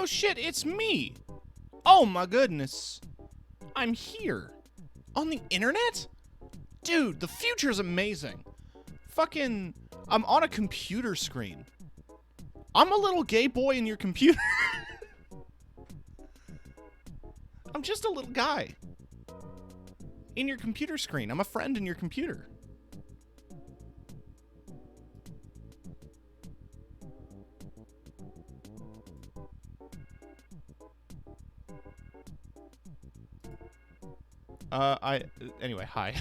Oh shit, it's me! Oh my goodness. I'm here. On the internet? Dude, the future's amazing. Fucking, I'm on a computer screen. I'm a little gay boy in your computer. I'm just a little guy in your computer screen. I'm a friend in your computer. Anyway, hi.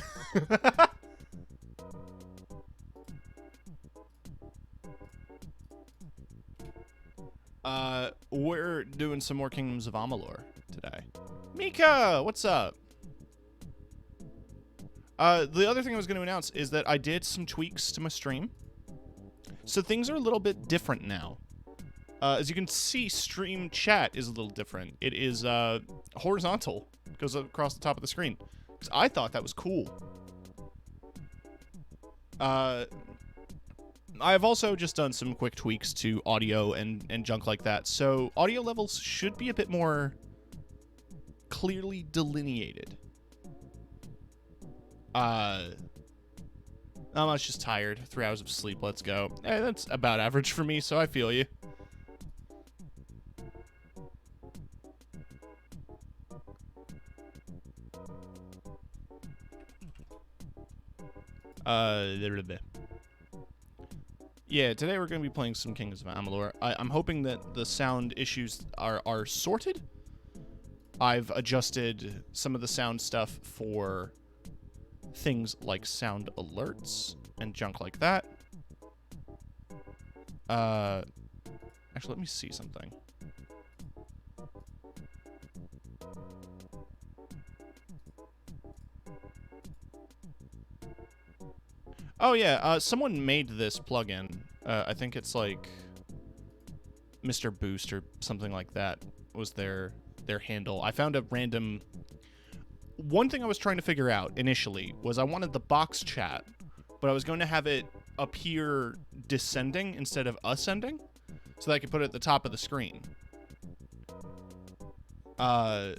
We're doing some more Kingdoms of Amalur today. Mika, what's up? The other thing I was going to announce is that I did some tweaks to my stream. So things are a little bit different now. As you can see, stream chat is a little different. It is, horizontal. It goes across the top of the screen. Because I thought that was cool. I've also just done some quick tweaks to audio and junk like that. So audio levels should be a bit more clearly delineated. I'm just tired. 3 hours of sleep. Let's go. That's about average for me, so I feel you. Yeah, today we're going to be playing some Kingdoms of Amalur. I'm hoping that the sound issues are sorted. I've adjusted some of the sound stuff for things like sound alerts and junk like that. Actually, let me see something. Oh yeah, someone made this plugin. I think it's like Mr. Boost or something like that was their handle. I found a random... One thing I was trying to figure out initially was I wanted the box chat, but I was going to have it appear descending instead of ascending, so that I could put it at the top of the screen. But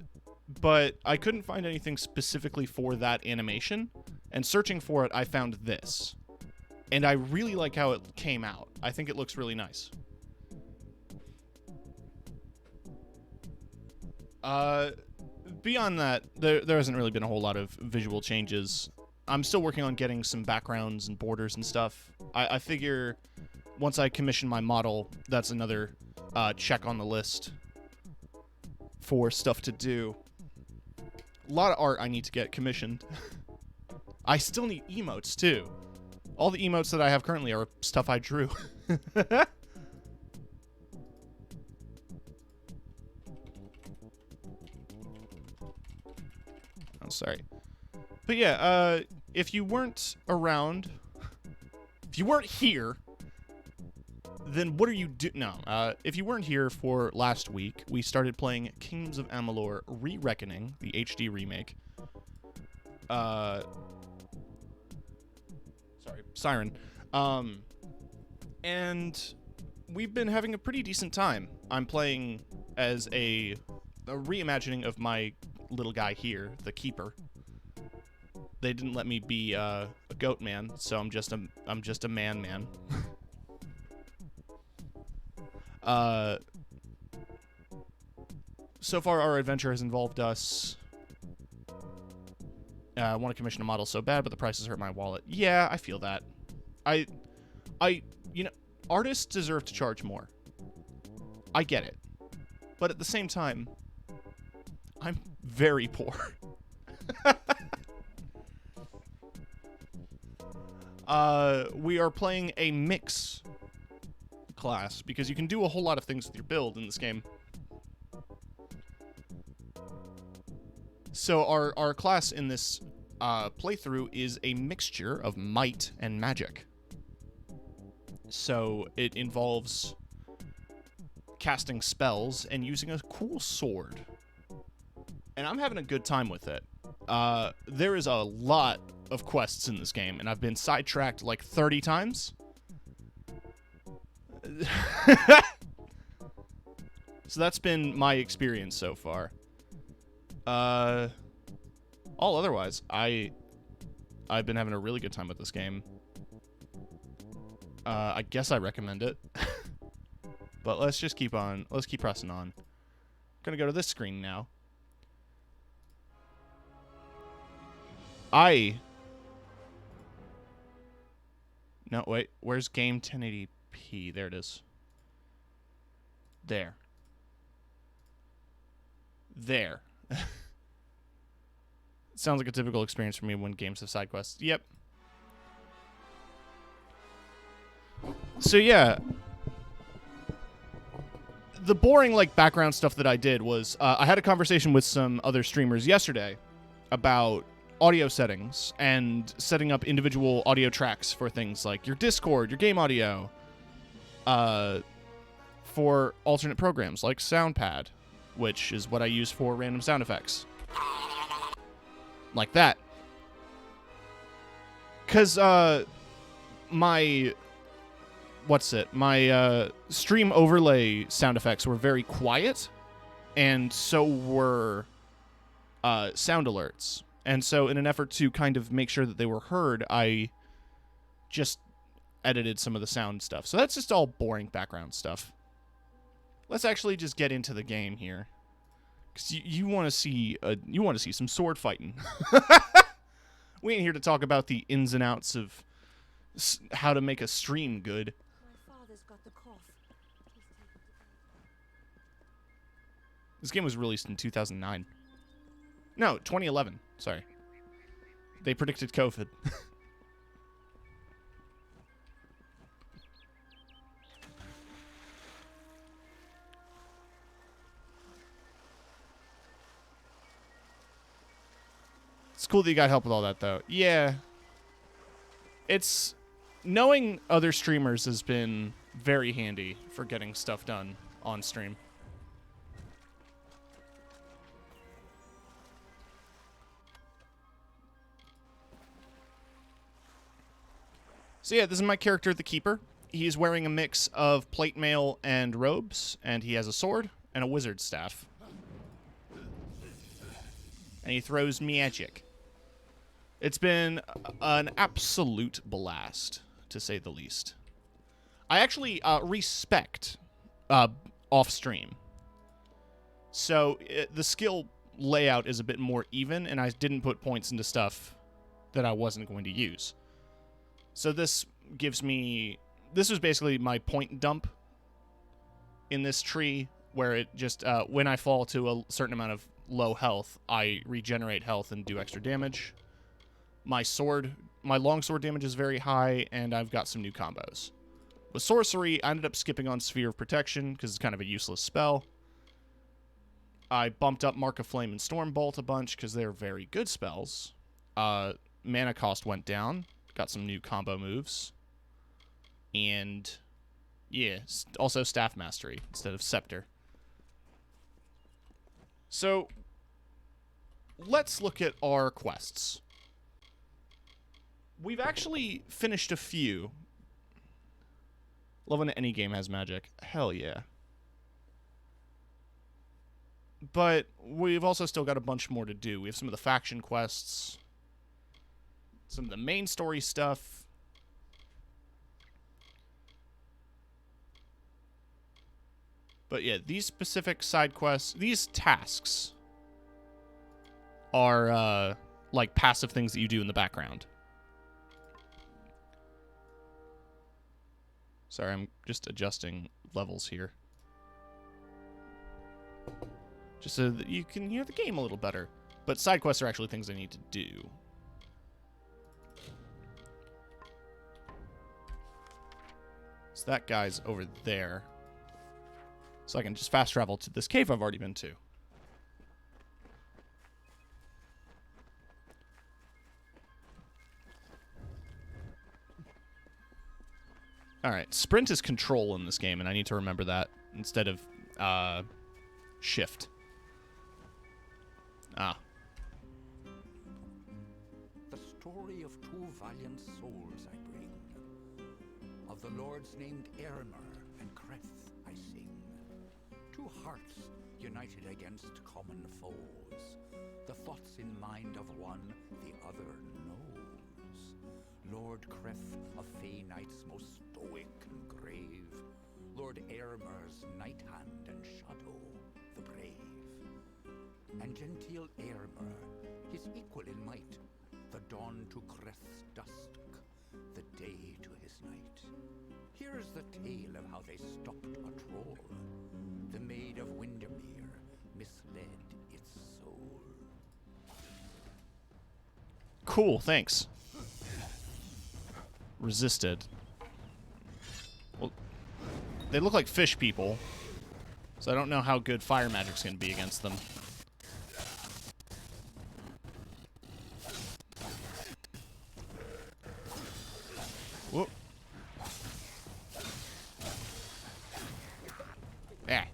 I couldn't find anything specifically for that animation, and searching for it, I found this. And I really like how it came out. I think it looks really nice. Beyond that, there hasn't really been a whole lot of visual changes. I'm still working on getting some backgrounds and borders and stuff. I figure once I commission my model, that's another check on the list for stuff to do. A lot of art I need to get commissioned. I still need emotes, too. All the emotes that I have currently are stuff I drew. Oh, sorry. But yeah, if you weren't around, if you weren't here, then what are you doing? No, if you weren't here for last week, we started playing Kingdoms of Amalur Re-Reckoning, the HD remake. Sorry, Siren. And we've been having a pretty decent time. I'm playing as a reimagining of my little guy here, the Keeper. They didn't let me be a goat man, so I'm just a man. So far our adventure has involved us. I want to commission a model so bad, but the prices hurt my wallet. Yeah, I feel that. You know, artists deserve to charge more. I get it. But at the same time, I'm very poor. We are playing a mix class because you can do a whole lot of things with your build in this game. So our class in this playthrough is a mixture of might and magic. So it involves casting spells and using a cool sword. And I'm having a good time with it. There is a lot of quests in this game, and I've been sidetracked like 30 times. So that's been my experience so far. All otherwise, I've been having a really good time with this game. I guess I recommend it. But let's just keep on. Let's keep pressing on. Gonna go to this screen now. No, wait. Where's game 1080p? There it is. There. Sounds like a typical experience for me when games have side quests. Yep. So yeah, the boring like background stuff that I did was I had a conversation with some other streamers yesterday about audio settings and setting up individual audio tracks for things like your Discord, your game audio, for alternate programs like SoundPad, which is what I use for random sound effects. Like that. Because, my stream overlay sound effects were very quiet, and so were sound alerts. And so in an effort to kind of make sure that they were heard, I just edited some of the sound stuff. So that's just all boring background stuff. Let's actually just get into the game here. Because you want to see some sword fighting. We ain't here to talk about the ins and outs of how to make a stream good. My father's got the cough. This game was released in 2009. No, 2011. Sorry. They predicted COVID. It's cool that you got help with all that, though. Yeah. It's... Knowing other streamers has been very handy for getting stuff done on stream. So yeah, this is my character, the Keeper. He's wearing a mix of plate mail and robes, and he has a sword and a wizard staff. And he throws magic. It's been an absolute blast, to say the least. I actually respect off-stream. So the skill layout is a bit more even, and I didn't put points into stuff that I wasn't going to use. So this gives me... This was basically my point dump in this tree, where it just... when I fall to a certain amount of low health, I regenerate health and do extra damage. My longsword damage is very high, and I've got some new combos. With sorcery, I ended up skipping on Sphere of Protection, because it's kind of a useless spell. I bumped up Mark of Flame and Stormbolt a bunch, because they're very good spells. Mana cost went down. Got some new combo moves. And, yeah, also Staff Mastery instead of Scepter. So, let's look at our quests. We've actually finished a few. Love when any game has magic. Hell yeah. But we've also still got a bunch more to do. We have some of the faction quests. Some of the main story stuff. But yeah, these specific side quests, these tasks are like passive things that you do in the background. Sorry, I'm just adjusting levels here. Just so that you can hear the game a little better. But side quests are actually things I need to do. So that guy's over there. So I can just fast travel to this cave I've already been to. Alright, sprint is control in this game, and I need to remember that instead of shift. Ah. The story of two valiant souls I bring. Of the lords named Amalur and Creth I sing. Two hearts united against common foes. The thoughts in mind of one the other knows. Lord Creth of Fey Knight's most stoic and grave. Lord Amalur's night hand and shadow, the brave. And genteel Amalur, his equal in might, the dawn to Creth's dusk, the day to his night. Here's the tale of how they stopped a troll. The maid of Windermere misled its soul. Cool, thanks. Resisted. Well, they look like fish people, so I don't know how good fire magic's gonna be against them. Whoop. Yeah.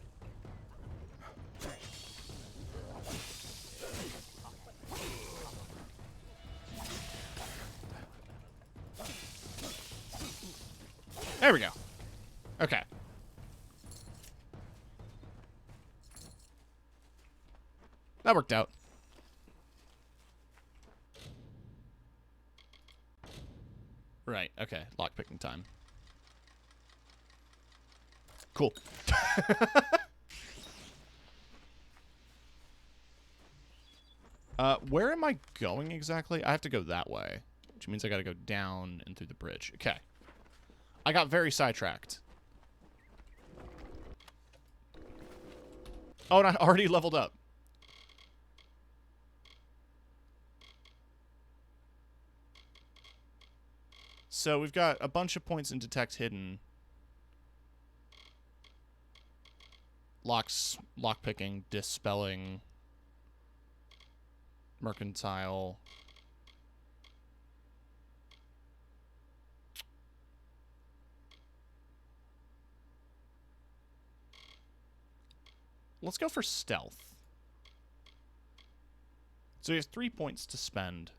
There we go. Okay. That worked out. Right, okay. Lockpicking time. Cool. Where am I going exactly? I have to go that way, which means I gotta go down and through the bridge. Okay. I got very sidetracked. Oh, and I already leveled up. So we've got a bunch of points in Detect Hidden. Lockpicking, Dispelling, Mercantile. Let's go for Stealth. So he has 3 points to spend.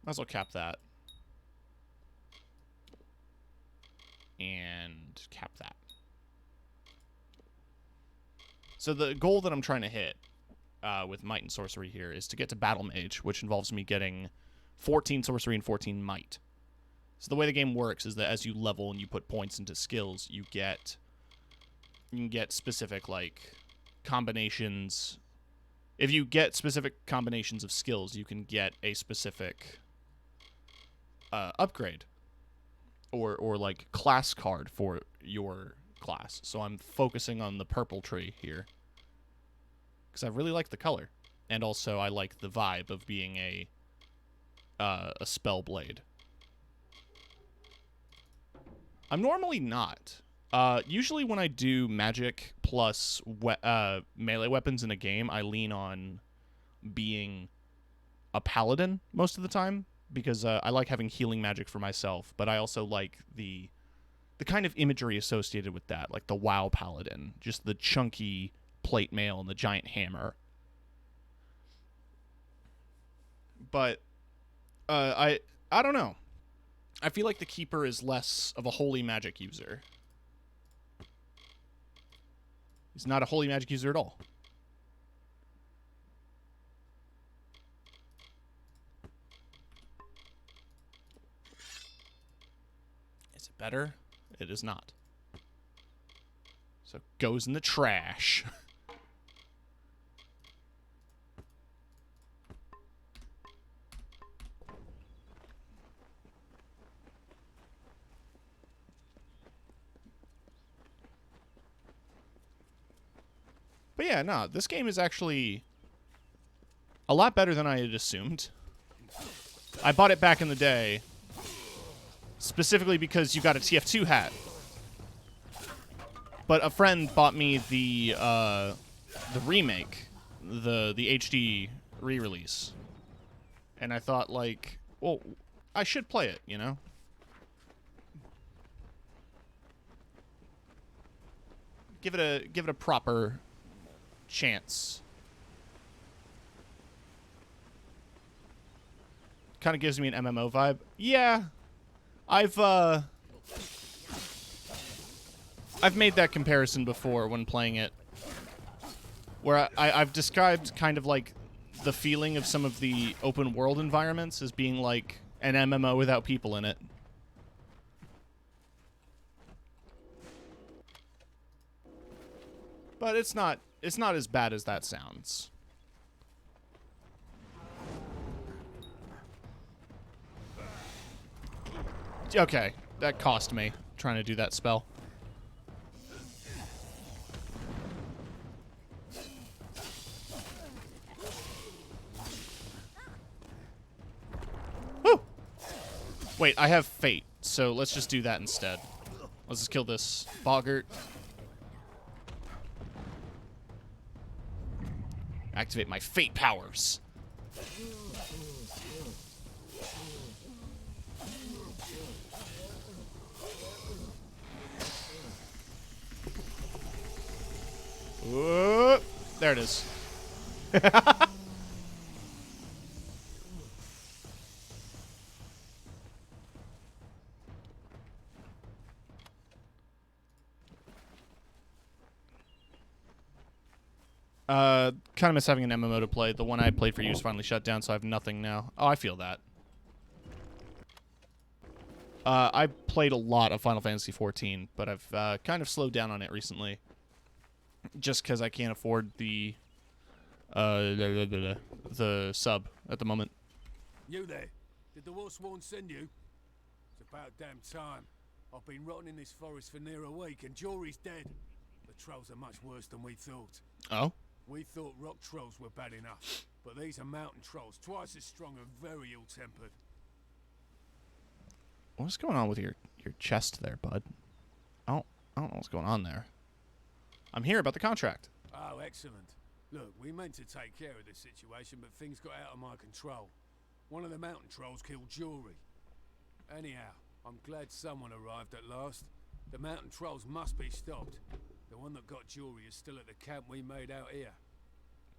Might as well cap that. And cap that. So the goal that I'm trying to hit with Might and Sorcery here is to get to Battle Mage, which involves me getting 14 Sorcery and 14 Might. So the way the game works is that as you level and you put points into skills, you can get specific, like, combinations. If you get specific combinations of skills, you can get a specific upgrade or like class card for your class. So I'm focusing on the purple tree here because I really like the color, and also I like the vibe of being a spell blade. I'm normally not. Usually when I do magic plus melee weapons in a game, I lean on being a paladin most of the time, because I like having healing magic for myself, but I also like the kind of imagery associated with that, like the WoW paladin, just the chunky plate mail and the giant hammer. But I don't know. I feel like the Keeper is less of a holy magic user. He's not a holy magic user at all. Is it better? It is not. So it goes in the trash. But yeah, no, this game is actually a lot better than I had assumed. I bought it back in the day specifically because you got a TF2 hat. But a friend bought me the remake, the HD re-release. And I thought, like, well, I should play it, you know? Give it a proper chance. Kind of gives me an MMO vibe. Yeah. I've made that comparison before when playing it, where I've described kind of like the feeling of some of the open world environments as being like an MMO without people in it. But it's not as bad as that sounds. Okay, that cost me trying to do that spell. Wait, I have Fate, so let's just do that instead. Let's just kill this boggart. Activate my Fate powers. Whoop. There it is. Kind of miss having an MMO to play. The one I played for you is finally shut down, so I have nothing now. Oh, I feel that. I played a lot of Final Fantasy XIV, but I've kind of slowed down on it recently. Just because I can't afford the sub at the moment. You there? Did the Wolfsworn send you? It's about damn time. I've been rotting in this forest for near a week, and Jory's dead. The trolls are much worse than we thought. Oh? We thought rock trolls were bad enough, but these are mountain trolls, twice as strong and very ill-tempered. What's going on with your chest there, bud? I don't know what's going on there. I'm here about the contract. Oh, excellent. Look, we meant to take care of this situation, but things got out of my control. One of the mountain trolls killed Jory. Anyhow, I'm glad someone arrived at last. The mountain trolls must be stopped. The one that got Jory is still at the camp we made out here.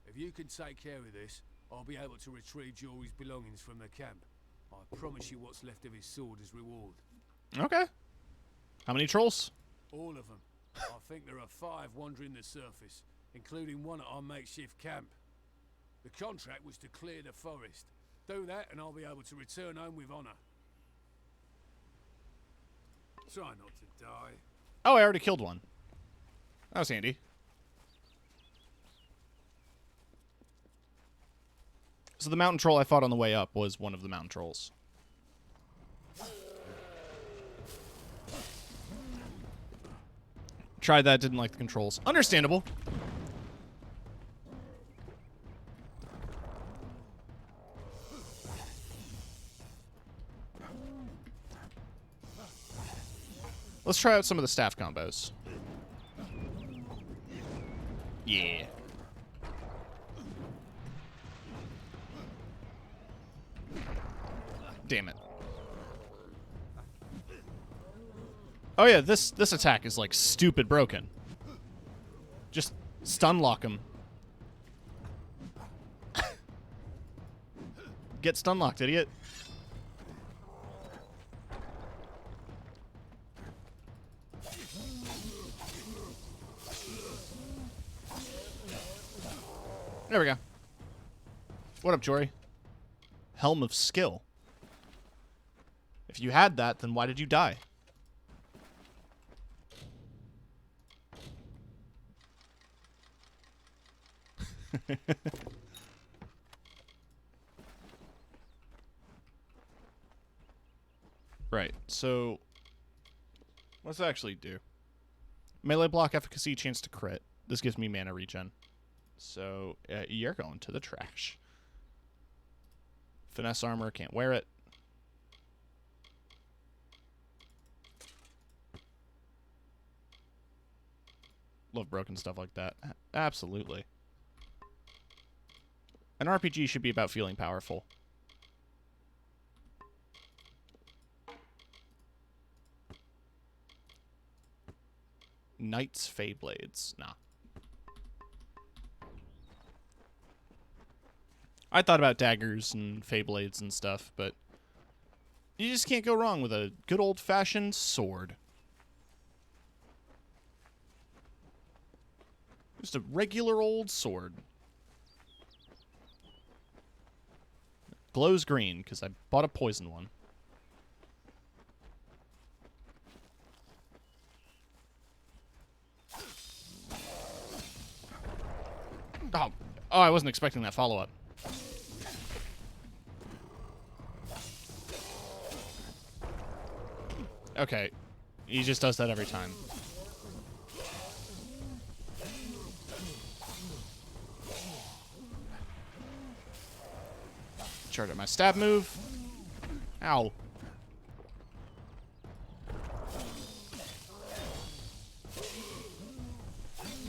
If you can take care of this, I'll be able to retrieve Jory's belongings from the camp. I promise you what's left of his sword as reward. Okay. How many trolls? All of them. I think there are 5 wandering the surface, including one at our makeshift camp. The contract was to clear the forest. Do that and I'll be able to return home with honor. Try not to die. Oh, I already killed one. That was handy. So the mountain troll I fought on the way up was one of the mountain trolls. Tried that, didn't like the controls. Understandable. Let's try out some of the staff combos. Yeah. Damn it. Oh yeah, this attack is like stupid broken. Just stun lock him. Get stun locked, idiot. There we go. What up, Jory? Helm of Skill. If you had that, then why did you die? Right, so let's actually do. Melee block efficacy, chance to crit. This gives me mana regen. So you're going to the trash. Finesse armor, can't wear it. Love broken stuff like that. Absolutely. An RPG should be about feeling powerful. Knight's Feyblades. Nah. I thought about daggers and Feyblades and stuff, but you just can't go wrong with a good old-fashioned sword. Just a regular old sword. Glows green, because I bought a poison one. Oh, I wasn't expecting that follow-up. Okay, he just does that every time. Charge up my stab move. Ow.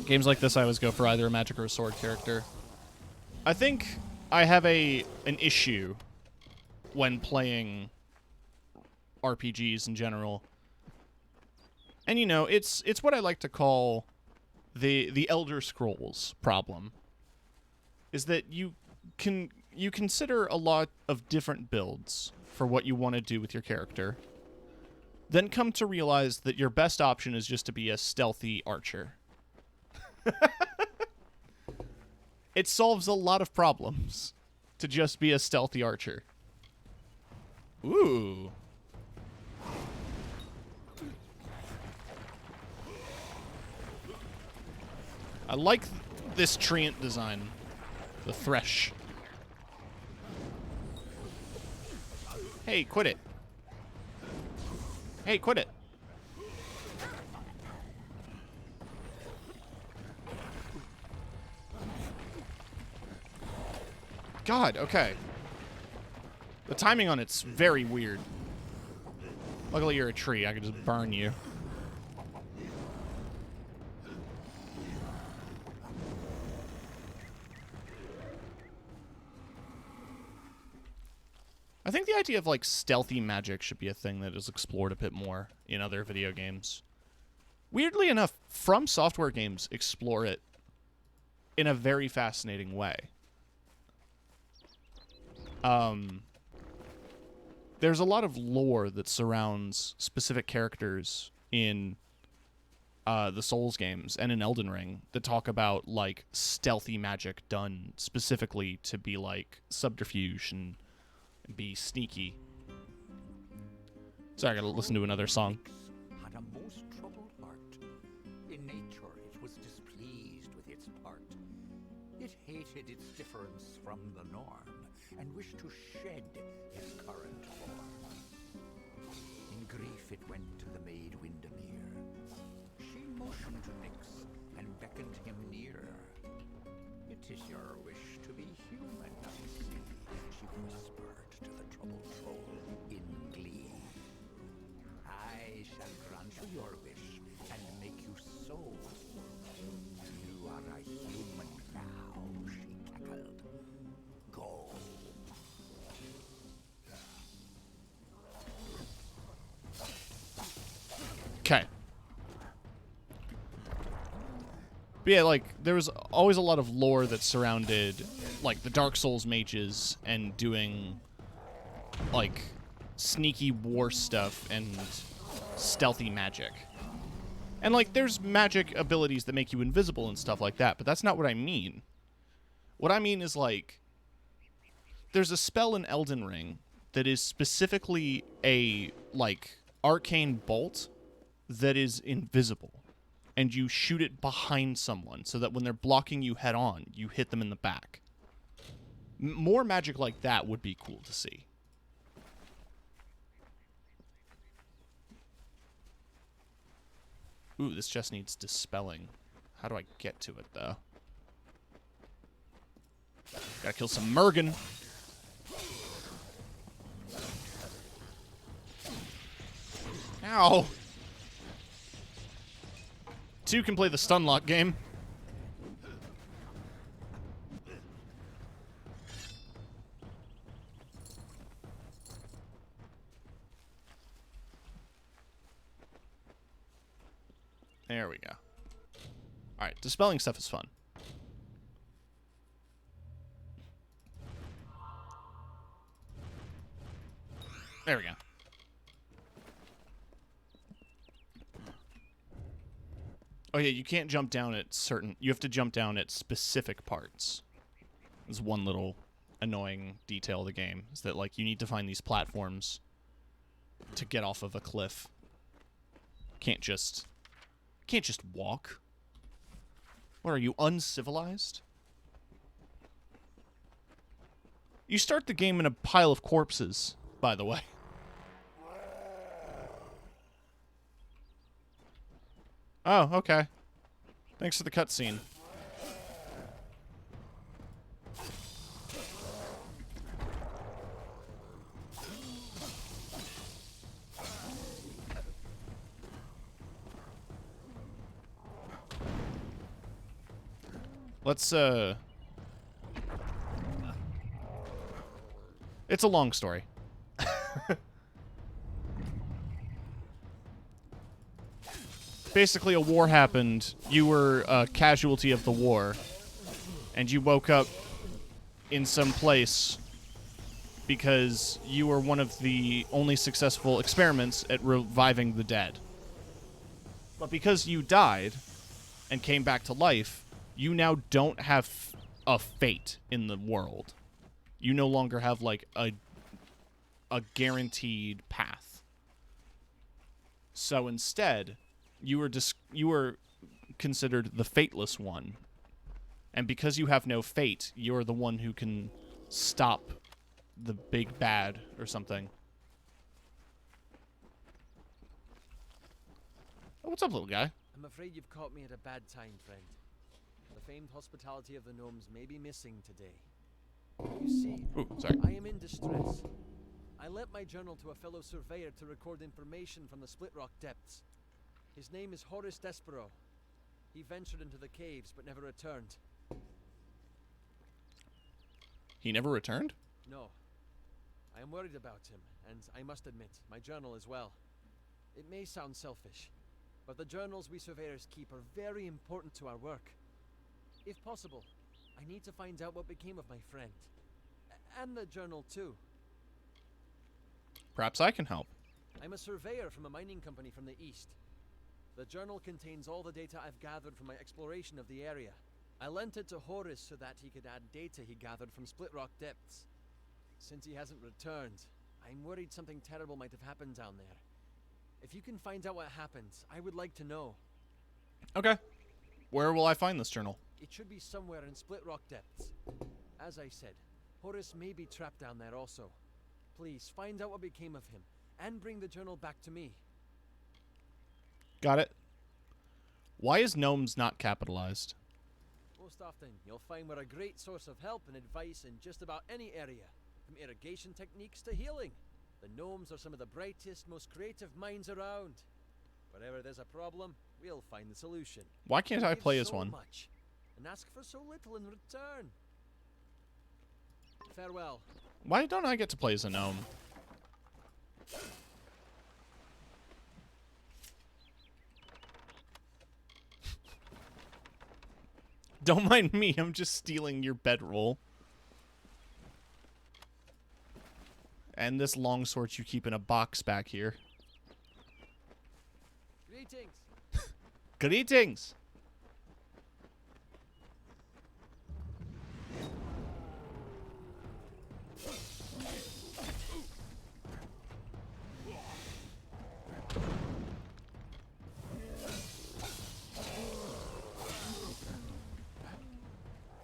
Games like this, I always go for either a magic or a sword character. I think I have an issue when playing RPGs in general. And, you know, it's what I like to call the Elder Scrolls problem. Is that you consider a lot of different builds for what you want to do with your character, then come to realize that your best option is just to be a stealthy archer. It solves a lot of problems to just be a stealthy archer. Ooh. I like this treant design. The thresh. Hey, quit it. Hey, quit it. God, okay. The timing on it's very weird. Luckily you're a tree, I could just burn you. I think the idea of, like, stealthy magic should be a thing that is explored a bit more in other video games. Weirdly enough, From Software games explore it in a very fascinating way. There's a lot of lore that surrounds specific characters in the Souls games and in Elden Ring that talk about, like, stealthy magic done specifically to be, like, subterfuge and be sneaky. Sorry, I gotta listen to another song. Had a most troubled heart. In nature it was displeased with its part. It hated its difference from the norm, and wished to shed its current form. In grief it went to the maid Windermere. She motioned to Nyx, and beckoned him near. It is your wish to be human, I see, she whispered to the troubled soul in glee. I shall grant you your wish and make you so. You are a human now, she cackled. Go. Okay. But yeah, like, there was always a lot of lore that surrounded, like, the Dark Souls mages and doing, like, sneaky war stuff and stealthy magic. And, like, there's magic abilities that make you invisible and stuff like that, but that's not what I mean. What I mean is, like, there's a spell in Elden Ring that is specifically a, like, arcane bolt that is invisible. And you shoot it behind someone so that when they're blocking you head on, you hit them in the back. More magic like that would be cool to see. Ooh, this chest needs dispelling. How do I get to it, though? Gotta kill some Mergen. Ow! 2 can play the stunlock game. There we go. Alright, dispelling stuff is fun. There we go. Oh yeah, you can't jump down at certain... You have to jump down at specific parts. There's one little annoying detail of the game, is that, like, you need to find these platforms to get off of a cliff. Can't just walk. What are you, uncivilized? You start the game in a pile of corpses, by the way. Oh, okay. Thanks for the cutscene. Let's, It's a long story. Basically, a war happened. You were a casualty of the war. And you woke up in some place because you were one of the only successful experiments at reviving the dead. But because you died and came back to life, you now don't have a fate in the world. You no longer have, like, a guaranteed path. So instead, you were considered the fateless one. And because you have no fate, you're the one who can stop the big bad or something. Oh, what's up, little guy? I'm afraid you've caught me at a bad time, friend. The famed hospitality of the gnomes may be missing today. You see, Ooh, sorry. I am in distress. I lent my journal to a fellow surveyor to record information from the Split Rock depths. His name is Horace Despero. He ventured into the caves but never returned. He never returned? No. I am worried about him, and I must admit, my journal as well. It may sound selfish, but the journals we surveyors keep are very important to our work. If possible, I need to find out what became of my friend. And the journal too. Perhaps I can help. I'm a surveyor from a mining company from the east. The journal contains all the data I've gathered from my exploration of the area. I lent it to Horace so that he could add data he gathered from Split Rock depths. Since he hasn't returned, I'm worried something terrible might have happened down there. If you can find out what happened, I would like to know. Okay. Where will I find this journal? It should be somewhere in Split Rock depths. As I said, Horace may be trapped down there also. Please, find out what became of him, and bring the journal back to me. Got it. Why is gnomes not capitalized? Most often, you'll find we're a great source of help and advice in just about any area, from irrigation techniques to healing. The gnomes are some of the brightest, most creative minds around. Wherever there's a problem, we'll find the solution. Why can't I Give play as so one? much, and ask for so little in return. Farewell. Why don't I get to play as a gnome? Don't mind me, I'm just stealing your bedroll. And this longsword you keep in a box back here. Greetings. Greetings!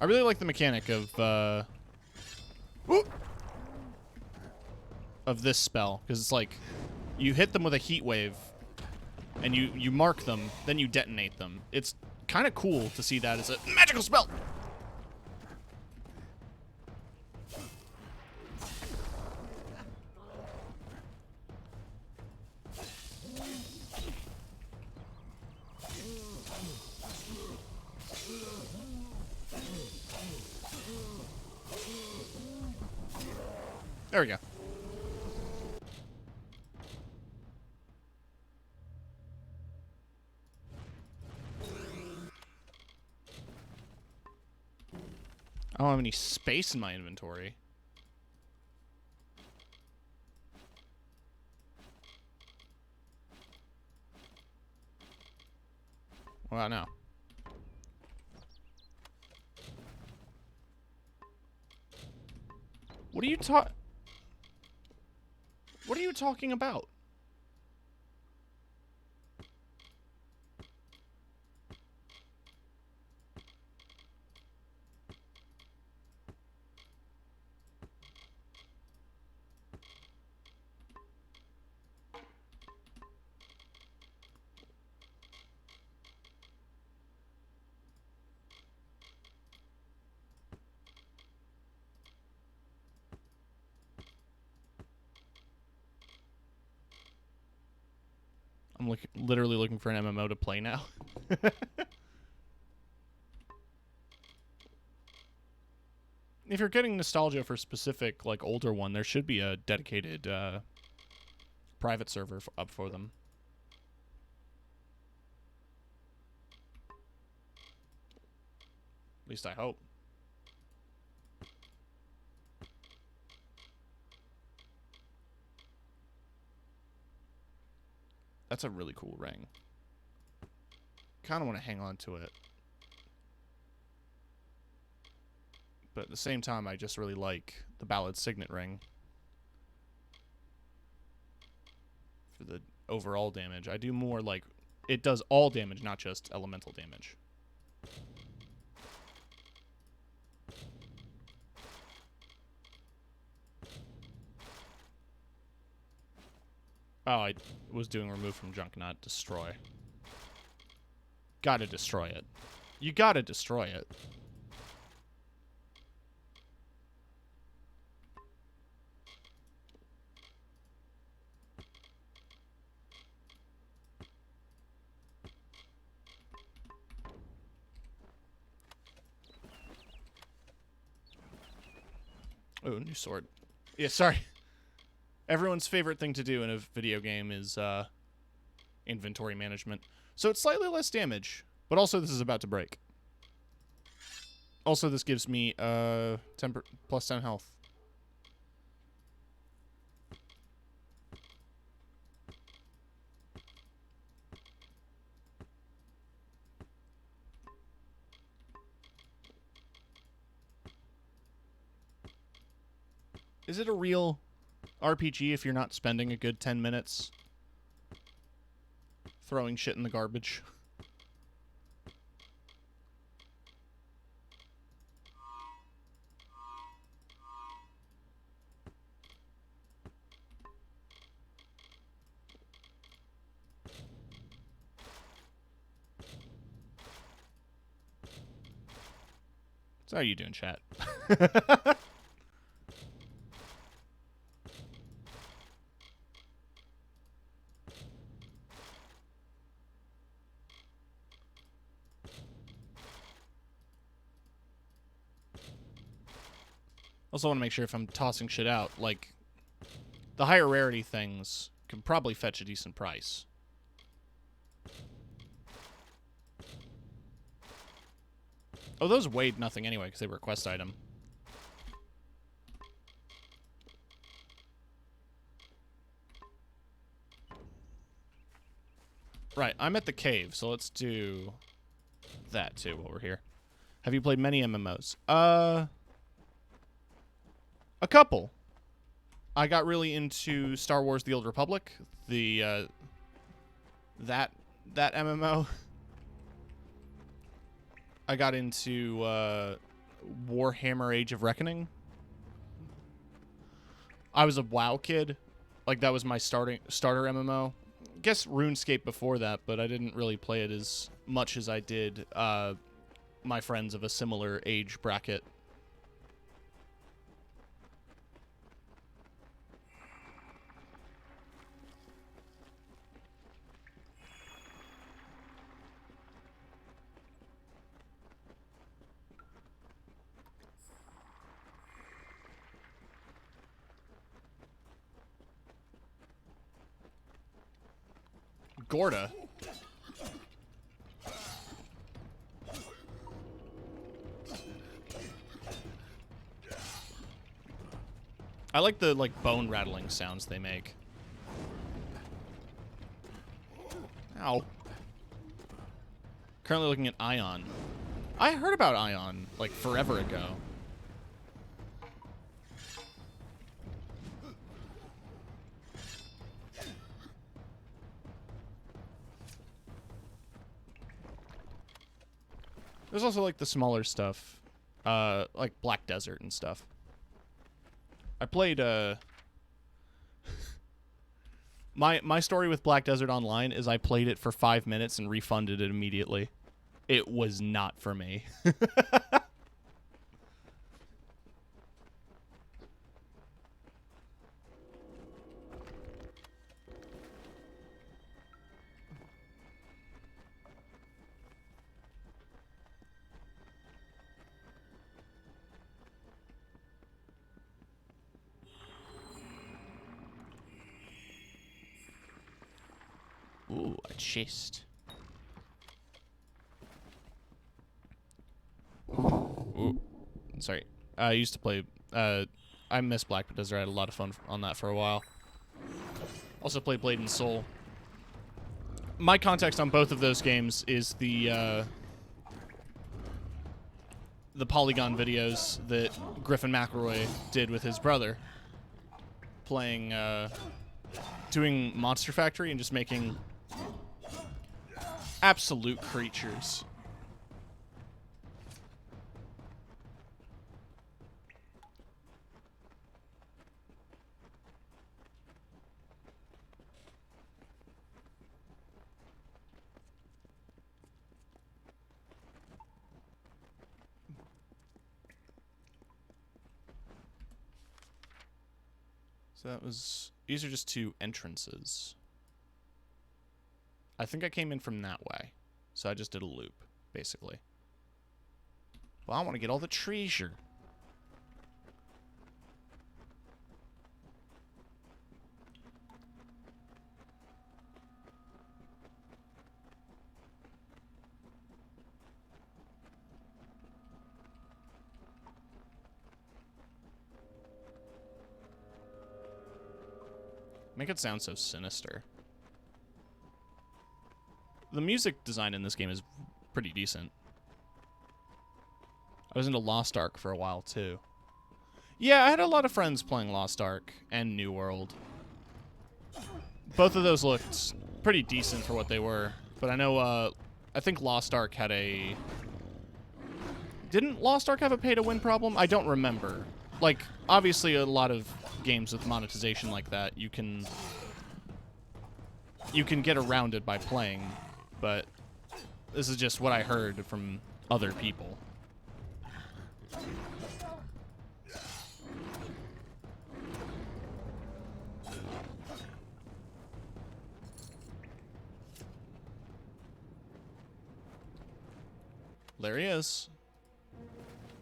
I really like the mechanic of this spell, because it's like you hit them with a heat wave and you mark them, then you detonate them. It's kind of cool to see that as a magical spell. There we go. I don't have any space in my inventory. What about now? What are you What are you talking about? I'm literally looking for an MMO to play now. If you're getting nostalgia for a specific, like, older one, there should be a dedicated private server up for them. At least I hope. That's a really cool ring. Kind of want to hang on to it. But at the same time, I just really like the Ballad Signet ring. For the overall damage. I do more like... It does all damage, not just elemental damage. Oh, I was doing remove from junk, not destroy. Gotta destroy it. You gotta destroy it. Oh, new sword. Yeah, sorry. Everyone's favorite thing to do in a video game is inventory management. So it's slightly less damage, but also this is about to break. Also, this gives me plus 10 health. Is it a real RPG if you're not spending a good 10 minutes throwing shit in the garbage? So how are you doing, chat? Also want to make sure if I'm tossing shit out, like, the higher rarity things can probably fetch a decent price. Oh, those weighed nothing anyway, because they were a quest item. Right, I'm at the cave, so let's do that, too, while we're here. Have you played many MMOs? A couple. I got really into Star Wars: The Old Republic, the that MMO. I got into Warhammer: Age of Reckoning. I was a WoW kid, like that was my starter MMO. I guess RuneScape before that, but I didn't really play it as much as I did my friends of a similar age bracket. Gorda. I like the bone rattling sounds they make. Ow. Currently looking at Ion. I heard about Ion like forever ago. There's also like the smaller stuff, like Black Desert and stuff. I played my story with Black Desert Online is I played it for 5 minutes and refunded it immediately. It was not for me. Ooh, a chest. Ooh. Sorry. I used to play... I miss Black Bethesda. I had a lot of fun on that for a while. Also played Blade and Soul. My context on both of those games is the Polygon videos that Griffin McElroy did with his brother. Playing, doing Monster Factory and just making absolute creatures. So that was... These are just 2 entrances. I think I came in from that way. So I just did a loop, basically. Well, I want to get all the treasure. Make it sound so sinister. The music design in this game is pretty decent. I was into Lost Ark for a while, too. Yeah, I had a lot of friends playing Lost Ark and New World. Both of those looked pretty decent for what they were. But I know, I think Lost Ark had a... Didn't Lost Ark have a pay-to-win problem? I don't remember. Like, obviously a lot of games with monetization like that, you can get around it by playing, but this is just what I heard from other people. There he is.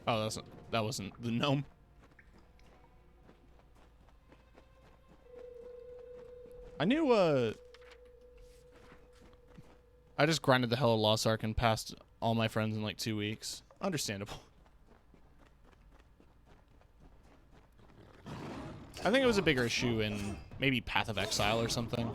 Oh, that wasn't the gnome. I knew, I just grinded the hell of Lost Ark and passed all my friends in like 2 weeks. Understandable. I think it was a bigger issue in maybe Path of Exile or something.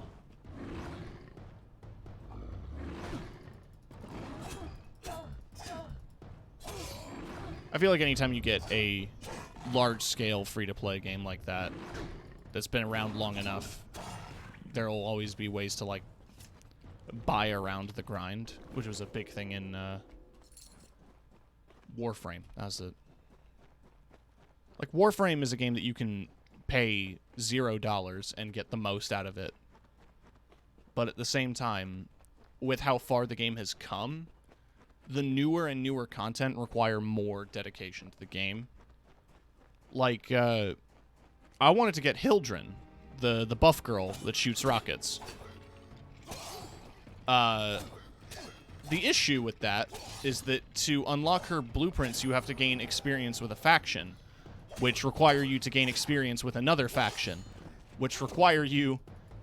I feel like anytime you get a large-scale free-to-play game like that that's been around long enough, there will always be ways to, like, buy around the grind, which was a big thing in Warframe. That's it. Like, Warframe is a game that you can pay $0 and get the most out of it. But at the same time, with how far the game has come, the newer and newer content require more dedication to the game. Like, I wanted to get Hildren, the buff girl that shoots rockets. The issue with that is that to unlock her blueprints, you have to gain experience with a faction, which require you to gain experience with another faction, which require you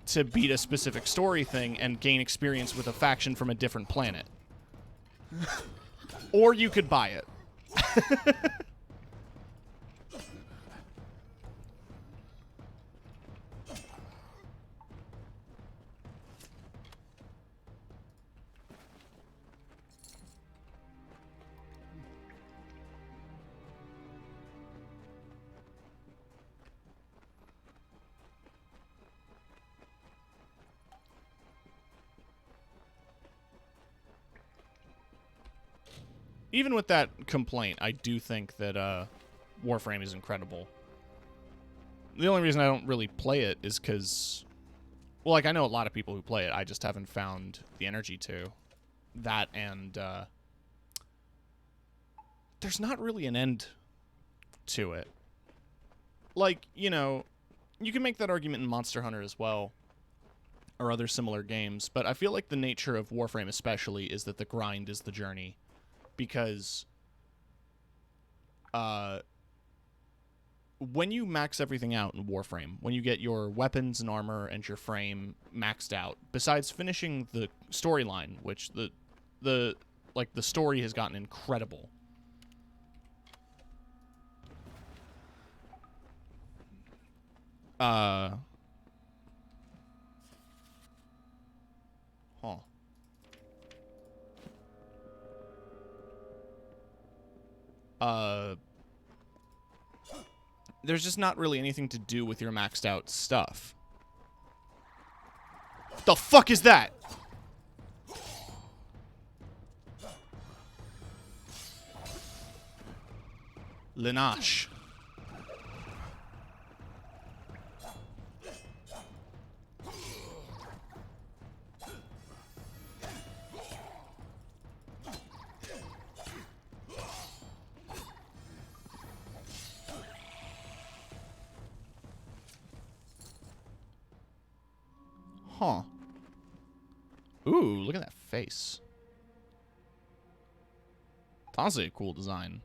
to beat a specific story thing and gain experience with a faction from a different planet. Or you could buy it. Even with that complaint, I do think that Warframe is incredible. The only reason I don't really play it is because, well, like, I know a lot of people who play it. I just haven't found the energy to. That and there's not really an end to it. Like, you know, you can make that argument in Monster Hunter as well, or other similar games, but I feel like the nature of Warframe especially is that the grind is the journey. when you max everything out in Warframe, when you get your weapons and armor and your frame maxed out, besides finishing the storyline, which the story has gotten incredible. Huh. There's just not really anything to do with your maxed out stuff. The fuck is that? Linash. Huh. Ooh, look at that face. It's honestly a cool design.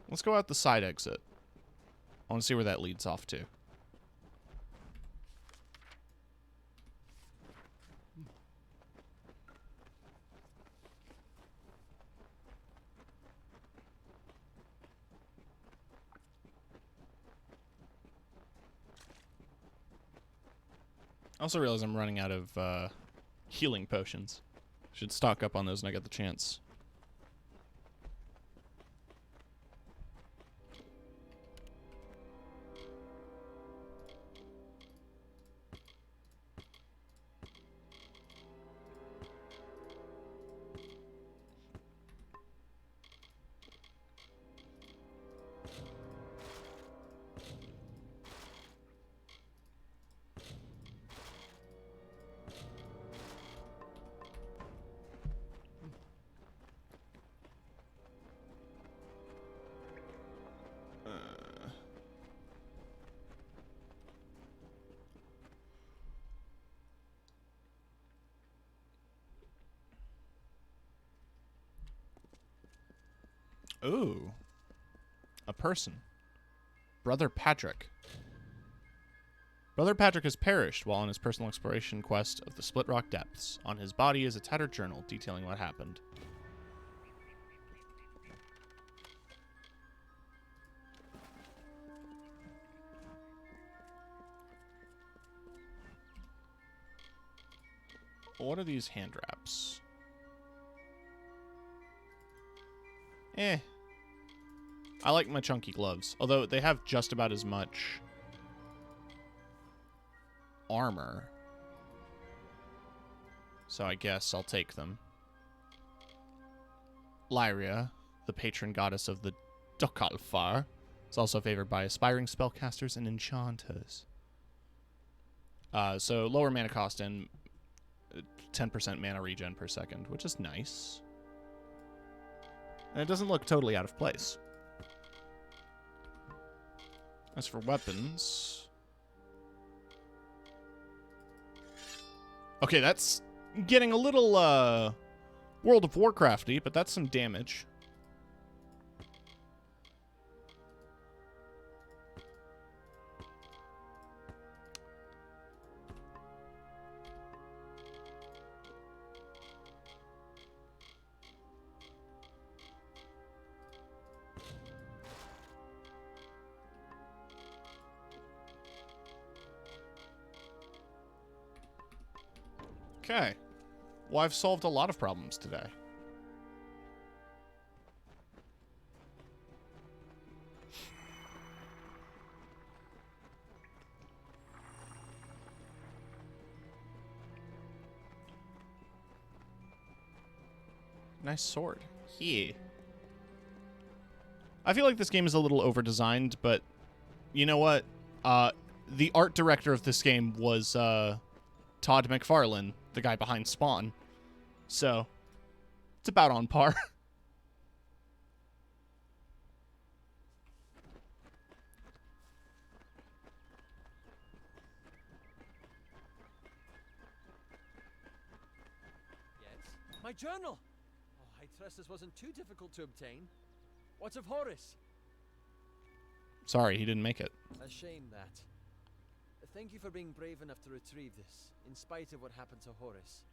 Let's go out the side exit. I want to see where that leads off to. I also realize I'm running out of healing potions. Should stock up on those when I get the chance. Ooh. A person. Brother Patrick. Brother Patrick has perished while on his personal exploration quest of the Split Rock Depths. On his body is a tattered journal detailing what happened. What are these hand wraps? Eh. I like my chunky gloves, although they have just about as much armor. So I guess I'll take them. Lyria, the patron goddess of the Dokalfar, is also favored by aspiring spellcasters and enchanters. So lower mana cost and 10% mana regen per second, which is nice. And it doesn't look totally out of place. As for weapons... Okay, that's getting a little, World of Warcrafty, but that's some damage. Okay. Well, I've solved a lot of problems today. Nice sword. Yeah. I feel like this game is a little over-designed, but you know what? The art director of this game was Todd McFarlane, the guy behind Spawn. So, it's about on par. My journal! Oh, I trust this wasn't too difficult to obtain. What of Horace? Sorry, he didn't make it. A shame that. Thank you for being brave enough to retrieve this, in spite of what happened to Horace.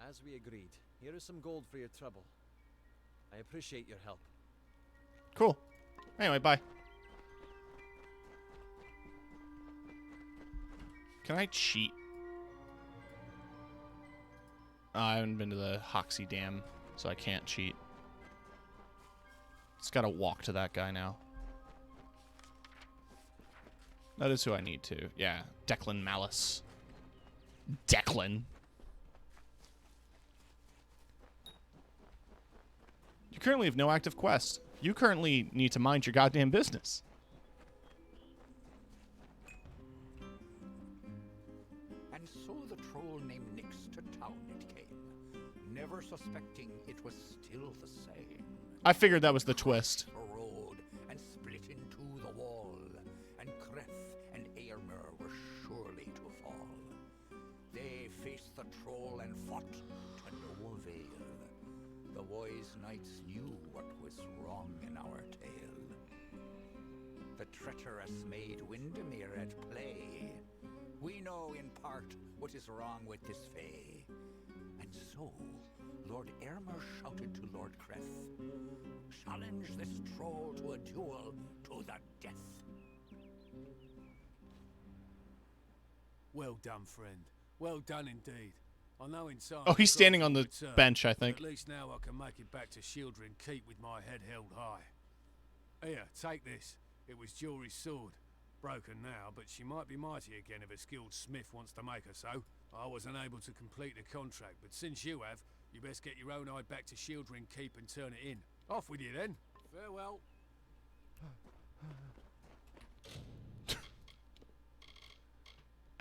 As we agreed, here is some gold for your trouble. I appreciate your help. Cool. Anyway, bye. Can I cheat? I haven't been to the Hoxie Dam, so I can't cheat. Just gotta walk to that guy now. That is who I need to. Yeah, Declan Malice. Declan. You currently have no active quest. You currently need to mind your goddamn business. And so the troll named Nix to town it came, never suspecting it was still the same. I figured that was the twist. The road and split into the wall, and Kreth and Eärmer were surely to fall. They faced the troll and fought to no avail. The wise knights knew what was wrong in our tale. The treacherous made Windermere at play. We know in part what is wrong with this fay. And so, Lord Eärmer shouted to Lord Kreth, "Challenge this troll to a duel to the death." Well done, friend. Well done indeed. I know in time. Oh, he's standing on the return, bench, I but think. At least now I can make it back to Shieldring Keep with my head held high. Here, take this. It was Jory's sword. Broken now, but she might be mighty again if a skilled smith wants to make her so. I wasn't able to complete the contract, but since you have, you best get your own eye back to Shieldring Keep and turn it in. Off with you then. Farewell.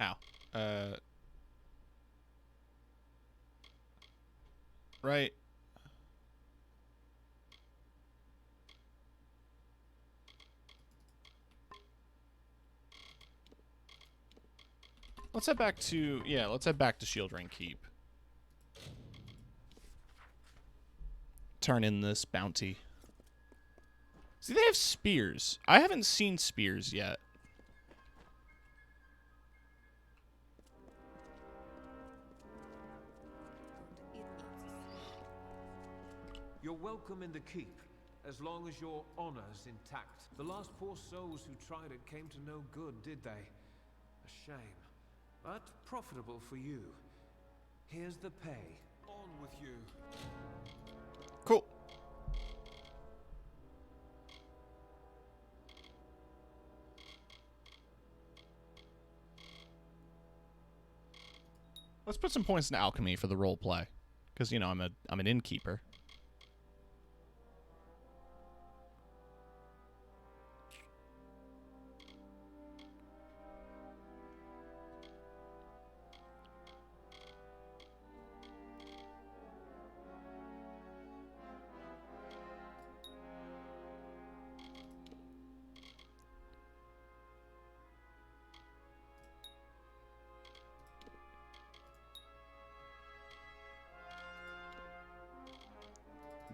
Ow. Right. Let's head back to, let's head back to Shieldring Keep. Turn in this bounty. See, they have spears. I haven't seen spears yet. You're welcome in the keep, as long as your honor's intact. The last poor souls who tried it came to no good, did they? A shame. But profitable for you. Here's the pay. On with you. Cool. Let's put some points in alchemy for the role play, because you know I'm an innkeeper.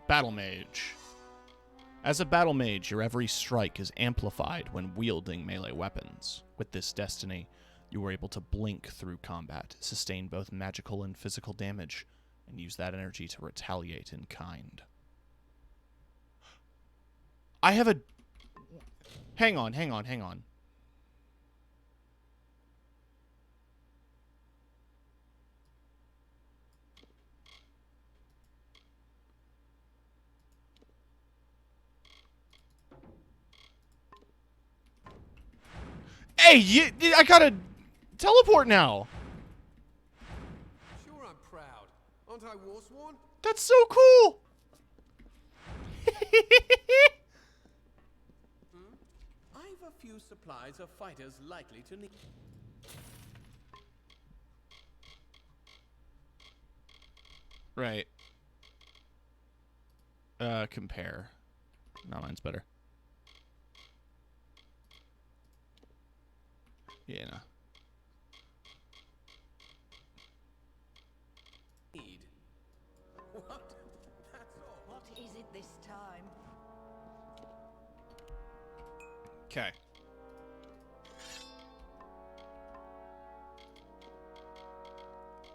Battle Mage. As a battle mage, your every strike is amplified when wielding melee weapons. With this destiny, you are able to blink through combat, sustain both magical and physical damage, and use that energy to retaliate in kind. I have a... Hang on. Hey, I gotta teleport now. Sure, I'm proud. Aren't I Warsworn? That's so cool. I've a few supplies of fighters likely to need. Right. Compare. No, mine's better. Yeah, no. What? this time. Okay.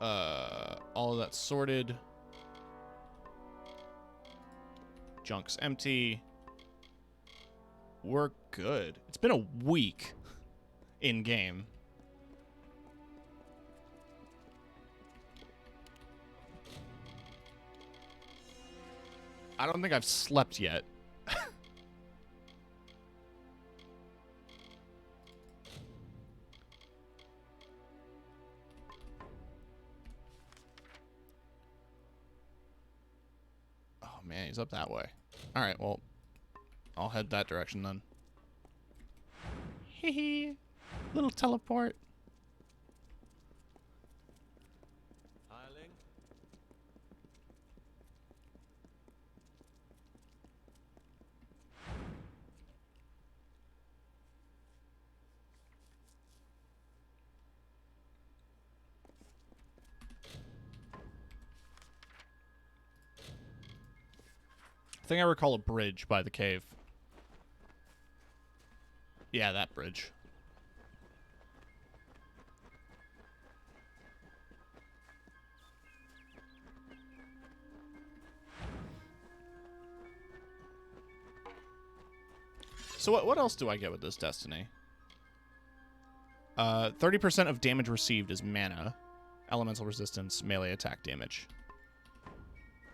All of that's sorted. Junk's empty. We're good. It's been a week in game. I don't think I've slept yet. Oh man, he's up that way. All right, well, I'll head that direction then. Hee hee. Little teleport. Hireling. I think I recall a bridge by the cave. Yeah, that bridge. So what else do I get with this destiny? 30% of damage received is mana. Elemental resistance, melee attack damage.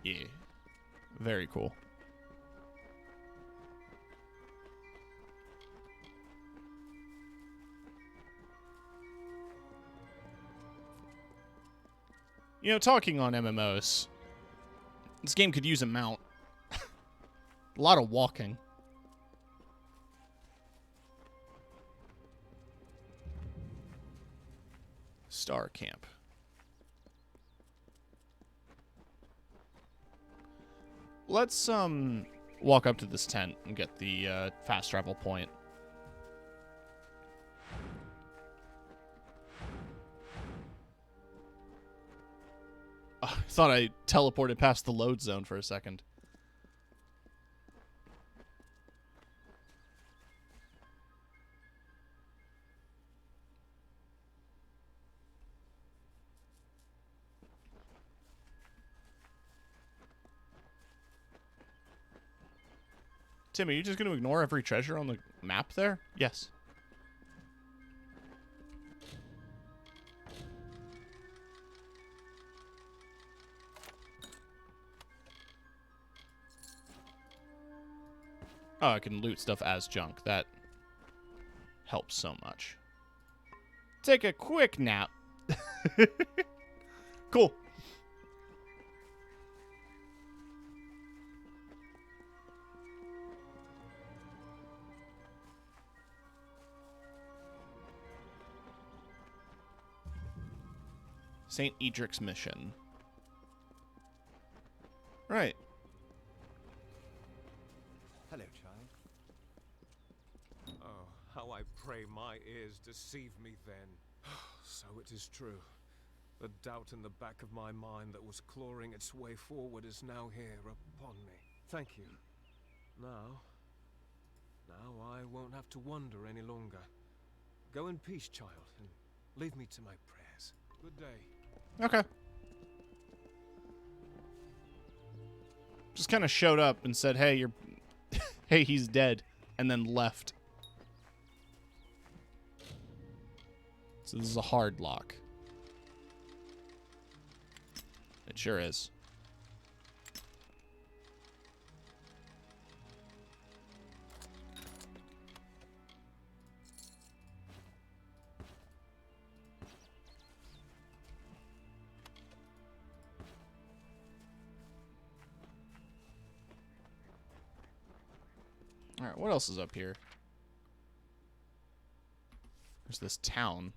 Yeah. Very cool. You know, talking on MMOs, this game could use a mount. A lot of walking. Star Camp. Let's walk up to this tent and get the fast travel point. Oh, I thought I teleported past the load zone for a second. Tim, are you just going to ignore every treasure on the map there? Yes. Oh, I can loot stuff as junk. That helps so much. Take a quick nap. Cool. St. Edric's mission. Right. Hello, child. Oh, how I pray my ears deceive me then. So it is true. The doubt in the back of my mind that was clawing its way forward is now here upon me. Thank you. Now I won't have to wonder any longer. Go in peace, child, and leave me to my prayers. Good day. Okay. Just kind of showed up and said, hey, you're... hey, he's dead. And then left. So this is a hard lock. It sure is. All right, what else is up here? There's this town.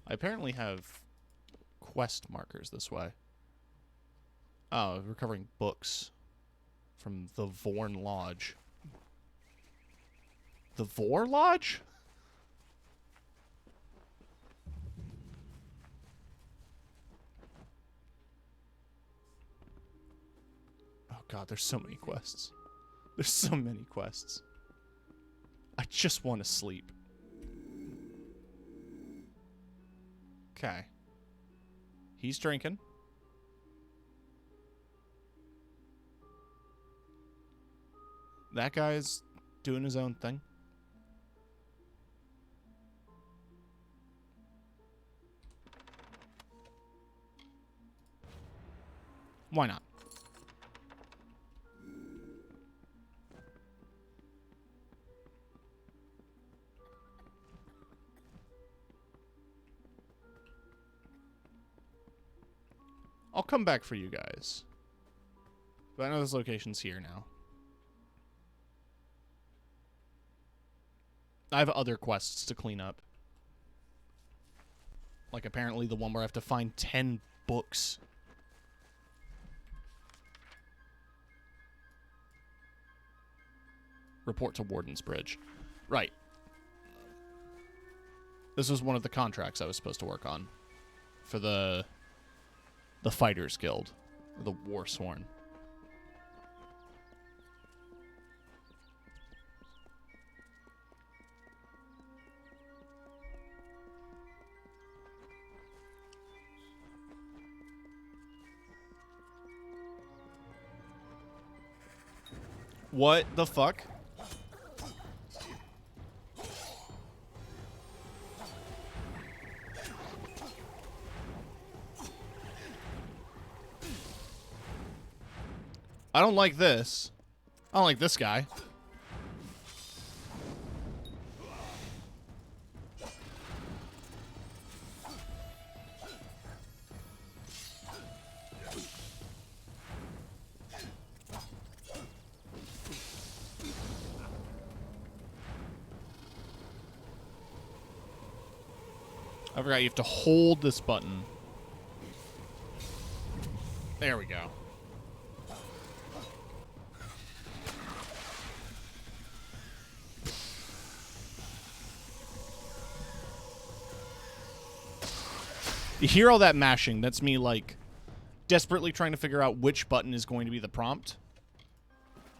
I apparently have quest markers this way. Oh, recovering books from the Vorn Lodge. The Vor Lodge? God, there's so many quests. There's so many quests. I just want to sleep. Okay. He's drinking. That guy's doing his own thing. Why not? I'll come back for you guys. But I know this location's here now. I have other quests to clean up. Like apparently the one where I have to find 10 books. Report to Warden's Bridge. Right. This was one of the contracts I was supposed to work on. For the Fighters Guild. The Warsworn. What the fuck? I don't like this. I don't like this guy. I forgot you have to hold this button. There we go. You hear all that mashing? That's me, like, desperately trying to figure out which button is going to be the prompt.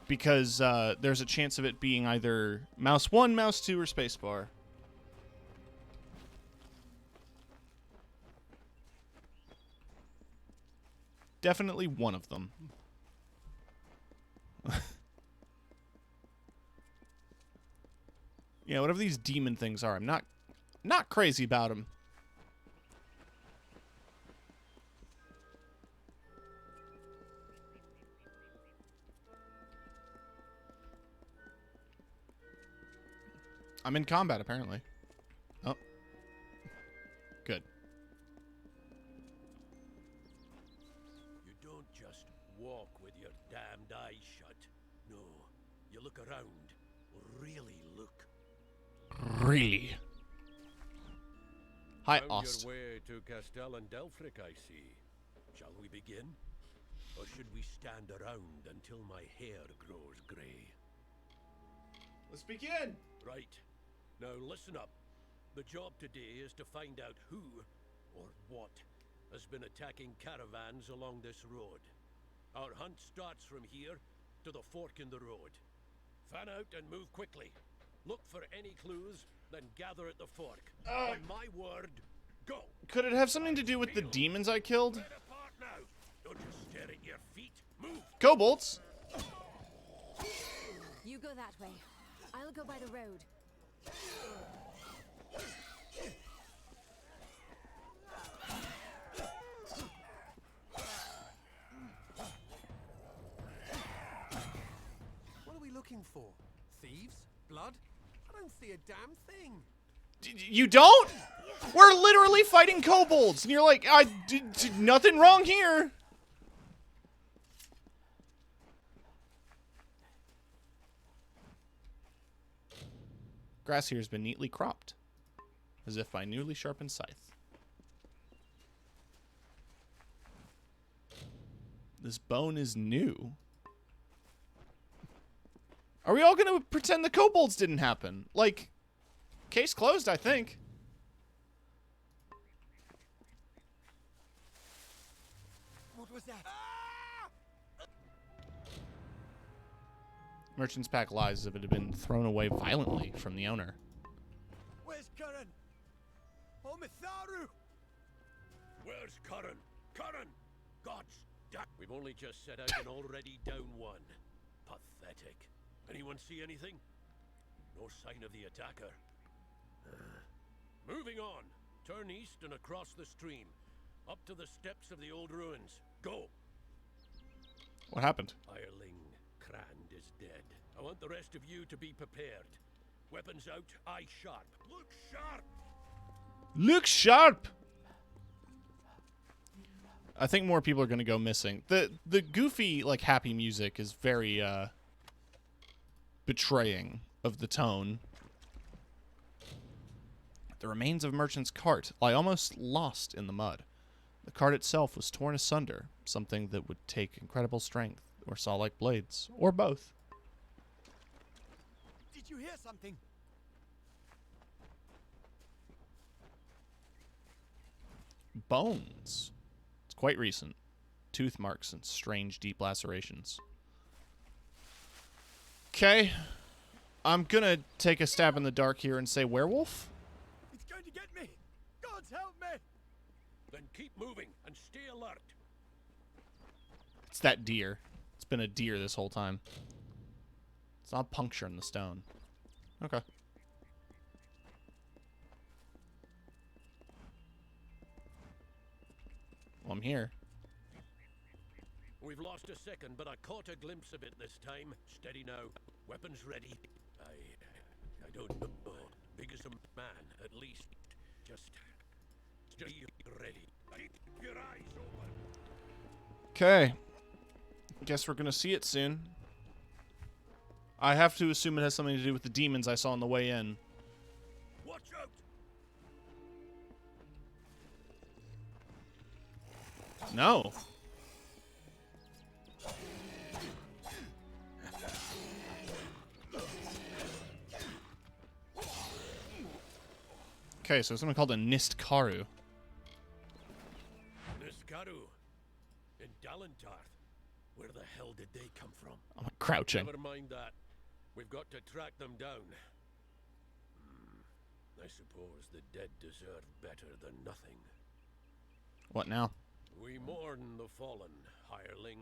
Because there's a chance of it being either mouse 1, mouse 2, or spacebar. Definitely one of them. Yeah, whatever these demon things are, I'm not crazy about them. I'm in combat, apparently. Oh. Good. You don't just walk with your damned eyes shut. No, you look around. Really look. Really? Hi, Found Ost. your way to Castell and Delfric, I see. Shall we begin? Or should we stand around until my hair grows grey? Let's begin! Right. Now listen up. The job today is to find out who, or what, has been attacking caravans along this road. Our hunt starts from here to the fork in the road. Fan out and move quickly. Look for any clues, then gather at the fork. On my word, go! Could it have something to do with the demons I killed? Get apart now! Don't just stare at your feet. Move! Kobolds! You go that way. I'll go by the road. What are we looking for? Thieves? Blood? I don't see a damn thing. You don't? We're literally fighting kobolds, and you're like, I did nothing wrong here. Grass here has been neatly cropped, as if by newly sharpened scythe. This bone is new. Are we all gonna pretend the kobolds didn't happen? Like, case closed, I think. What was that? Merchant's pack lies as if it had been thrown away violently from the owner. Where's Curran? Oh, Mitharu! Where's Curran? Curran! God's damn. We've only just set out and already down one. Pathetic. Anyone see anything? No sign of the attacker. Moving on. Turn east and across the stream. Up to the steps of the old ruins. Go! What happened? Hireling Crand is dead. I want the rest of you to be prepared. Weapons out, eye sharp. Look sharp! Look sharp! I think more people are going to go missing. The goofy, like, happy music is very, betraying of the tone. The remains of Merchant's cart lie almost lost in the mud. The cart itself was torn asunder, something that would take incredible strength, or saw-like blades, or both. Did you hear something? Bones. It's quite recent. Tooth marks and strange deep lacerations. Okay. I'm gonna take a stab in the dark here and say werewolf? It's going to get me! Gods help me! Then keep moving and stay alert. It's that deer. It's been a deer this whole time. It's not a puncture in the stone. Okay. Well, I'm here. We've lost a second, but I caught a glimpse of it this time. Steady now. Weapons ready. I don't know. Big as a man, at least. Just stay ready. Keep your eyes open. Okay. Guess we're gonna see it soon. I have to assume it has something to do with the demons I saw on the way in. Watch out! No. Okay, so something called a Nistkaru. Niskaru. In Dalentarth. Where the hell did they come from? I'm crouching. Never mind that. We've got to track them down. I suppose the dead deserve better than nothing. What now? We mourn the fallen, hireling.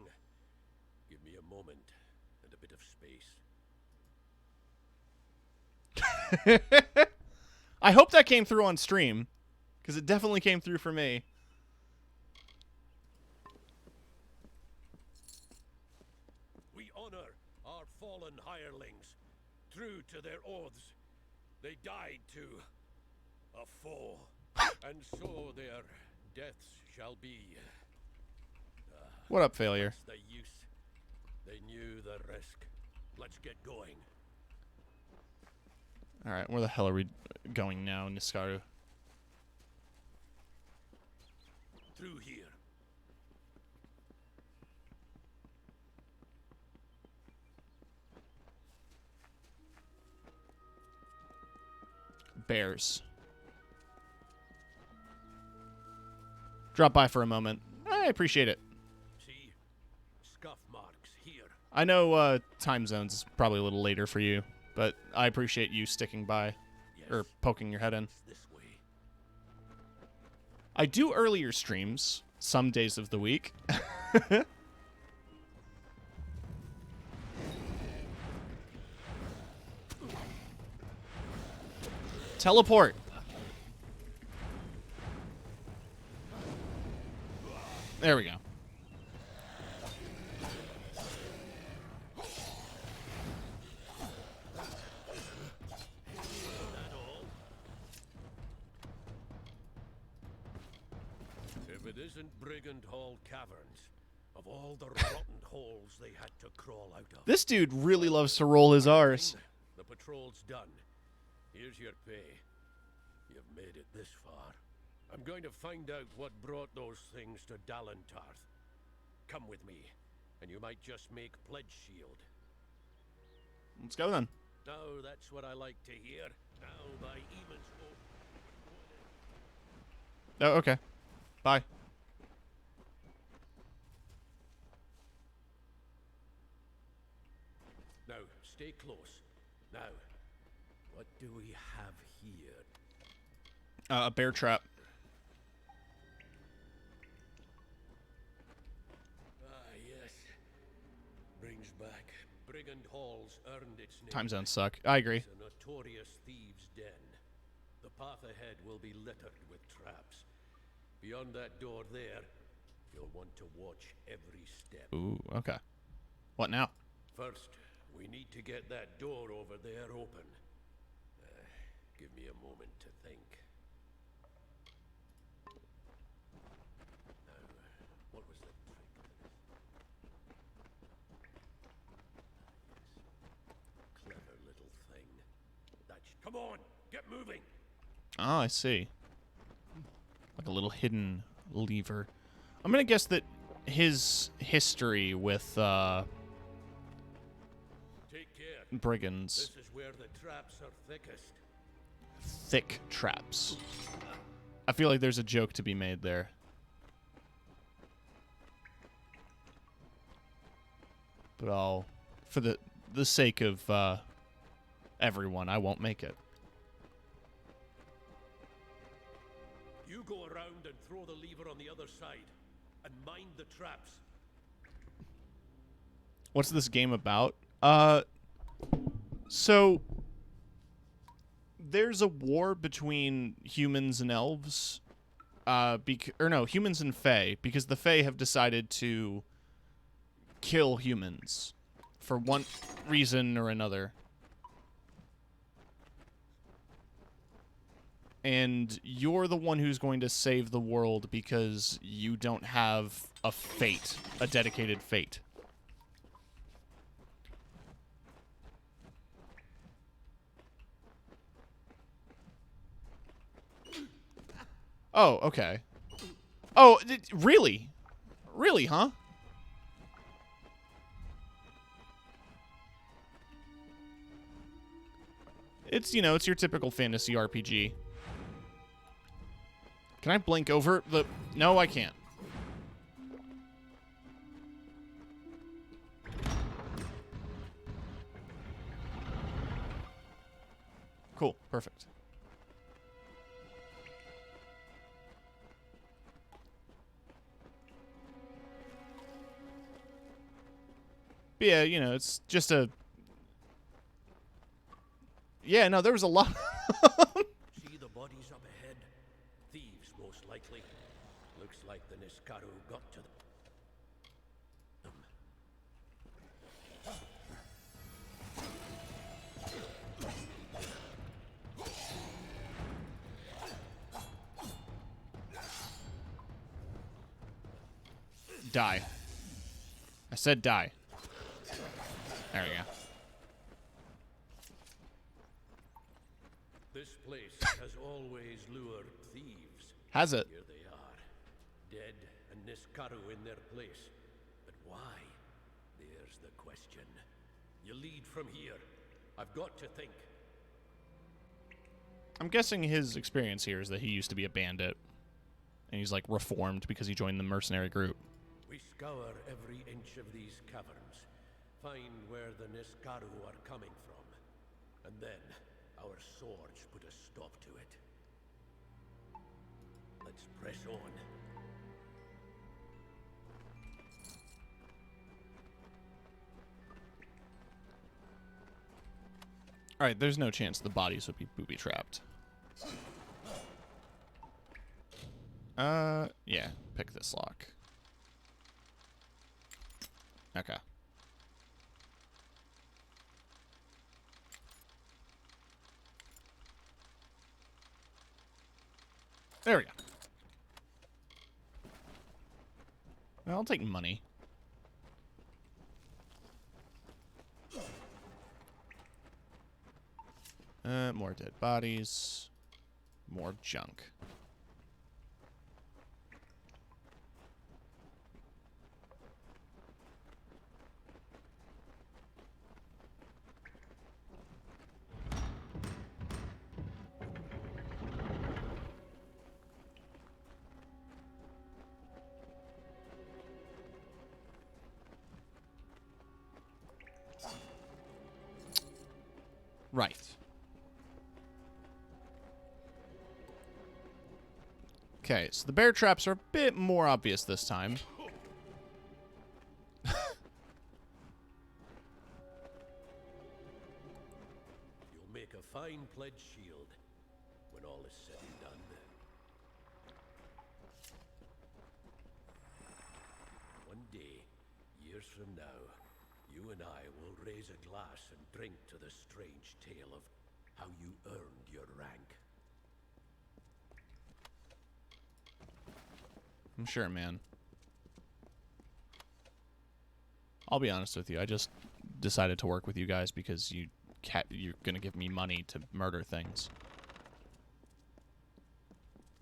Give me a moment and a bit of space. I hope that came through on stream, because it definitely came through for me. We honor our fallen hirelings, true to their oaths. They died to a foe, and so their deaths shall be. What up, failure? What's the use? They knew the risk. Let's get going. Alright, where the hell are we going now, Niskaru? Through here. Bears. Drop by for a moment. I appreciate it. See? Scuff marks here. I know time zones is probably a little later for you, but I appreciate you sticking by, or poking your head in. This way. I do earlier streams some days of the week. Teleport. There we go. If it isn't Brigand Hall Caverns, of all the rotten holes they had to crawl out of. This dude really loves to roll his R's. The patrol's done. Here's your pay. You've made it this far. I'm going to find out what brought those things to Dalentarth. Come with me, and you might just make pledge shield. Let's go then. Now that's what I like to hear. Now by Eamon's oath. Oh, okay. Bye. Now, do we have here? A bear trap. Ah, yes. Brings back. Brigand Hall's earned its name. Time zones suck. I agree. It's a notorious thieves' den. The path ahead will be littered with traps. Beyond that door there, you'll want to watch every step. Ooh, okay. What now? First, we need to get that door over there open. Give me a moment to think. Now, what was the trick to this? Clever little thing. Come on, get moving! Oh, I see. Like a little hidden lever. I'm gonna guess that his history with Take care. brigands. This is where the traps are thickest. Thick traps. I feel like there's a joke to be made there. But I'll, for the sake of everyone, I won't make it. You go around and throw the lever on the other side, and mind the traps. What's this game about? So there's a war between humans and elves, humans and Fae, because the Fae have decided to kill humans for one reason or another. And you're the one who's going to save the world because you don't have a fate, a dedicated fate. Oh, okay. Oh, really? Really, huh? It's, it's your typical fantasy RPG. Can I blink over the... No, I can't. Cool. Perfect. But yeah, it's just a... Yeah, no, there was a lot... See the bodies up ahead? Thieves, most likely. Looks like the Niskaru got to them. Die. I said die. There we go. This place has always lured thieves. Has it? Here they are, dead and Niskaru in their place. But why? There's the question. You lead from here. I've got to think. I'm guessing his experience here is that he used to be a bandit. And he's, like, reformed because he joined the mercenary group. We scour every inch of these caverns, find where the Niskaru are coming from, and then our swords put a stop to it. Let's press on. Alright, there's no chance the bodies would be booby-trapped. Yeah, pick this lock. Okay. There we go. Well, I'll take money. More dead bodies. More junk. Right. Okay, so the bear traps are a bit more obvious this time. You'll make a fine pledge shield when all is said and done. One day, years from now, you and I will raise a glass and drink to the strange tale of how you earned your rank. I'm sure, man. I'll be honest with you. I just decided to work with you guys because you're gonna give me money to murder things.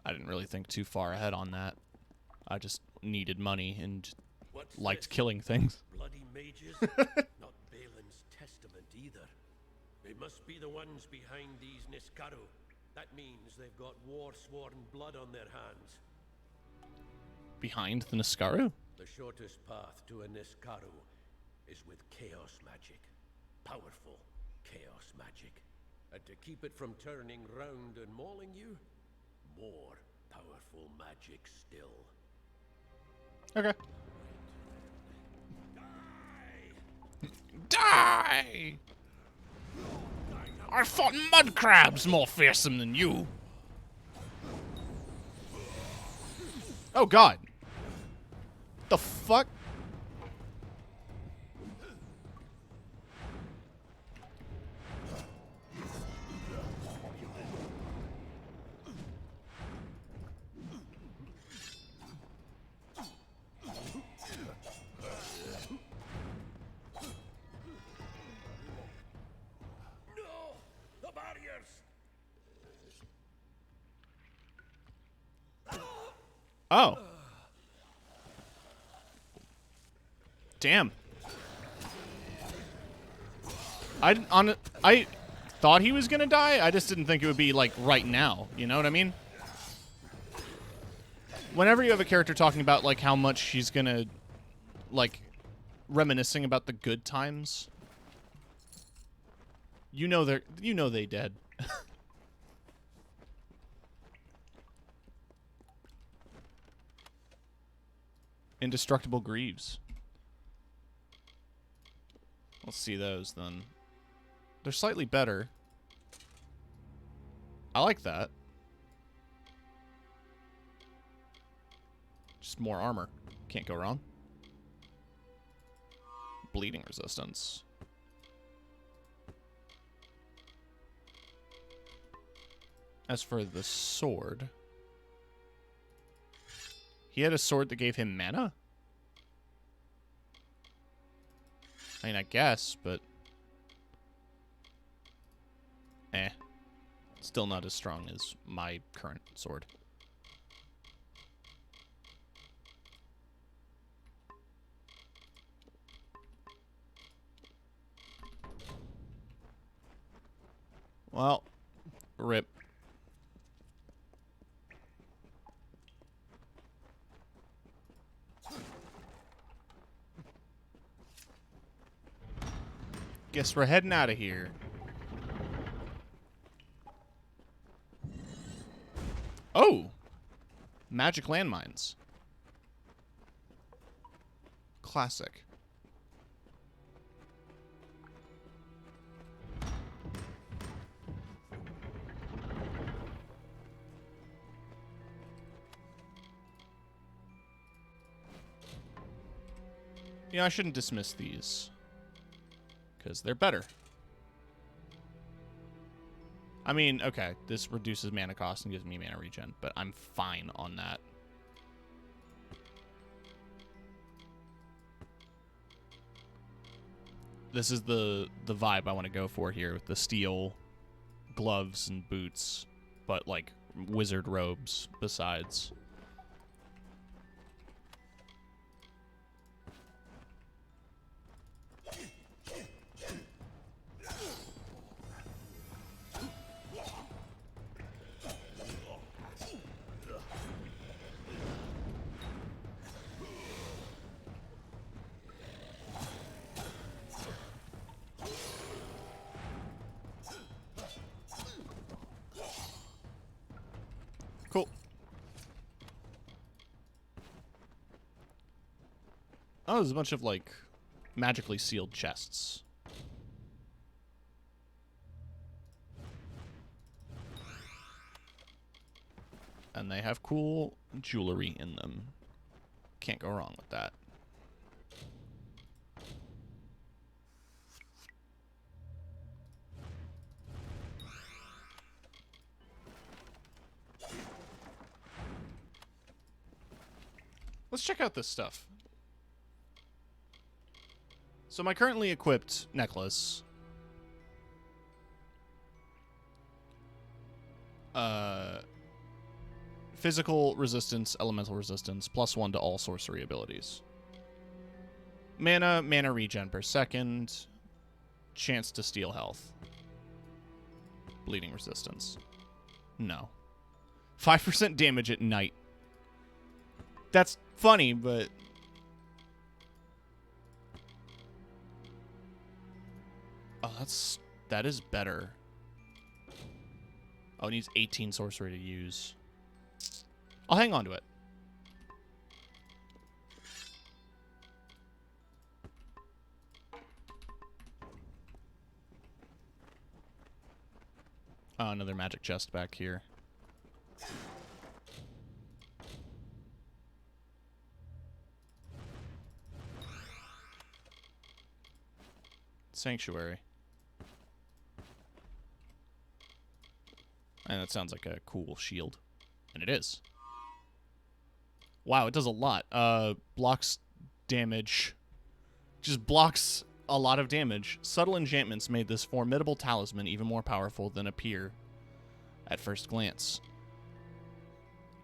I didn't really think too far ahead on that. I just needed money and What's liked this? killing things. Bloody mages? Not Balin's testament either. They must be the ones behind these Niskaru. That means they've got war-sworn blood on their hands. Behind the Niskaru? The shortest path to a Niskaru is with chaos magic. Powerful chaos magic. And to keep it from turning round and mauling you, more powerful magic still. Okay. Die! I fought mud crabs more fearsome than you. Oh god. The fuck? No! The barriers! Oh. Damn. I thought he was gonna die. I just didn't think it would be like right now. You know what I mean? Whenever you have a character talking about like how much she's gonna like reminiscing about the good times, you know they dead. Indestructible Greaves. Let's see those then. They're slightly better. I like that. Just more armor. Can't go wrong. Bleeding resistance. As for the sword, he had a sword that gave him mana? I mean, I guess, but still not as strong as my current sword. Well, rip. Guess we're heading out of here. Oh! Magic landmines. Classic. Yeah, I shouldn't dismiss these, because they're better. I mean, okay, this reduces mana cost and gives me mana regen, but I'm fine on that. This is the vibe I want to go for here, with the steel gloves and boots, but like wizard robes besides. Cool. Oh, there's a bunch of, like, magically sealed chests. And they have cool jewelry in them. Can't go wrong with that. Let's check out this stuff. So my currently equipped necklace physical resistance, elemental resistance, +1 to all sorcery abilities. Mana regen per second, chance to steal health. Bleeding resistance. No. 5% damage at night. That's funny, but... Oh, that is better. Oh, it needs 18 sorcery to use. I'll hang on to it. Oh, another magic chest back here. Sanctuary. And that sounds like a cool shield. And it is. Wow, it does a lot. Blocks damage. Just blocks a lot of damage. Subtle enchantments made this formidable talisman even more powerful than appear at first glance.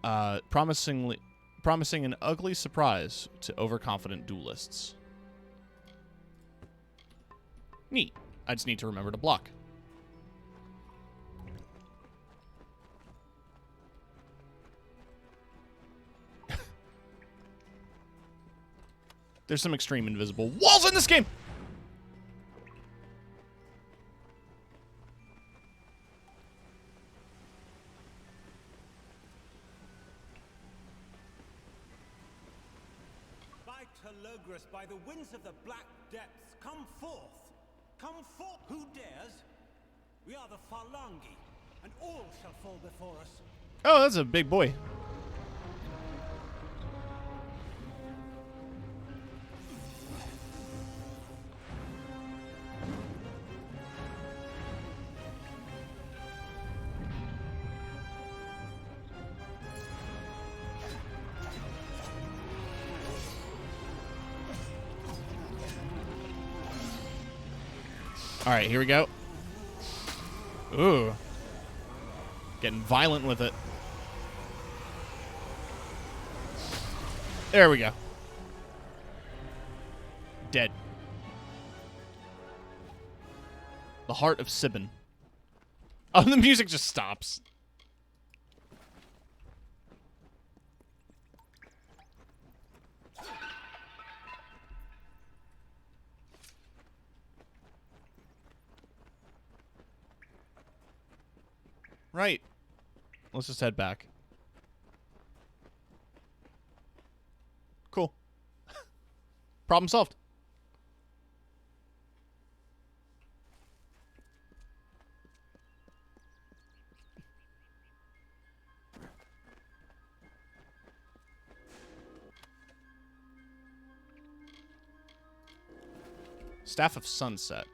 Promising an ugly surprise to overconfident duelists. Neat. I just need to remember to block. There's some extreme invisible walls in this game! By Telogris, by the winds of the black depths, come forth! Come forth! Who dares? We are the Phalangi, and all shall fall before us. Oh, that's a big boy. All right, here we go. Ooh. Getting violent with it. There we go. Dead. The Heart of Sibin. Oh, the music just stops. Right. Let's just head back. Cool. Problem solved. Staff of Sunset.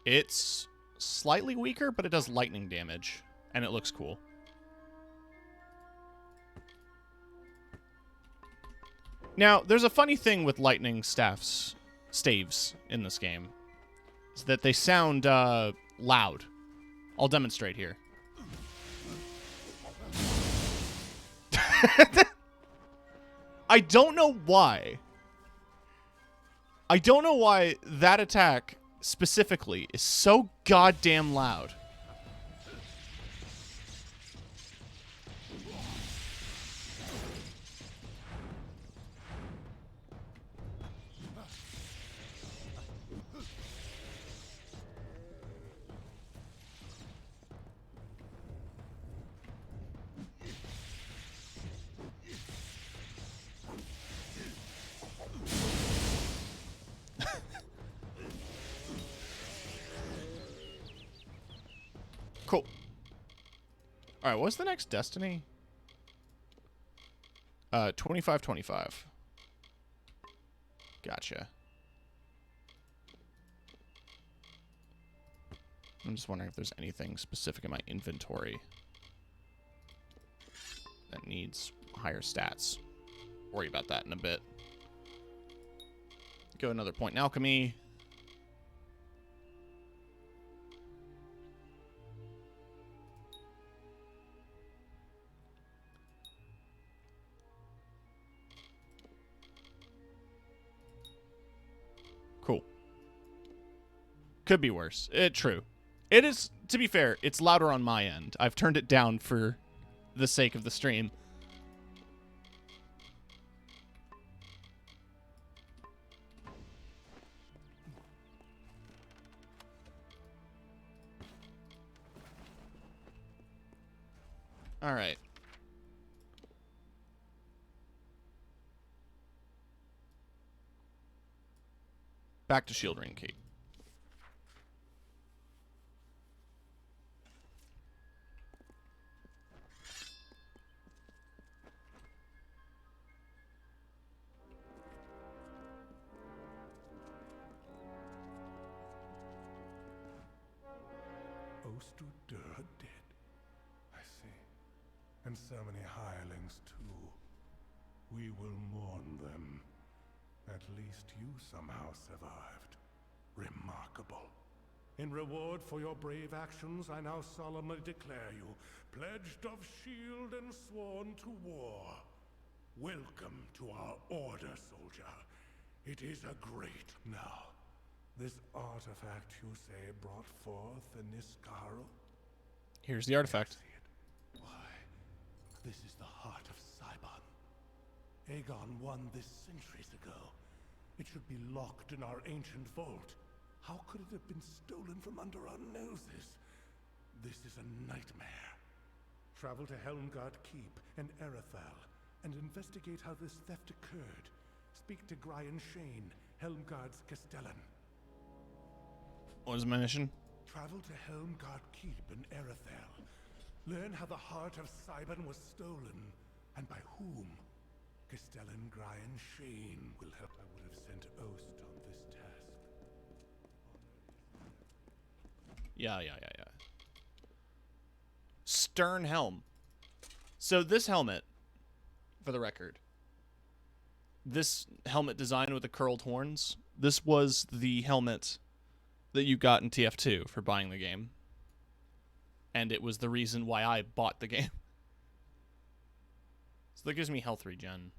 It's slightly weaker, but it does lightning damage, and it looks cool. Now, there's a funny thing with lightning staves in this game. Is that they sound loud. I'll demonstrate here. I don't know why. I don't know why that attack specifically is so goddamn loud. Cool. All right, what's the next destiny? 2525. Gotcha. I'm just wondering if there's anything specific in my inventory that needs higher stats. Worry about that in a bit. Go another point in alchemy. Cool. Could be worse. True. It is, to be fair, it's louder on my end. I've turned it down for the sake of the stream. All right. Back to Shield Ring Keep. Ostudur dead. I see. And so many hirelings too. We will mourn them. At least you somehow survived. Remarkable. In reward for your brave actions, I now solemnly declare you pledged of shield and sworn to war. Welcome to our order, soldier. It is a great now. This artifact, you say, brought forth in Niskaro? Here's the artifact. Why, this is the heart of Cybon. Aegon won this centuries ago. It should be locked in our ancient vault. How could it have been stolen from under our noses? This is a nightmare. Travel to Helmgard Keep and Erethal and investigate how this theft occurred. Speak to Gryan Shane, Helmgard's Castellan. What is my mission? Travel to Helmgard Keep in Erethal. Learn how the heart of Cybon was stolen, and by whom. Castellan Gryan Shane will help. I would have sent Ost on this task. Yeah. Stern helm. So this helmet, for the record, this helmet design with the curled horns, this was the helmet that you got in TF2 for buying the game. And it was the reason why I bought the game. So that gives me health regen.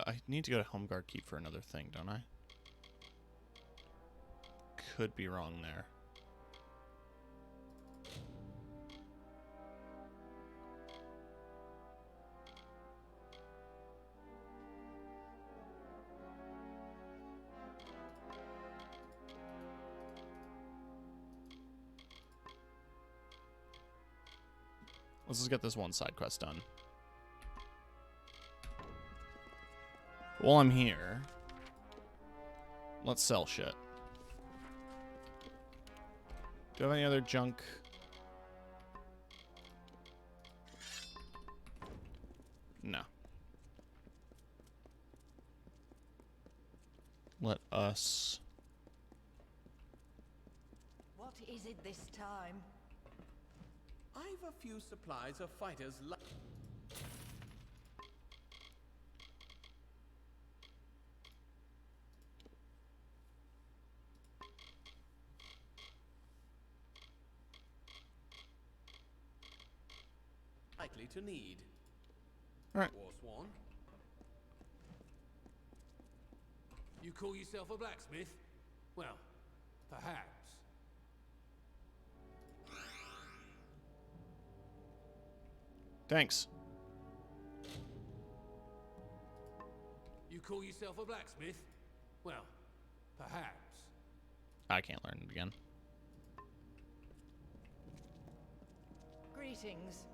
I need to go to Helmgard Keep for another thing, don't I? Could be wrong there. Let's just get this one side quest done. While I'm here, let's sell shit. Do I have any other junk? No. Let us... What is it this time? I've a few supplies of fighters likely to need. All right. Warsworn. You call yourself a blacksmith? Well, perhaps. Thanks. You call yourself a blacksmith? Well, perhaps. I can't learn it again. Greetings.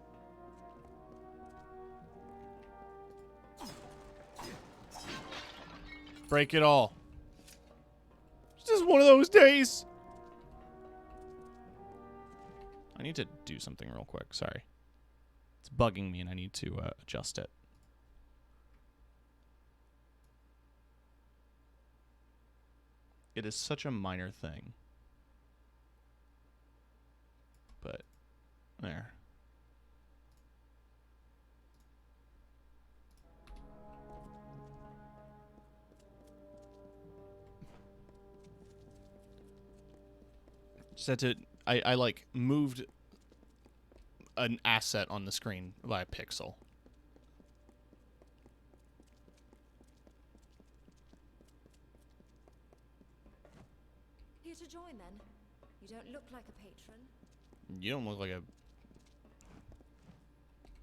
Break it all. It's just one of those days. I need to do something real quick. Sorry. It's bugging me and I need to adjust it. It is such a minor thing. But, there. Just had to, I like moved an asset on the screen by a pixel. Here to join then? You don't look like a patron. You don't look like a...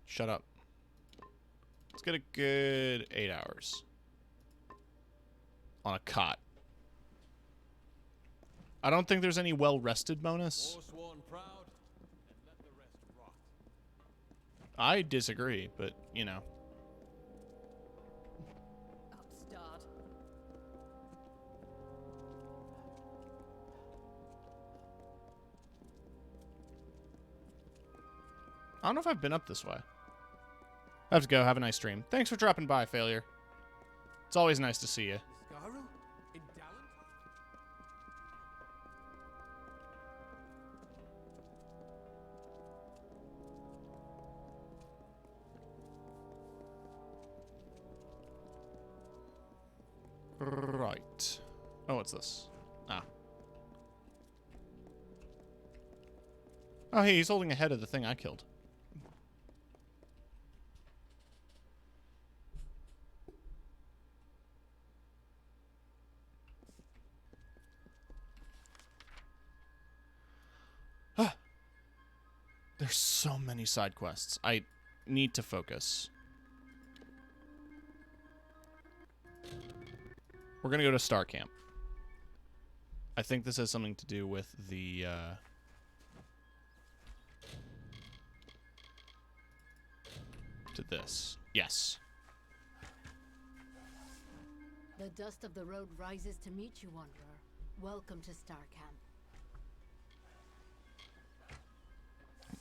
Shut up. Let's get a good 8 hours. On a cot. I don't think there's any well-rested bonus. I disagree, but, you know. Upstart. I don't know if I've been up this way. I have to go. Have a nice stream. Thanks for dropping by, Failure. It's always nice to see you. Scarrow? In Dallen? Right. Oh, what's this? Ah. Oh, hey, he's holding a head of the thing I killed. There's so many side quests. I need to focus. We're gonna go to Star Camp. I think this has something to do with the, to this. Yes. The dust of the road rises to meet you, Wanderer. Welcome to Star Camp.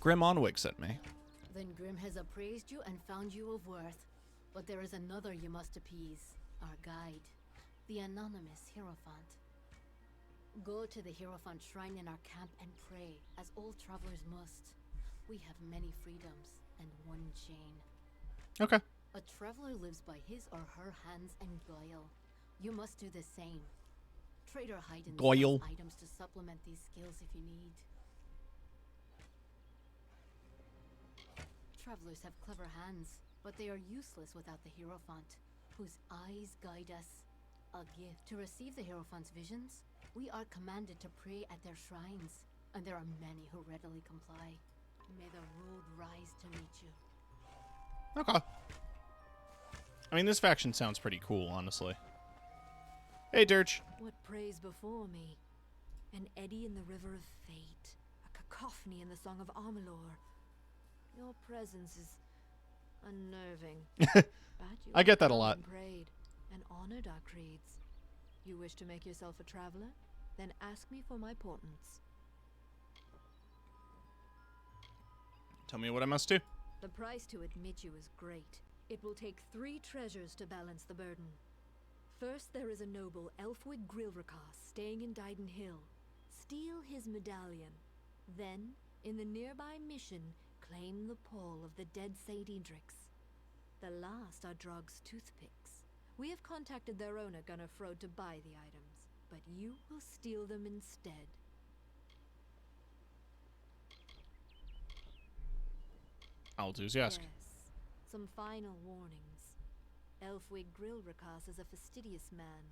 Grim Onwig sent me. Then Grim has appraised you and found you of worth. But there is another you must appease. Our guide. The anonymous Hierophant. Go to the Hierophant shrine in our camp and pray, as all travelers must. We have many freedoms and one chain. Okay. A traveler lives by his or her hands and guile. You must do the same. Trader Haydn sells items to supplement these skills if you need. Travelers have clever hands, but they are useless without the Hierophant, whose eyes guide us. A gift. To receive the Hierophant's visions, we are commanded to pray at their shrines, and there are many who readily comply. May the road rise to meet you. Okay. I mean, this faction sounds pretty cool, honestly. Hey, Dirge. What prays before me? An eddy in the river of fate, a cacophony in the song of Amalur. Your presence is unnerving. I get that a lot. Prayed and honored our creeds. You wish to make yourself a traveler? Then ask me for my portents. Tell me what I must do. The price to admit you is great. It will take 3 treasures to balance the burden. First, there is a noble, Elfwig Grilrakas, staying in Dyden Hill. Steal his medallion. Then, in the nearby mission, claim the pall of the dead Saint Edric's. The last are Drog's toothpicks. We have contacted their owner, Gunnar Frode, to buy the items, but you will steal them instead. I'll do as you ask. Yes. Some final warnings. Elfwig Grilrakas is a fastidious man.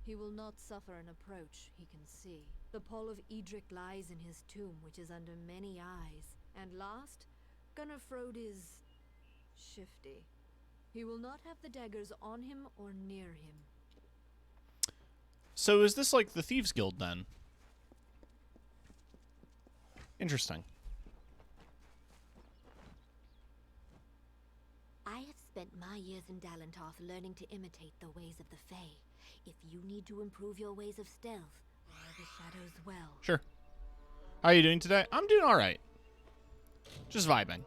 He will not suffer an approach, he can see. The pall of Edric lies in his tomb, which is under many eyes. And last, Gunnar Frode is Shifty. He will not have the daggers on him or near him. So is this like the Thieves Guild then? Interesting. I have spent my years in Dalentarth learning to imitate the ways of the Fae. If you need to improve your ways of stealth, wear the shadows well. Sure. How are you doing today? I'm doing all right. Just vibing.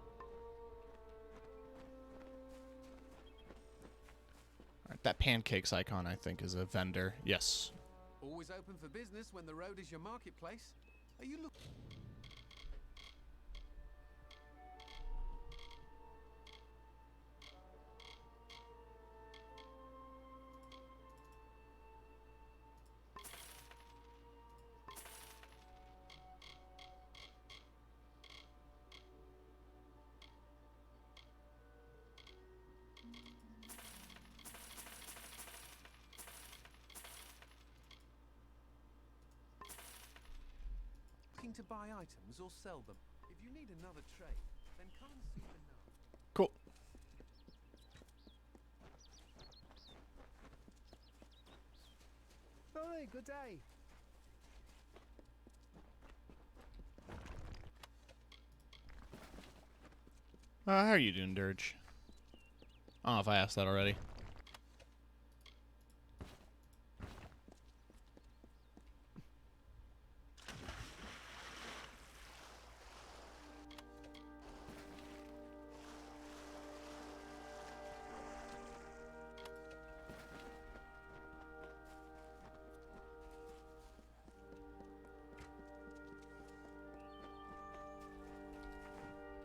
All right, that pancakes icon, I think, is a vendor. Yes. Always open for business when the road is your marketplace. Are you looking? To buy items or sell them. If you need another trade, then come and see the gnome. Cool. Hi, good day. How are you doing, Dirge? I don't know if I asked that already.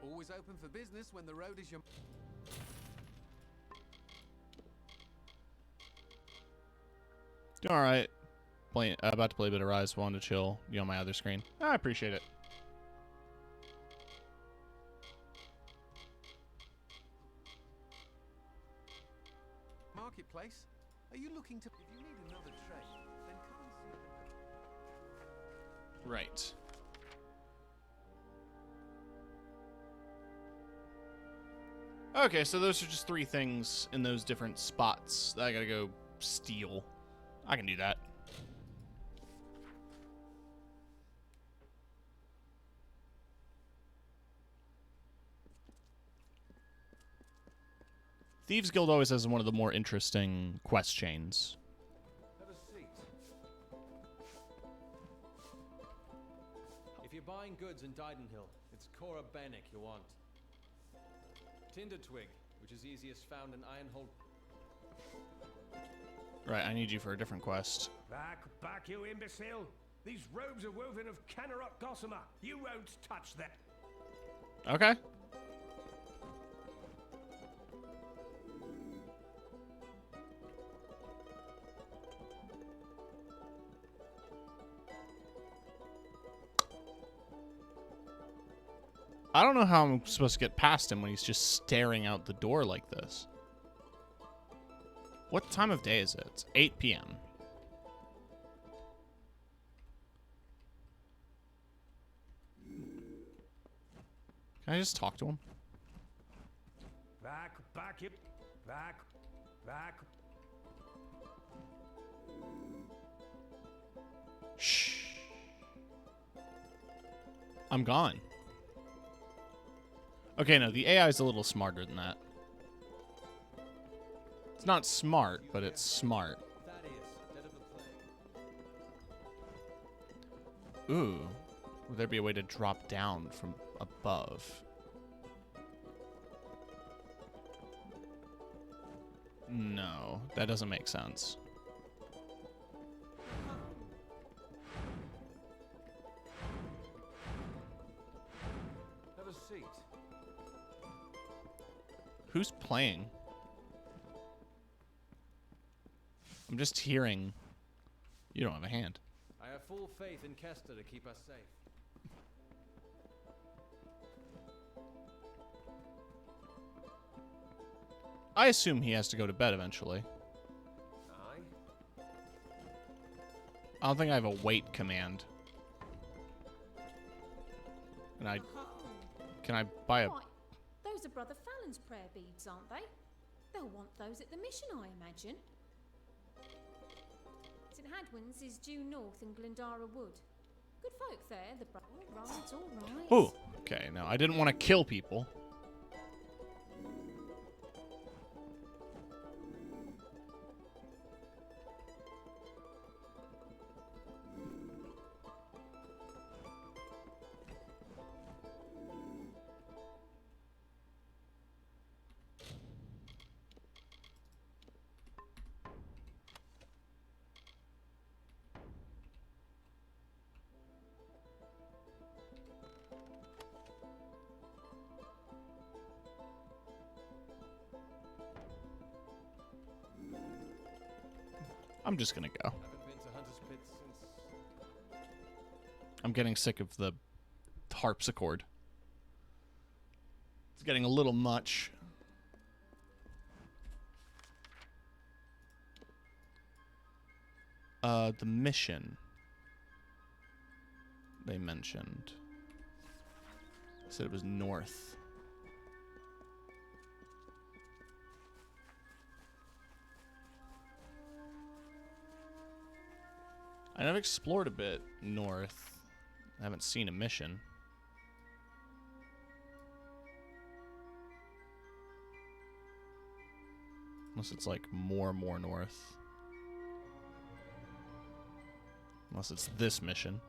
Always open for business when the road is your... Doing all right. About to play a bit of Rise. Wanted to chill. You on my other screen. I appreciate it. Marketplace? Are you looking to... If you need another trade, then come and see the... Right. Okay, so those are just 3 things in those different spots that I gotta go steal. I can do that. Thieves Guild always has one of the more interesting quest chains. Have a seat. If you're buying goods in Didenhill, it's Cora Bennick you want. Tinder twig, which is easiest found in Ironhold. Right, I need you for a different quest. Back, you imbecile! These robes are woven of Kennerot gossamer. You won't touch them. Okay. I don't know how I'm supposed to get past him when he's just staring out the door like this. What time of day is it? It's 8 p.m. Can I just talk to him? Back, you... Back. Shh. I'm gone. Okay, no, the AI is a little smarter than that. It's not smart, but it's smart. Ooh. Would there be a way to drop down from above? No, that doesn't make sense. Have a seat. Who's playing? I'm just hearing. You don't have a hand. I have full faith in Kester to keep us safe. I assume he has to go to bed eventually. Aye. I don't think I have a wait command. Can I buy a... Those are Brother Merlin's prayer beads, aren't they? They'll want those at the mission, I imagine. St. Hadwin's is due north in Glendara Wood. Good folk there, the all right, all right. Ooh, okay, now I didn't want to kill people. I'm just gonna go. I'm getting sick of the harpsichord. It's getting a little much. The mission they mentioned. They said it was north. I've explored a bit north. I haven't seen a mission. Unless it's like more north. Unless it's this mission.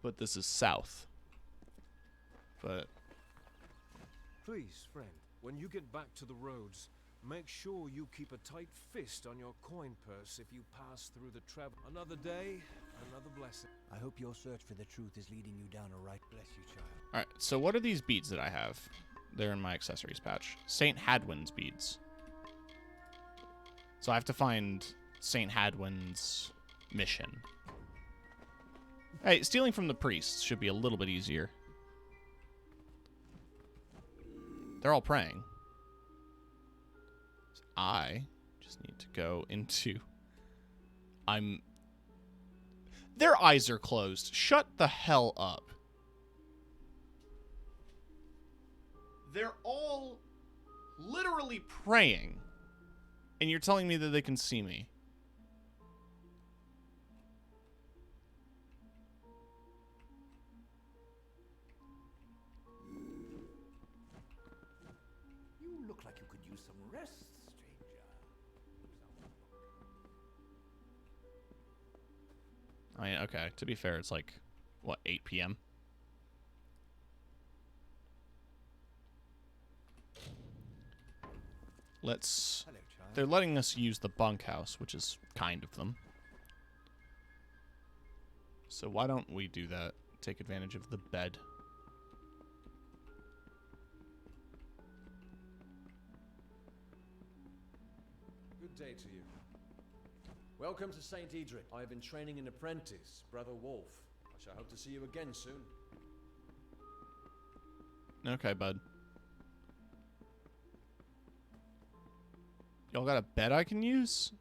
But this is south. But Please, friend, when you get back to the roads, make sure you keep a tight fist on your coin purse if you pass through the travel. Another day, another blessing. I hope your search for the truth is leading you down a right. Bless you, child. alright, so what are these beads that I have? They're in my accessories patch. St. Hadwin's beads. So I have to find St. Hadwin's mission. Hey, stealing from the priests should be a little bit easier. They're all praying. So I just need to go into... Their eyes are closed. Shut the hell up. They're all literally praying. And you're telling me that they can see me. You look like you could use some rest, stranger. I mean, okay, to be fair, it's like, what, 8 p.m.? Let's... Hello, child. They're letting us use the bunkhouse, which is kind of them. So why don't we do that? Take advantage of the bed. Good day to you. Welcome to St. Edric. I have been training an apprentice, Brother Wolf. I shall hope to see you again soon. Okay, bud. Y'all got a bed I can use?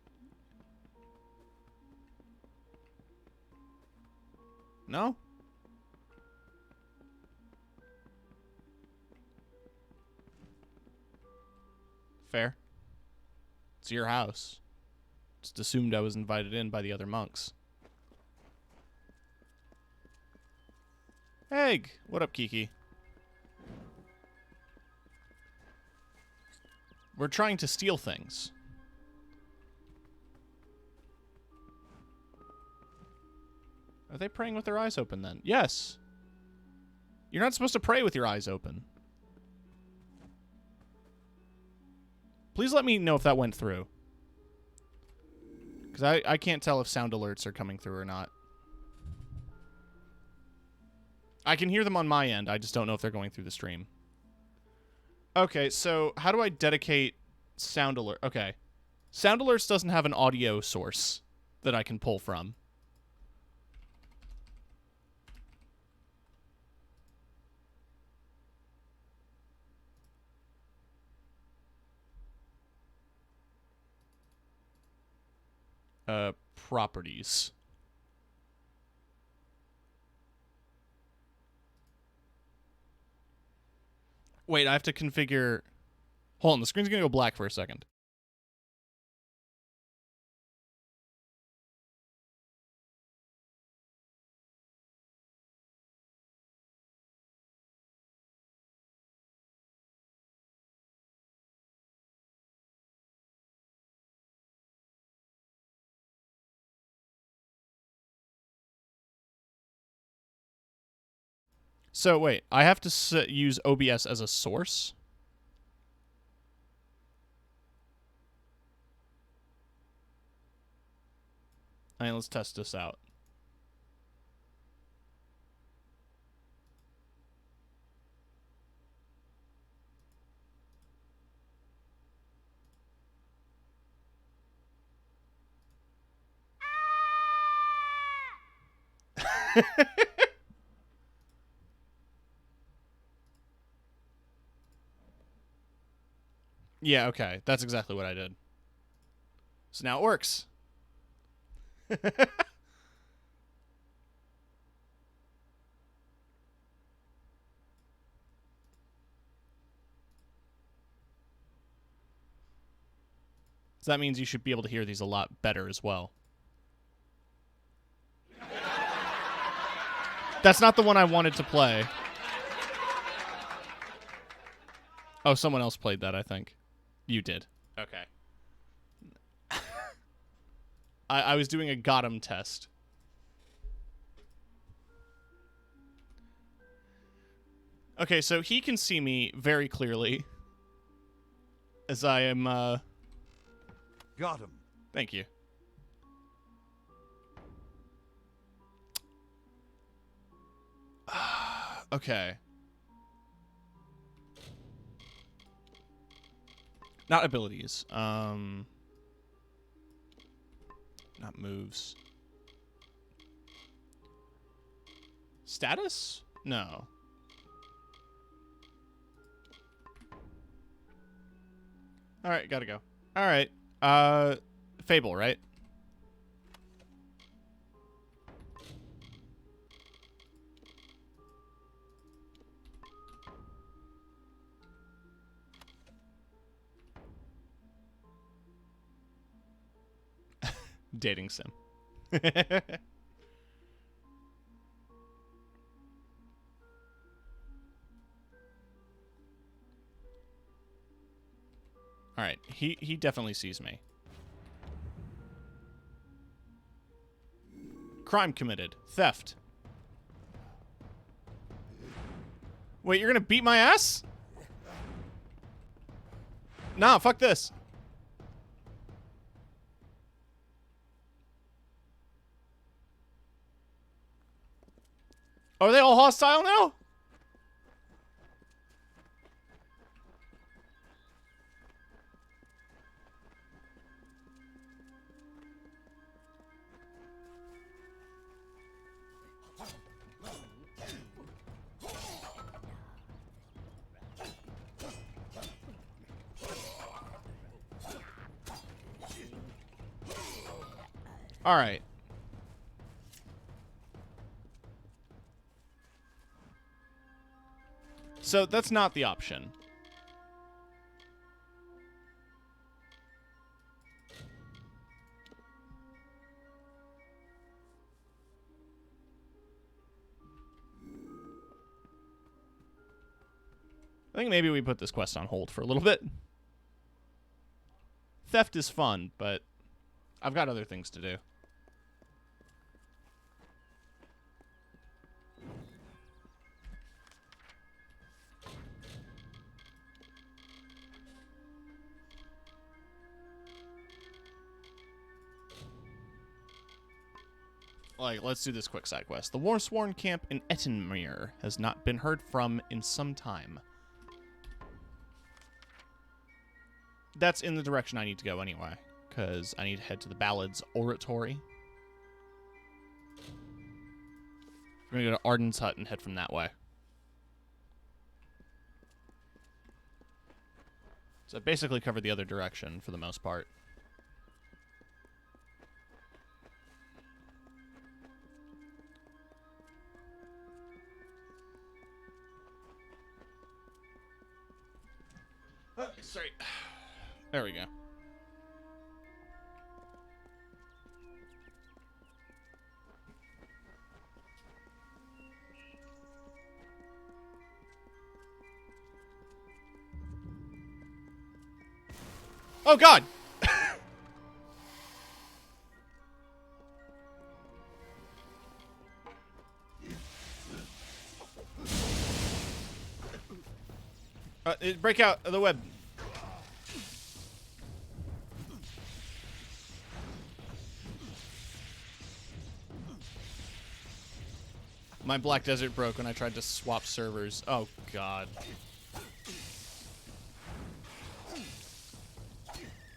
No? Fair. It's your house. Just assumed I was invited in by the other monks. Egg! What up, Kiki? We're trying to steal things. Are they praying with their eyes open then? Yes. You're not supposed to pray with your eyes open. Please let me know if that went through. Because I can't tell if sound alerts are coming through or not. I can hear them on my end. I just don't know if they're going through the stream. Okay, so how do I dedicate sound alert? Okay. Sound alerts doesn't have an audio source that I can pull from. Properties. Wait, I have to configure... Hold on, the screen's gonna go black for a second. So wait, I have to use OBS as a source? Alright, let's test this out. Yeah, okay. That's exactly what I did. So now it works. So that means you should be able to hear these a lot better as well. That's not the one I wanted to play. Oh, someone else played that, I think. You did. Okay. I was doing a got 'em test. Okay, so he can see me very clearly. As I am, Got him. Thank you. Okay. Not abilities. Not moves. Status? No. Alright, gotta go. Alright. Fable, right? Dating sim. Alright, he definitely sees me. Crime committed. Theft. Wait, you're gonna beat my ass? Nah, fuck this. Are they all hostile now? All right. So that's not the option. I think maybe we put this quest on hold for a little bit. Theft is fun, but I've got other things to do. Like, let's do this quick side quest. The Warsworn camp in Ettenmere has not been heard from in some time. That's in the direction I need to go anyway, because I need to head to the Ballad's Oratory. We're gonna go to Arden's hut and head from that way. So I basically covered the other direction for the most part. There we go. Oh, God! Break out of the web. My Black Desert broke when I tried to swap servers. Oh, God.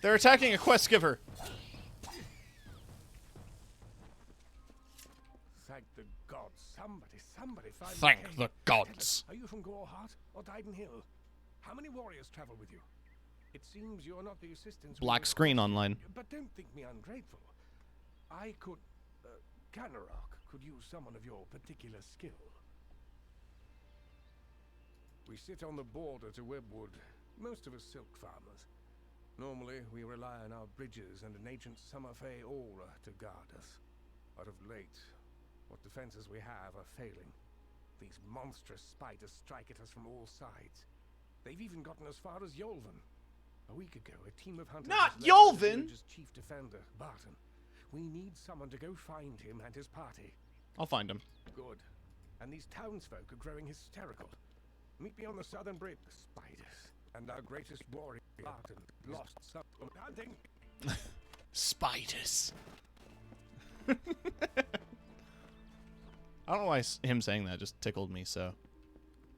They're attacking a quest giver. Thank the gods. Somebody finally Thank came. the gods. Are you from Goreheart or Dyden Hill? How many warriors travel with you? It seems you're not the assistants. Black screen online. But don't think me ungrateful. I could... Canarok could use someone of your particular skill. We sit on the border to Webwood, most of us silk farmers. Normally, we rely on our bridges and an ancient Summerfey aura to guard us. But of late, what defenses we have are failing. These monstrous spiders strike at us from all sides. They've even gotten as far as Yolven. A week ago, a team of hunters... Not was led by the Yolven! village's chief defender, Barton. We need someone to go find him and his party. I'll find him. Good. And these townsfolk are growing hysterical. Meet me on the southern bridge. The spiders. And our greatest warrior, Barton, lost some hunting. Spiders. I don't know why him saying that just tickled me so.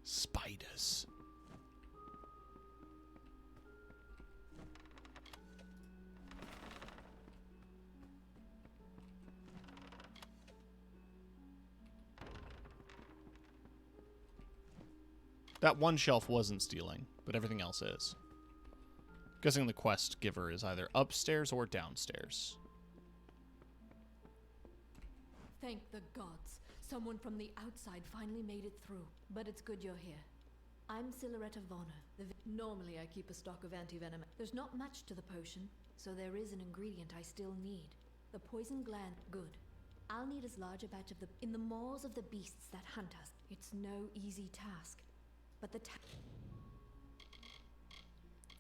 Spiders. That one shelf wasn't stealing, but everything else is. Guessing the quest giver is either upstairs or downstairs. Thank the gods. Someone from the outside finally made it through. But it's good you're here. I'm Silhouette of Honor. Normally I keep a stock of anti-venom. There's not much to the potion, so there is an ingredient I still need. The poison gland. Good. I'll need as large a batch of the... in the maws of the beasts that hunt us. It's no easy task. But the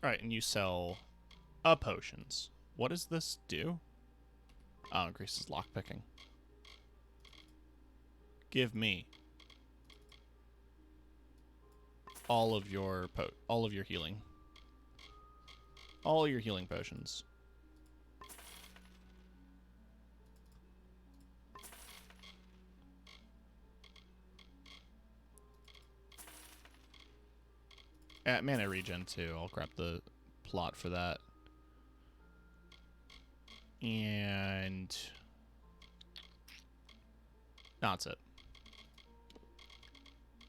Alright, and you sell potions. What does this do? Oh, increases lockpicking. Give me all of your healing. All your healing potions. Mana regen too. I'll grab the plot for that. And that's it.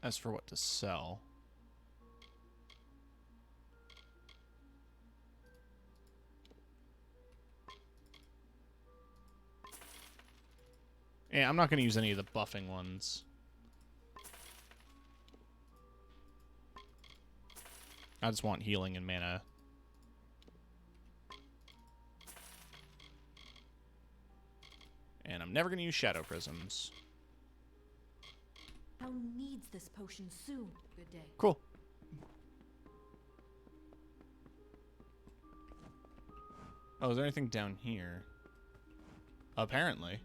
As for what to sell, yeah, I'm not going to use any of the buffing ones. I just want healing and mana. And I'm never going to use Shadow Prisms. town needs this potion soon. Good day. Cool. Oh, is there anything down here? Apparently.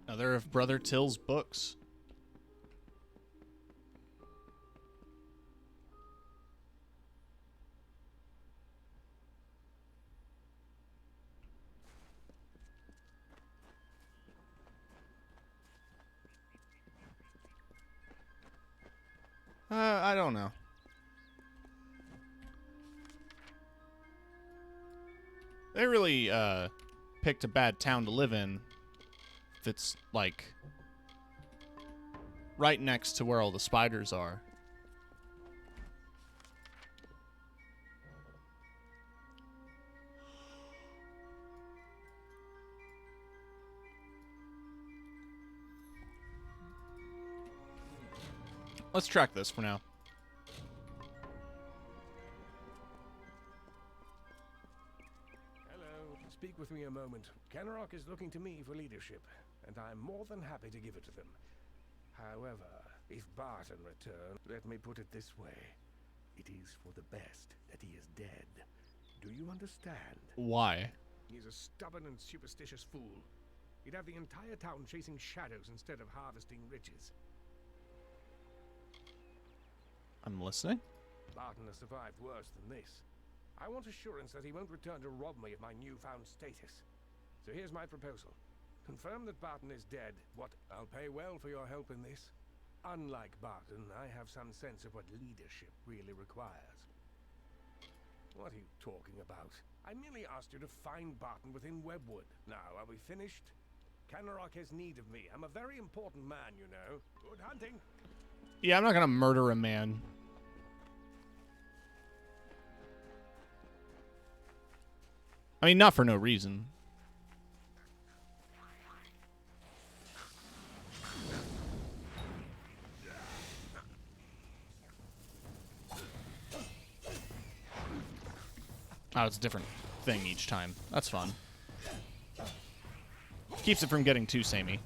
Another of Brother Till's books. I don't know. They really picked a bad town to live in. If it's like right next to where all the spiders are. Let's track this for now. speak with me a moment? Kenrock is looking to me for leadership, and I'm more than happy to give it to them. However, if Barton returns, let me put it this way. It is for the best that he is dead. Do you understand? Why? He's a stubborn and superstitious fool. He'd have the entire town chasing shadows instead of harvesting riches. I'm listening. Barton has survived worse than this. I want assurance that he won't return to rob me of my newfound status. So here's my proposal. Confirm that Barton is dead. I'll pay well for your help in this. Unlike Barton, I have some sense of what leadership really requires. What are you talking about? I merely asked you to find Barton within Webwood. Now, are we finished? Kenrock has need of me. I'm a very important man, you know. Good hunting. Yeah, I'm not gonna murder a man. I mean, not for no reason. Oh, it's a different thing each time. That's fun. Keeps it from getting too samey.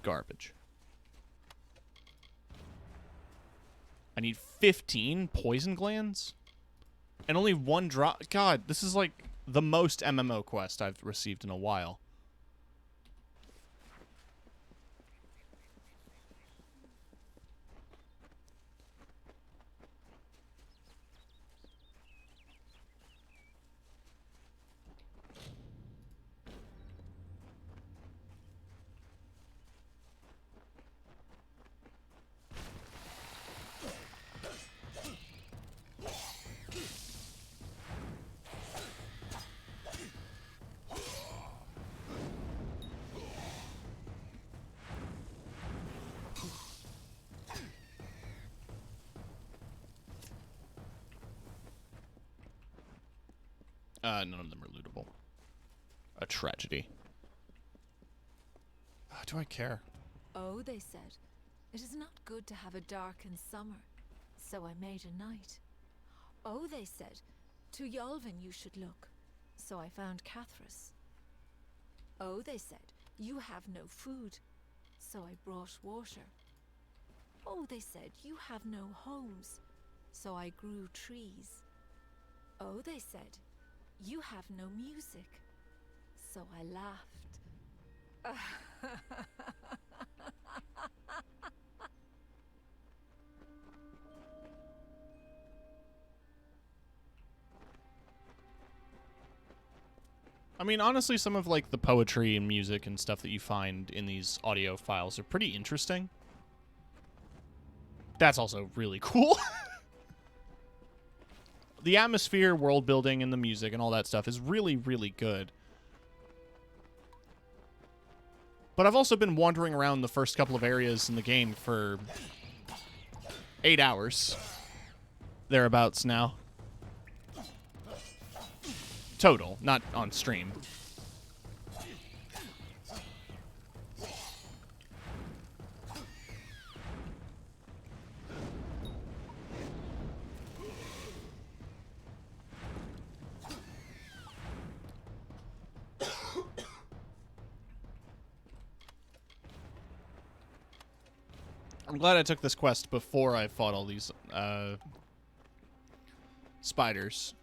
Garbage. I need 15 poison glands? And only one drop? God, this is like the most MMO quest I've received in a while. None of them are lootable. A tragedy. Do I care? Oh, they said, it is not good to have a darkened summer, so I made a night. Oh, they said, to Yolvin you should look, so I found Cathras. Oh, they said, you have no food, so I brought water. Oh, they said, you have no homes, so I grew trees. Oh, they said, you have no music, so I laughed. I mean, honestly, some of like the poetry and music and stuff that you find in these audio files are pretty interesting. That's also really cool. The atmosphere, world building, and the music and all that stuff is really, really good. But I've also been wandering around the first couple of areas in the game for 8 hours. Thereabouts now. Total, not on stream. I'm glad I took this quest before I fought all these spiders.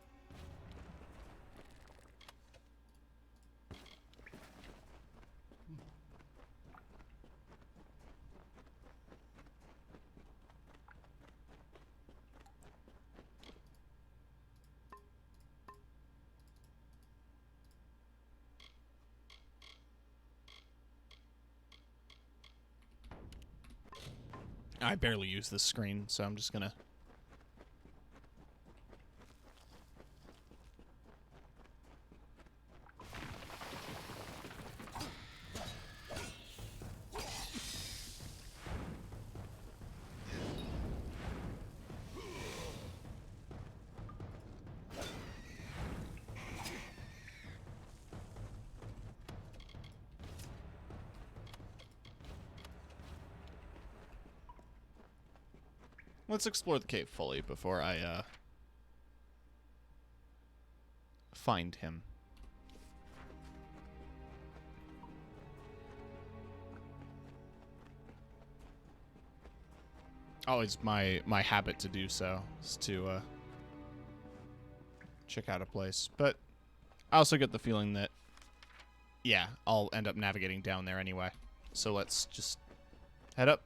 I barely use this screen, so I'm just gonna... Let's explore the cave fully before I find him. Oh, it's my habit to do so, is to check out a place. But I also get the feeling that, yeah, I'll end up navigating down there anyway. So let's just head up.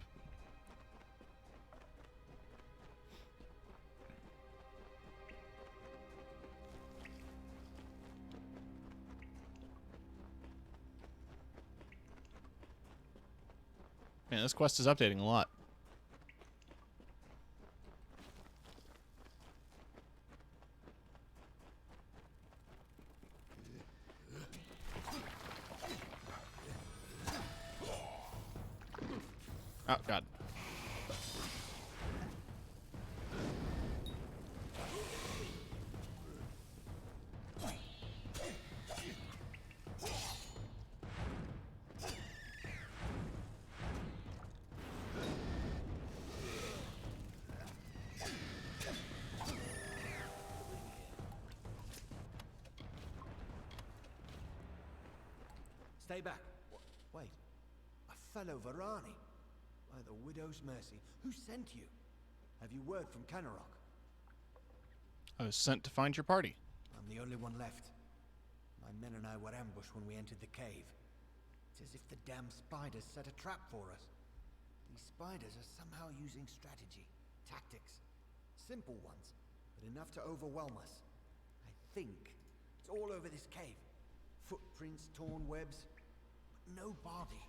Man, this quest is updating a lot. Oh, God. Stay back. Wait. A fellow Varani. By the widow's mercy. Who sent you? Have you word from Canarok? I was sent to find your party. I'm the only one left. My men and I were ambushed when we entered the cave. It's as if the damn spiders set a trap for us. These spiders are somehow using strategy, tactics. Simple ones, but enough to overwhelm us. I think it's all over this cave. Footprints, torn webs, but no body.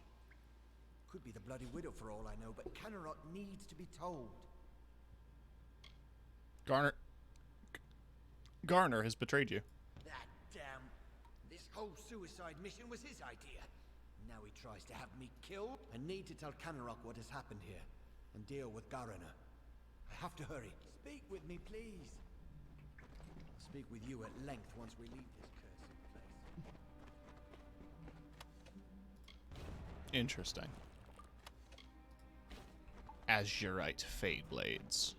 Could be the Bloody Widow for all I know, but Canarok needs to be told. Garner has betrayed you. That damn... This whole suicide mission was his idea. Now he tries to have me killed. I need to tell Canarok what has happened here, and deal with Garner. I have to hurry. Speak with me, please. I'll speak with you at length once we leave this cursed place. Interesting. Azurite Fade Blades.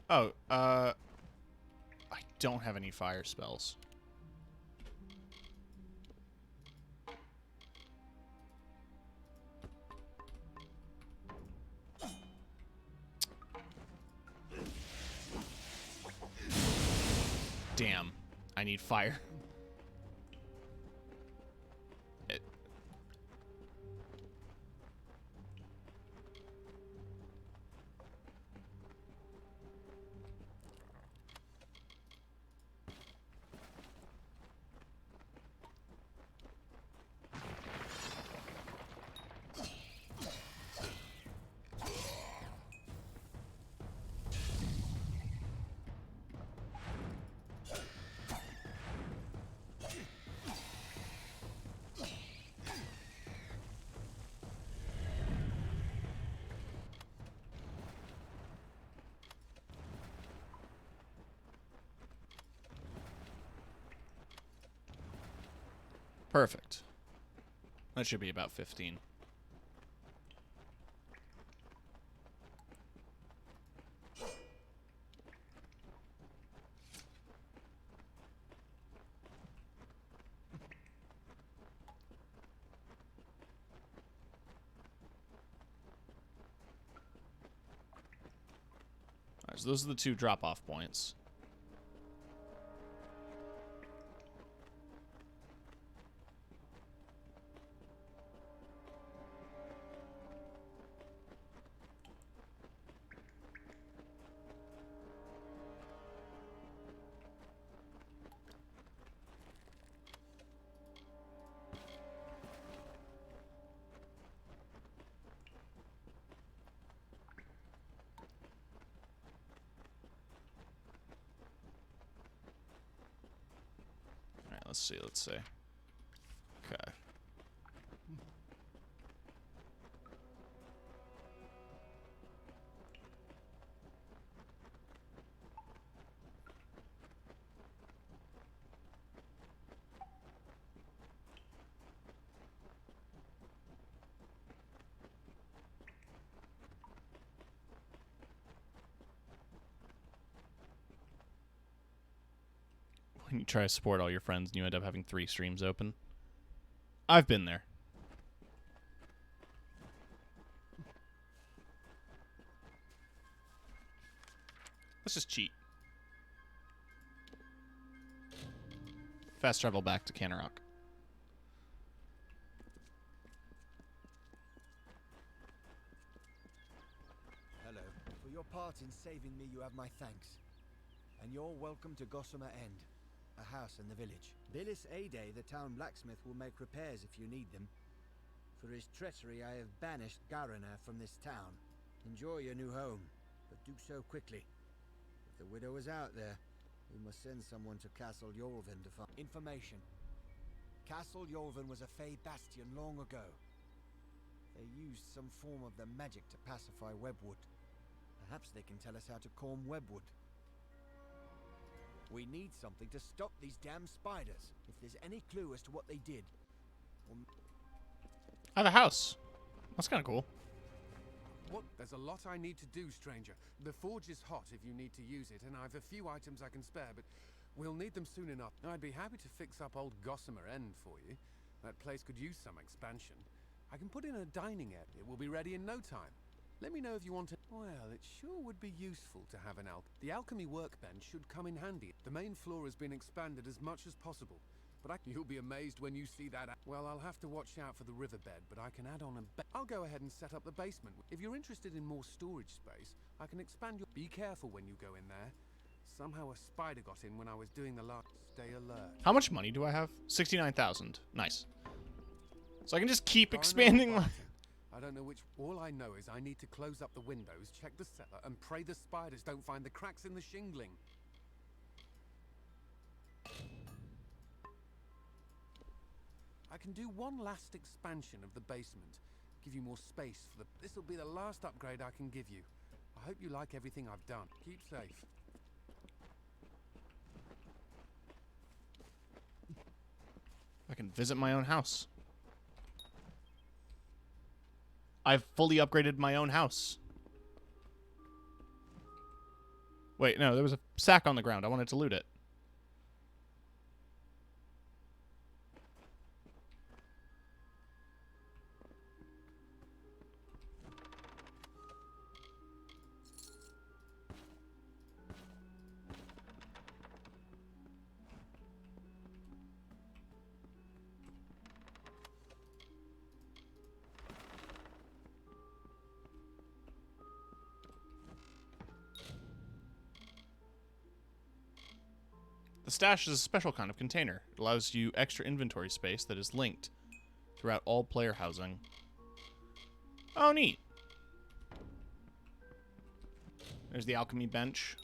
Oh, I don't have any fire spells. Damn, I need fire. Perfect. That should be about 15. Alright, so those are the two drop-off points. Let's see. Okay. When you try to support all your friends and you end up having 3 streams open. I've been there. Let's just cheat. Fast travel back to Canarok. Hello. For your part in saving me, you have my thanks. And you're welcome to Gossamer End, a house in the village. Billis Ade, the town blacksmith, will make repairs if you need them. For his treachery, I have banished Garana from this town. Enjoy your new home, but do so quickly. If the widow is out there, we must send someone to Castle Yolvin to find information. Castle Yolvin was a Fey bastion long ago. They used some form of the magic to pacify Webwood. Perhaps they can tell us how to calm Webwood. We need something to stop these damn spiders. If there's any clue as to what they did. I have a house. That's kind of cool. What? There's a lot I need to do, stranger. The forge is hot if you need to use it, and I've a few items I can spare, but we'll need them soon enough. I'd be happy to fix up old Gossamer End for you. That place could use some expansion. I can put in a dining area. It will be ready in no time. Let me know if you want to. Well, it sure would be useful to have an The alchemy workbench should come in handy. The main floor has been expanded as much as possible, but you'll be amazed when you see that. Well, I'll have to watch out for the riverbed, but I can add on I'll go ahead and set up the basement. If you're interested in more storage space, I can expand your. Be careful when you go in there. Somehow a spider got in when I was doing the last. Stay alert. How much money do I have? 69,000. Nice. So I can just keep expanding my... I don't know which. All I know is I need to close up the windows, check the cellar, and pray the spiders don't find the cracks in the shingling. I can do one last expansion of the basement. Give you more space for the... This'll be the last upgrade I can give you. I hope you like everything I've done. Keep safe. I can visit my own house. I've fully upgraded my own house. Wait, no, there was a sack on the ground. I wanted to loot it. The stash is a special kind of container. It allows you extra inventory space that is linked throughout all player housing. Oh, neat. There's the alchemy bench.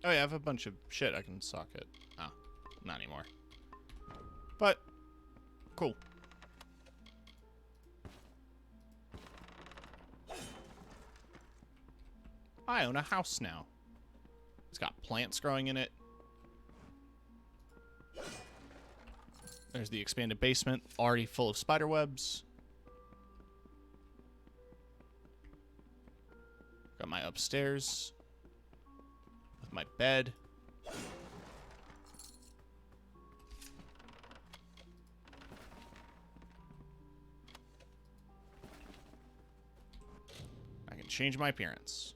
Oh yeah, I have a bunch of shit I can socket. Oh, not anymore. But, cool. I own a house now. It's got plants growing in it. There's the expanded basement, already full of spider webs. Got my upstairs. My bed. I can change my appearance.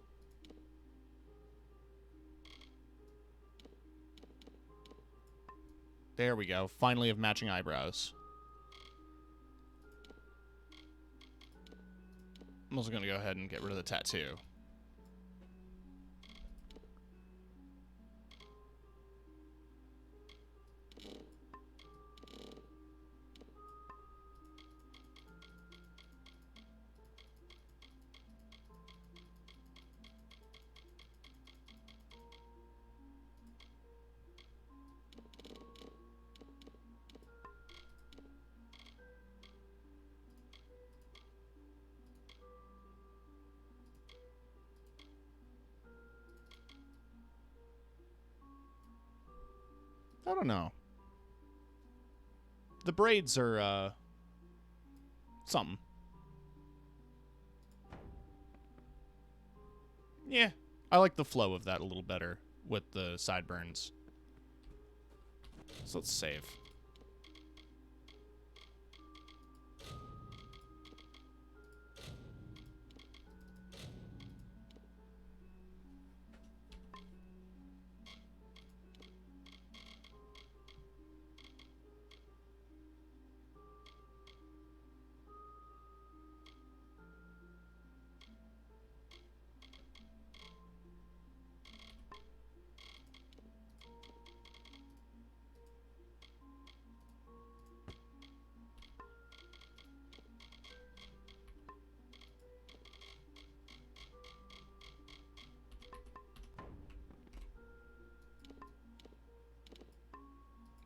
There we go. Finally have matching eyebrows. I'm also going to go ahead and get rid of the tattoo. I don't know. The braids are, something. Yeah, I like the flow of that a little better with the sideburns. So let's save.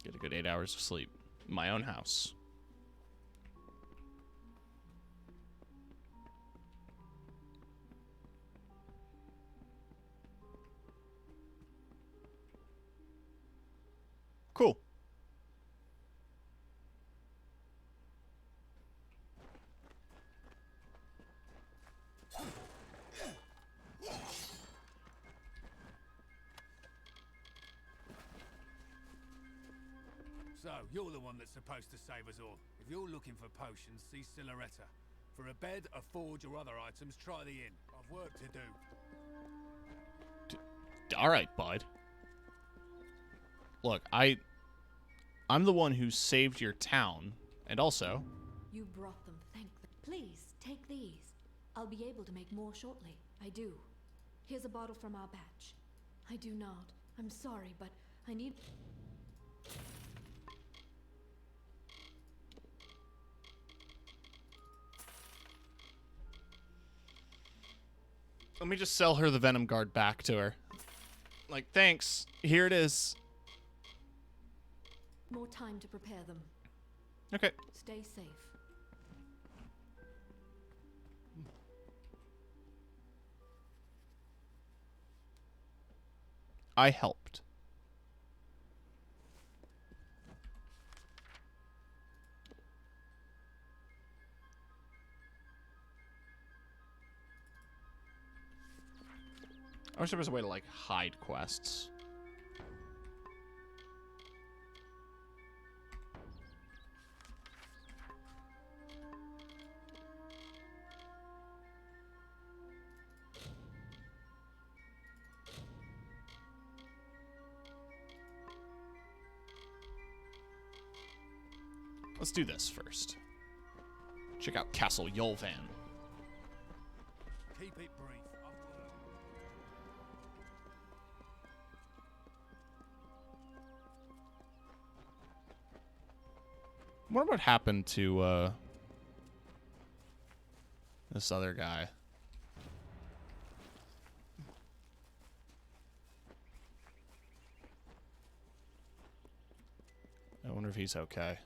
Get a good 8 hours of sleep. My own house. Cool. So, you're the one that's supposed to save us all. If you're looking for potions, see Siloretta. For a bed, a forge, or other items, try the inn. I've work to do. All right, bud. Look, I'm the one who saved your town, and also... You brought them, thank them. Please, take these. I'll be able to make more shortly. I do. Here's a bottle from our batch. I do not. I'm sorry, but I need... Let me just sell her the Venom Guard back to her. Like, thanks. Here it is. More time to prepare them. Okay. Stay safe. I helped. I wish there was a way to, like, hide quests. Let's do this first. Check out Castle Yolvan. Keep it brief. I wonder what happened to this other guy. I wonder if he's okay.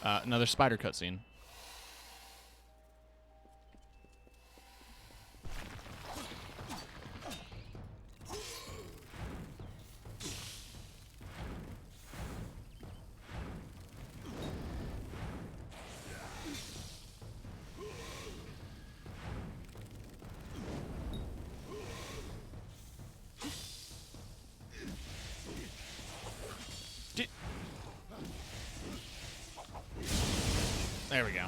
Another spider cutscene. There we go.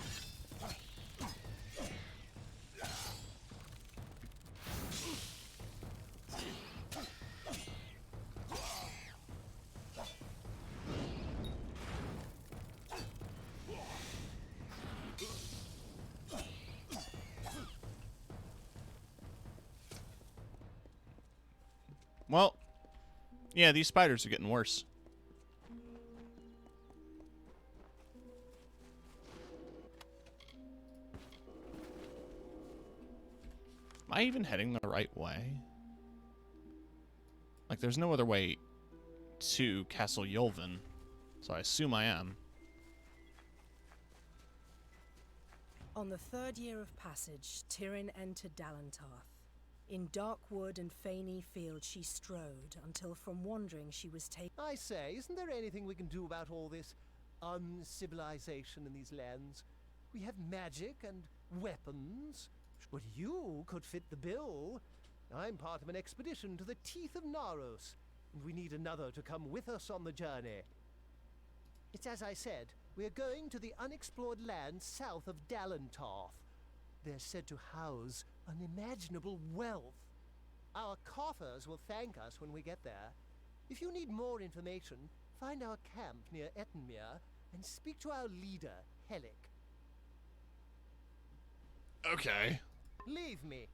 Well, yeah, these spiders are getting worse. Am I even heading the right way? Like, there's no other way to Castle Yolvan, so I assume I am. On the third year of passage, Tyrion entered Dalentarth. In dark wood and fany field she strode, until from wandering she was taken. I say, isn't there anything we can do about all this uncivilization in these lands? We have magic and weapons, but you could fit the bill. I'm part of an expedition to the teeth of Naros, and we need another to come with us on the journey. It's as I said, we're going to the unexplored lands south of Dalentarth. They're said to house unimaginable wealth. Our coffers will thank us when we get there. If you need more information, find our camp near Ettenmere and speak to our leader, Helic. Okay. Leave me.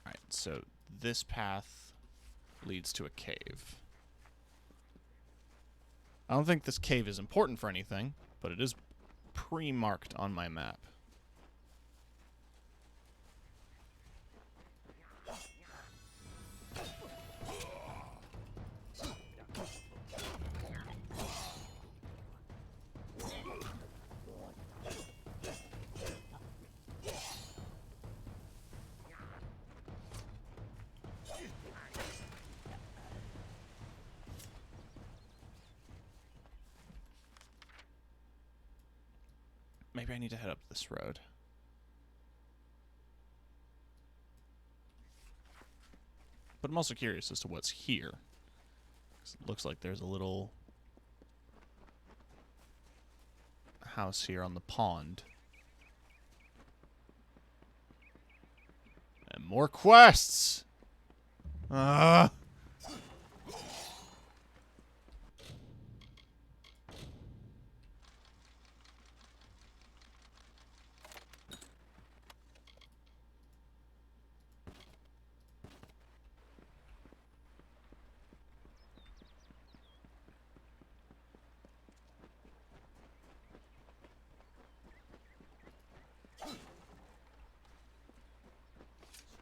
Alright, so this path leads to a cave. I don't think this cave is important for anything, but it is pre-marked on my map. Maybe I need to head up this road. But I'm also curious as to what's here. 'Cause it looks like there's a little house here on the pond. And more quests!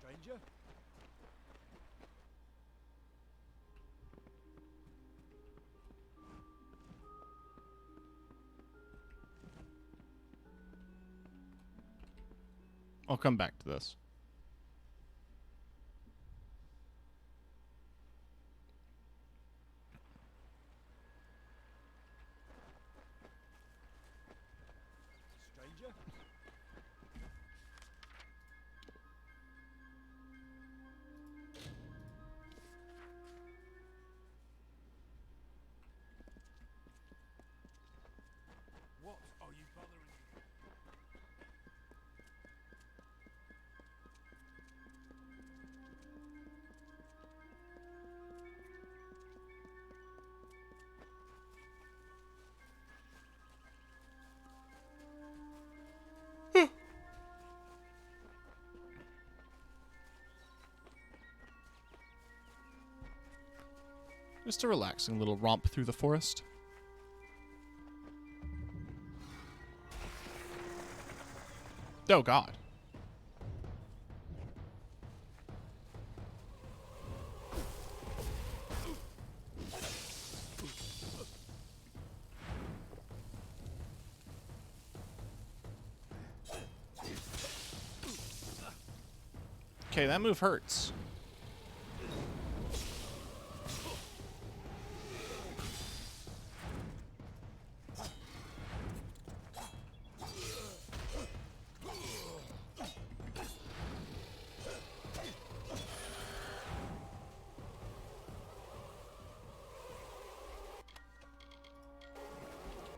Stranger? I'll come back to this. Stranger? What are you bothering? Just a relaxing little romp through the forest. Oh, God. Okay, that move hurts.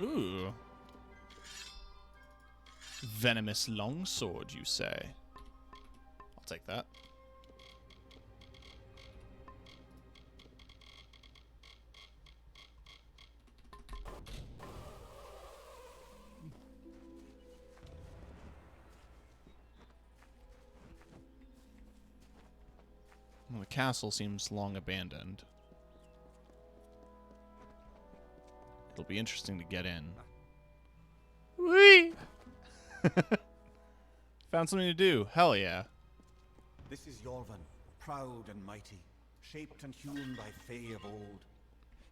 Ooh. Venomous longsword, you say? I'll take that. Well, the castle seems long abandoned. It'll be interesting to get in. Whee! Found something to do. Hell yeah. This is Yorvan, proud and mighty, shaped and hewn by Fae of old.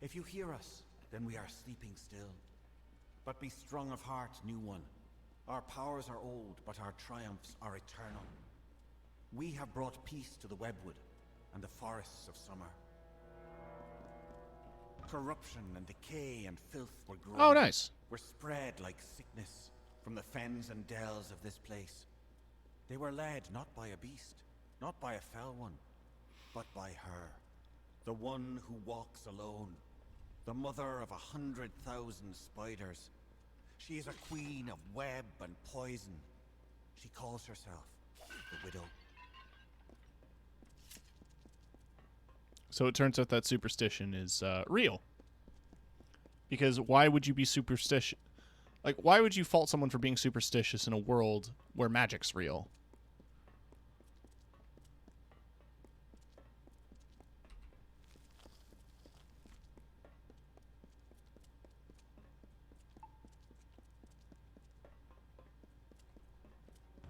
If you hear us, then we are sleeping still. But be strong of heart, new one. Our powers are old, but our triumphs are eternal. We have brought peace to the Webwood and the forests of summer. Corruption and decay and filth were growing. Oh, nice. Were spread like sickness from the fens and dells of this place. They were led not by a beast, not by a fell one, but by her. The one who walks alone. The mother of 100,000 spiders. She is a queen of web and poison. She calls herself the Widow. So it turns out that superstition is real. Because why would you be superstitious? Like, why would you fault someone for being superstitious in a world where magic's real?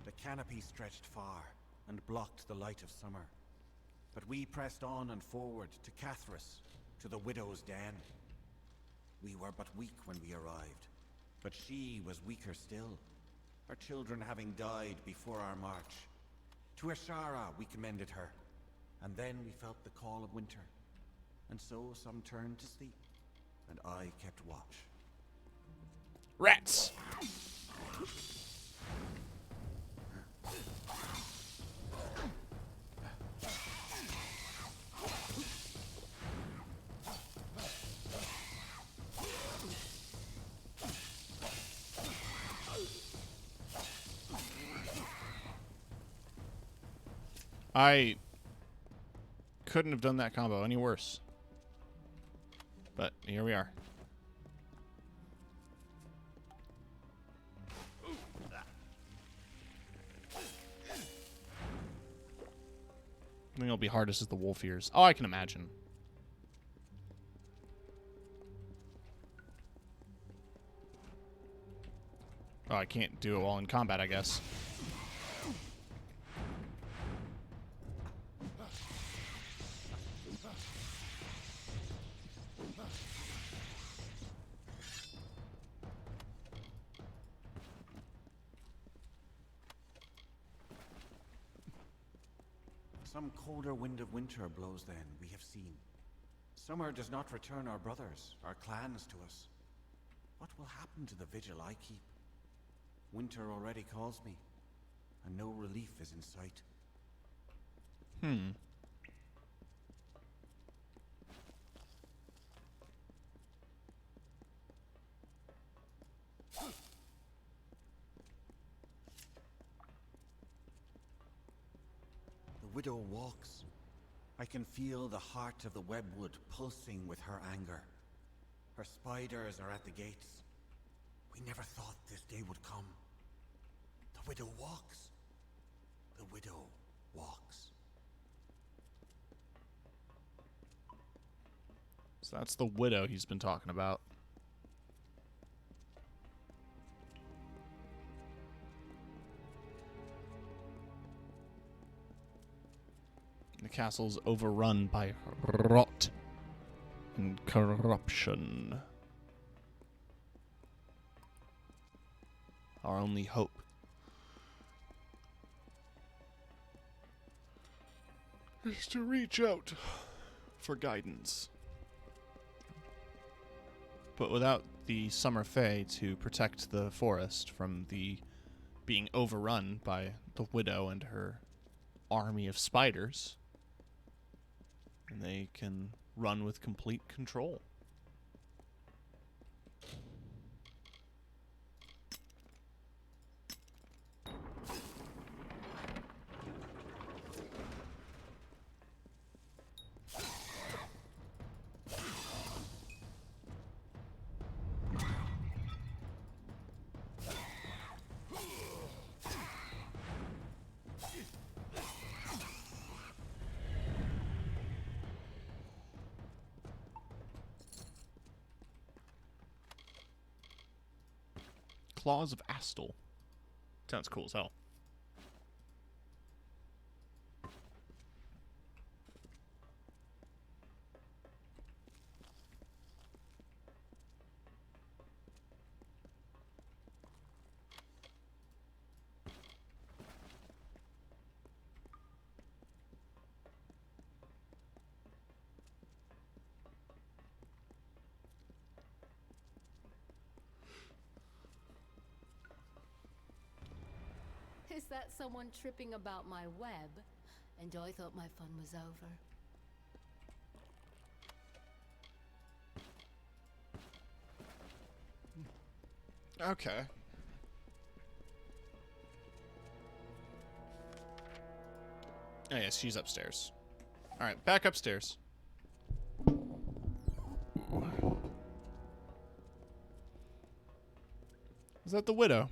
The canopy stretched far and blocked the light of summer. But we pressed on and forward to Cathras, to the Widow's den. We were but weak when we arrived, but she was weaker still, her children having died before our march. To Ashara we commended her, and then we felt the call of winter. And so some turned to sleep, and I kept watch. Rats! I couldn't have done that combo any worse. But here we are. I think it'll be hardest is the wolf ears. Oh, I can imagine. Oh, I can't do it while in combat, I guess. Some colder wind of winter blows then, we have seen. Summer does not return our brothers, our clans to us. What will happen to the vigil I keep? Winter already calls me, and no relief is in sight. The Widow walks. I can feel the heart of the Webwood pulsing with her anger. Her spiders are at the gates. We never thought this day would come. The Widow walks. The Widow walks. So that's the Widow he's been talking about. The castle's overrun by rot and corruption. Our only hope is to reach out for guidance. But without the Summer Fae to protect the forest from the being overrun by the Widow and her army of spiders, and they can run with complete control. Claws of Astal. Sounds cool as hell. Is that someone tripping about my web? And I thought my fun was over. Okay. Oh, yes, she's upstairs. All right, back upstairs. Is that the widow?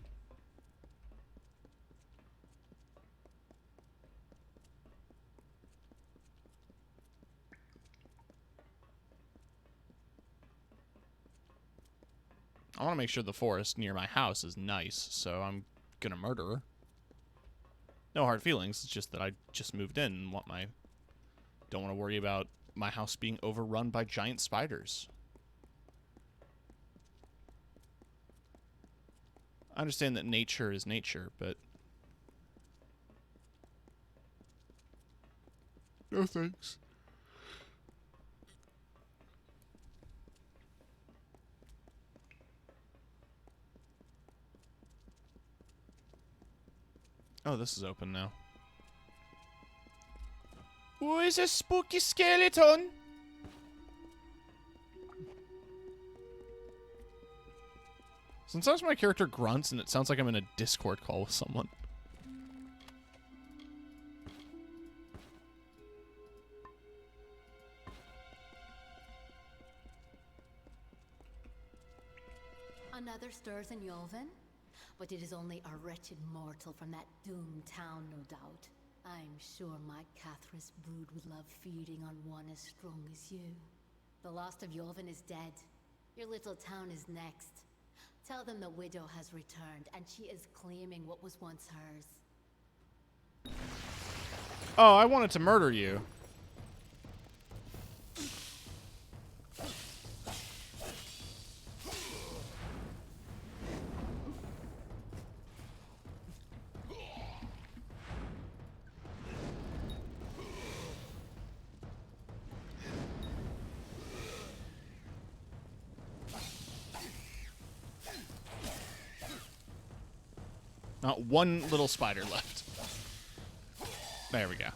I want to make sure the forest near my house is nice, so I'm gonna murder her. No hard feelings, it's just that I just moved in and don't want to worry about my house being overrun by giant spiders. I understand that nature is nature, but no thanks. Oh, this is open now. Oh, it's a spooky skeleton! Sometimes my character grunts and it sounds like I'm in a Discord call with someone. Another stirs in Yolven? But it is only a wretched mortal from that doomed town, no doubt. I'm sure my Cathris brood would love feeding on one as strong as you. The last of Yolven is dead. Your little town is next. Tell them the widow has returned, and she is claiming what was once hers. Oh, I wanted to murder you. Not one little spider left. There we go.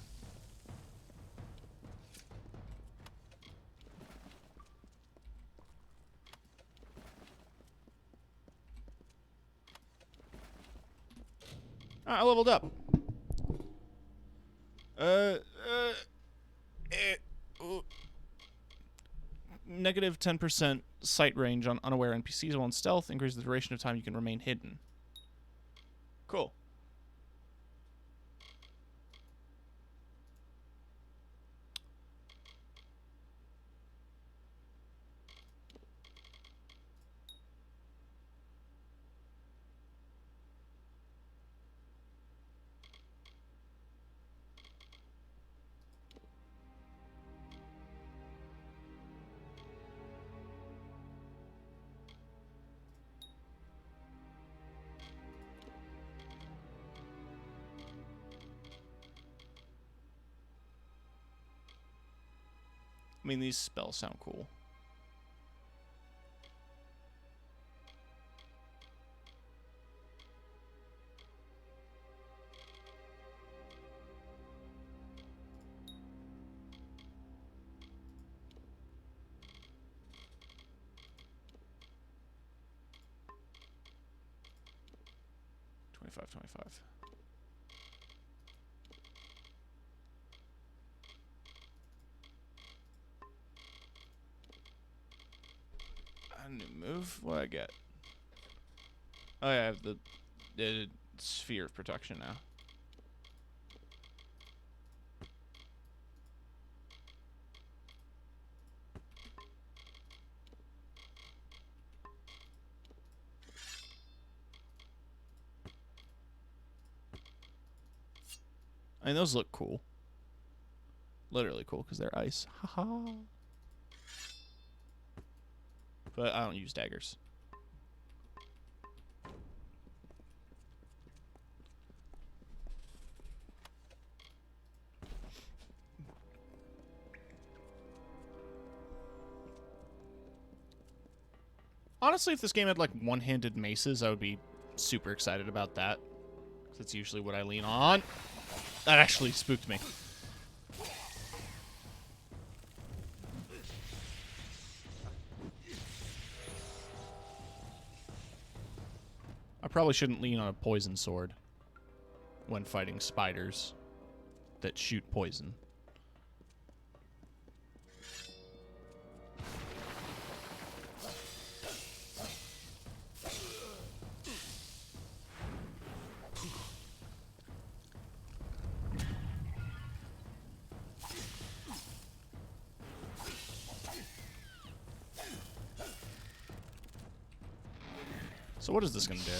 I leveled up. Negative 10% sight range on unaware NPCs while in stealth. Increases the duration of time you can remain hidden. Cool. I mean, these spells sound cool. $25. A new move? What I get? Oh, yeah, I have the sphere of protection now. I mean, those look cool. Literally cool, because they're ice. Haha. But I don't use daggers. Honestly, if this game had like one-handed maces, I would be super excited about that. That's usually what I lean on. That actually spooked me. I probably shouldn't lean on a poison sword when fighting spiders that shoot poison. So what is this gonna do?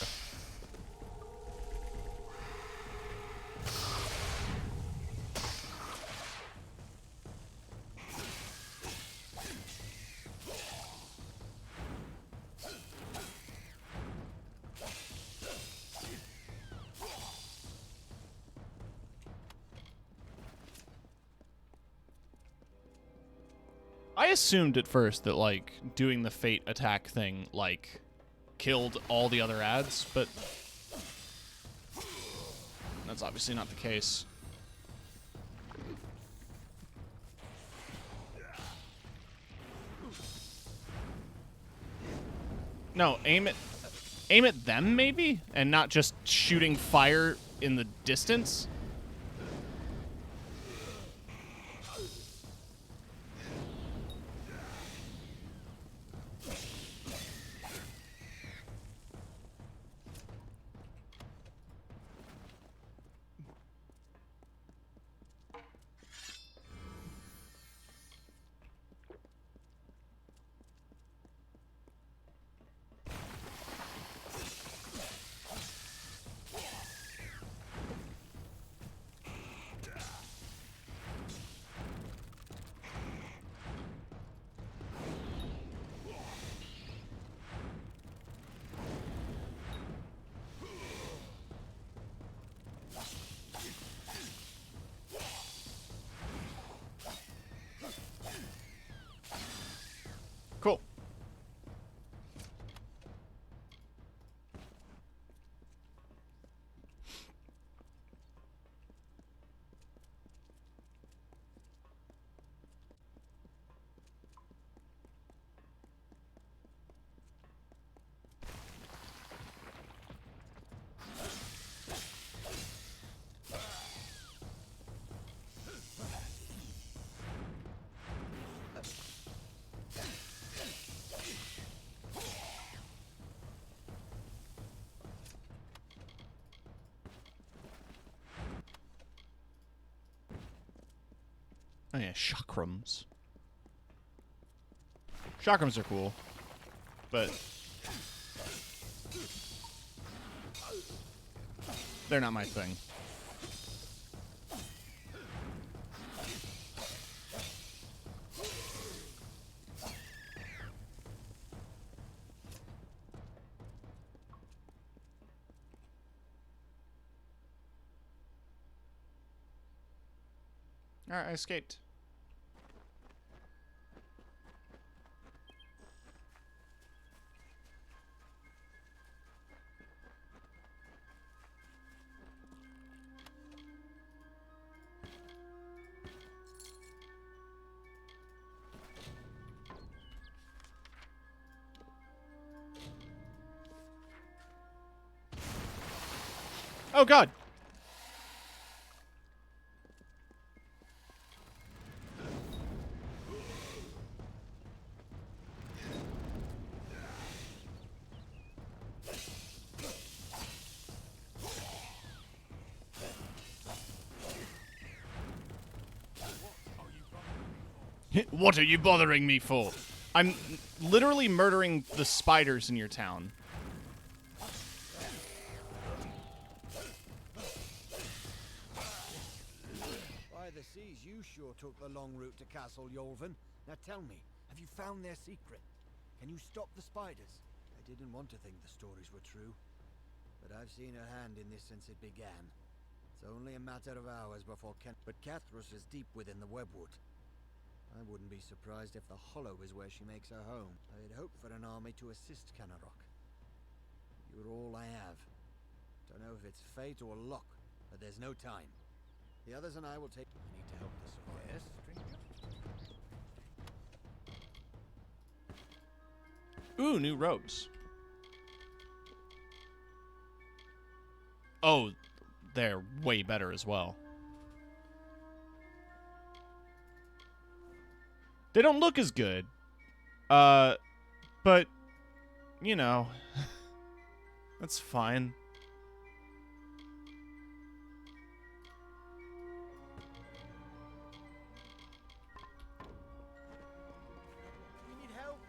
I assumed at first that, like, doing the fate attack thing, like, killed all the other ads, but that's obviously not the case. No, aim at them maybe, and not just shooting fire in the distance. Cool. Oh yeah, chakrams. Chakrams are cool, but they're not my thing. Alright, I escaped. Oh god! What are you bothering me for? I'm literally murdering the spiders in your town. By the seas, you sure took the long route to Castle Yolvin. Now tell me, have you found their secret? Can you stop the spiders? I didn't want to think the stories were true, but I've seen her hand in this since it began. It's only a matter of hours before But Cathrus is deep within the webwood. I wouldn't be surprised if the Hollow is where she makes her home. I had hoped for an army to assist Canarok. You're all I have. Don't know if it's it's fate or luck, but there's no time. The others and I will take... I need to help the survivors. Yes, stranger? Ooh, new robes. Oh, they're way better as well. They don't look as good. But, you know, that's fine. You need help?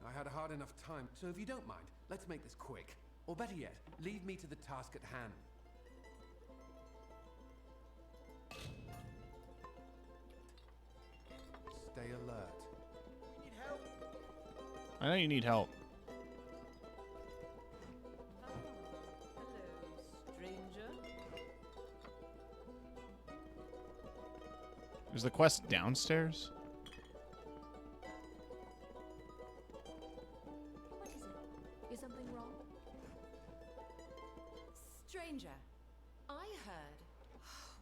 I had a hard enough time, so if you don't mind, let's make this quick. Or better yet, leave me to the task at hand. Stay alert. You need help? I know you need help. Stranger? Is the quest downstairs? What is it? Is something wrong? Stranger, I heard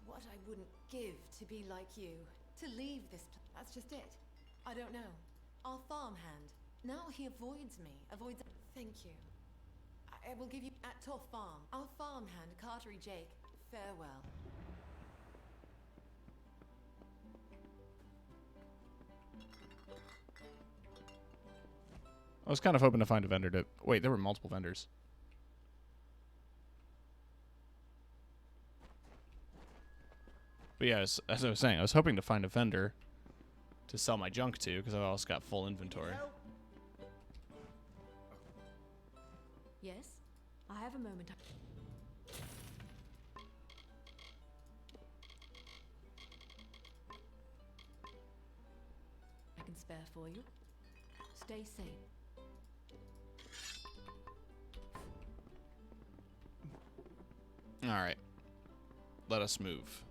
what I wouldn't give to be like you. To leave this that's just it. I don't know. Our farmhand. Now he avoids me. Avoids... Thank you. I will give you... At Tough Farm. Our farmhand, Cartery Jake. Farewell. I was kind of hoping to find a vendor to... Wait, there were multiple vendors. But yeah, as I was saying, I was hoping to find a vendor to sell my junk to, because I've also got full inventory. Yes? I have a moment. I can spare for you. Stay safe. All right. Let us move.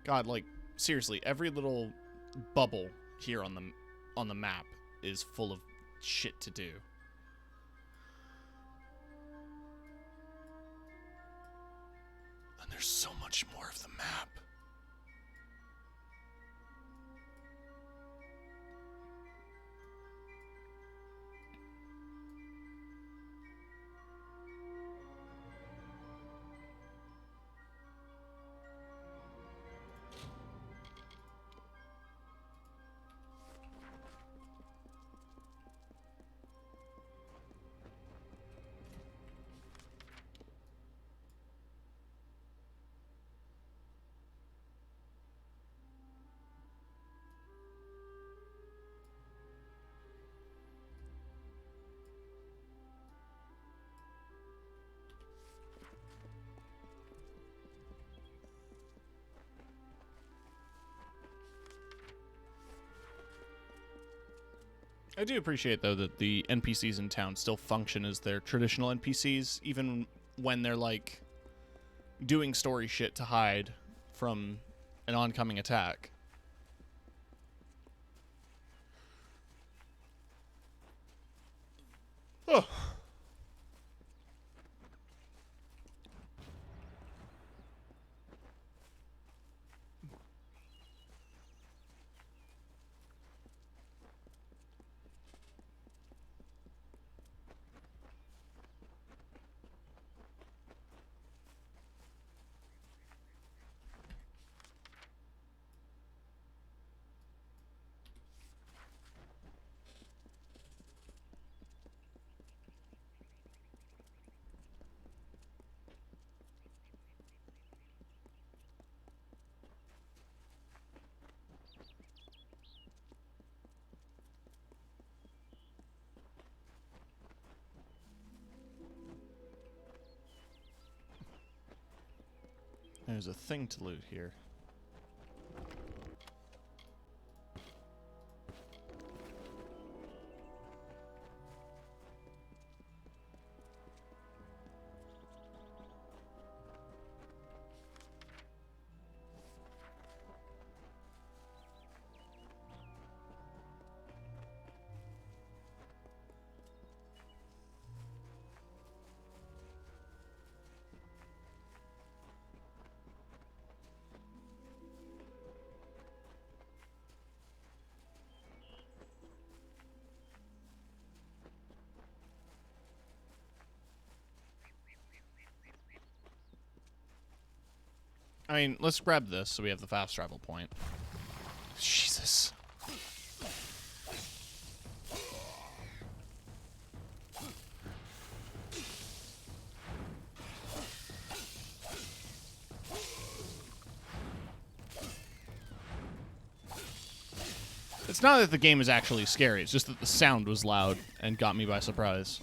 God, like, seriously, every little bubble here on the map is full of shit to do. And there's so much more of the map. I do appreciate, though, that the NPCs in town still function as their traditional NPCs, even when they're, like, doing story shit to hide from an oncoming attack. Oh. There's a thing to loot here. I mean, let's grab this so we have the fast travel point. Jesus. It's not that the game is actually scary, it's just that the sound was loud and got me by surprise.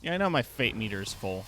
Yeah, I know my fate meter is full.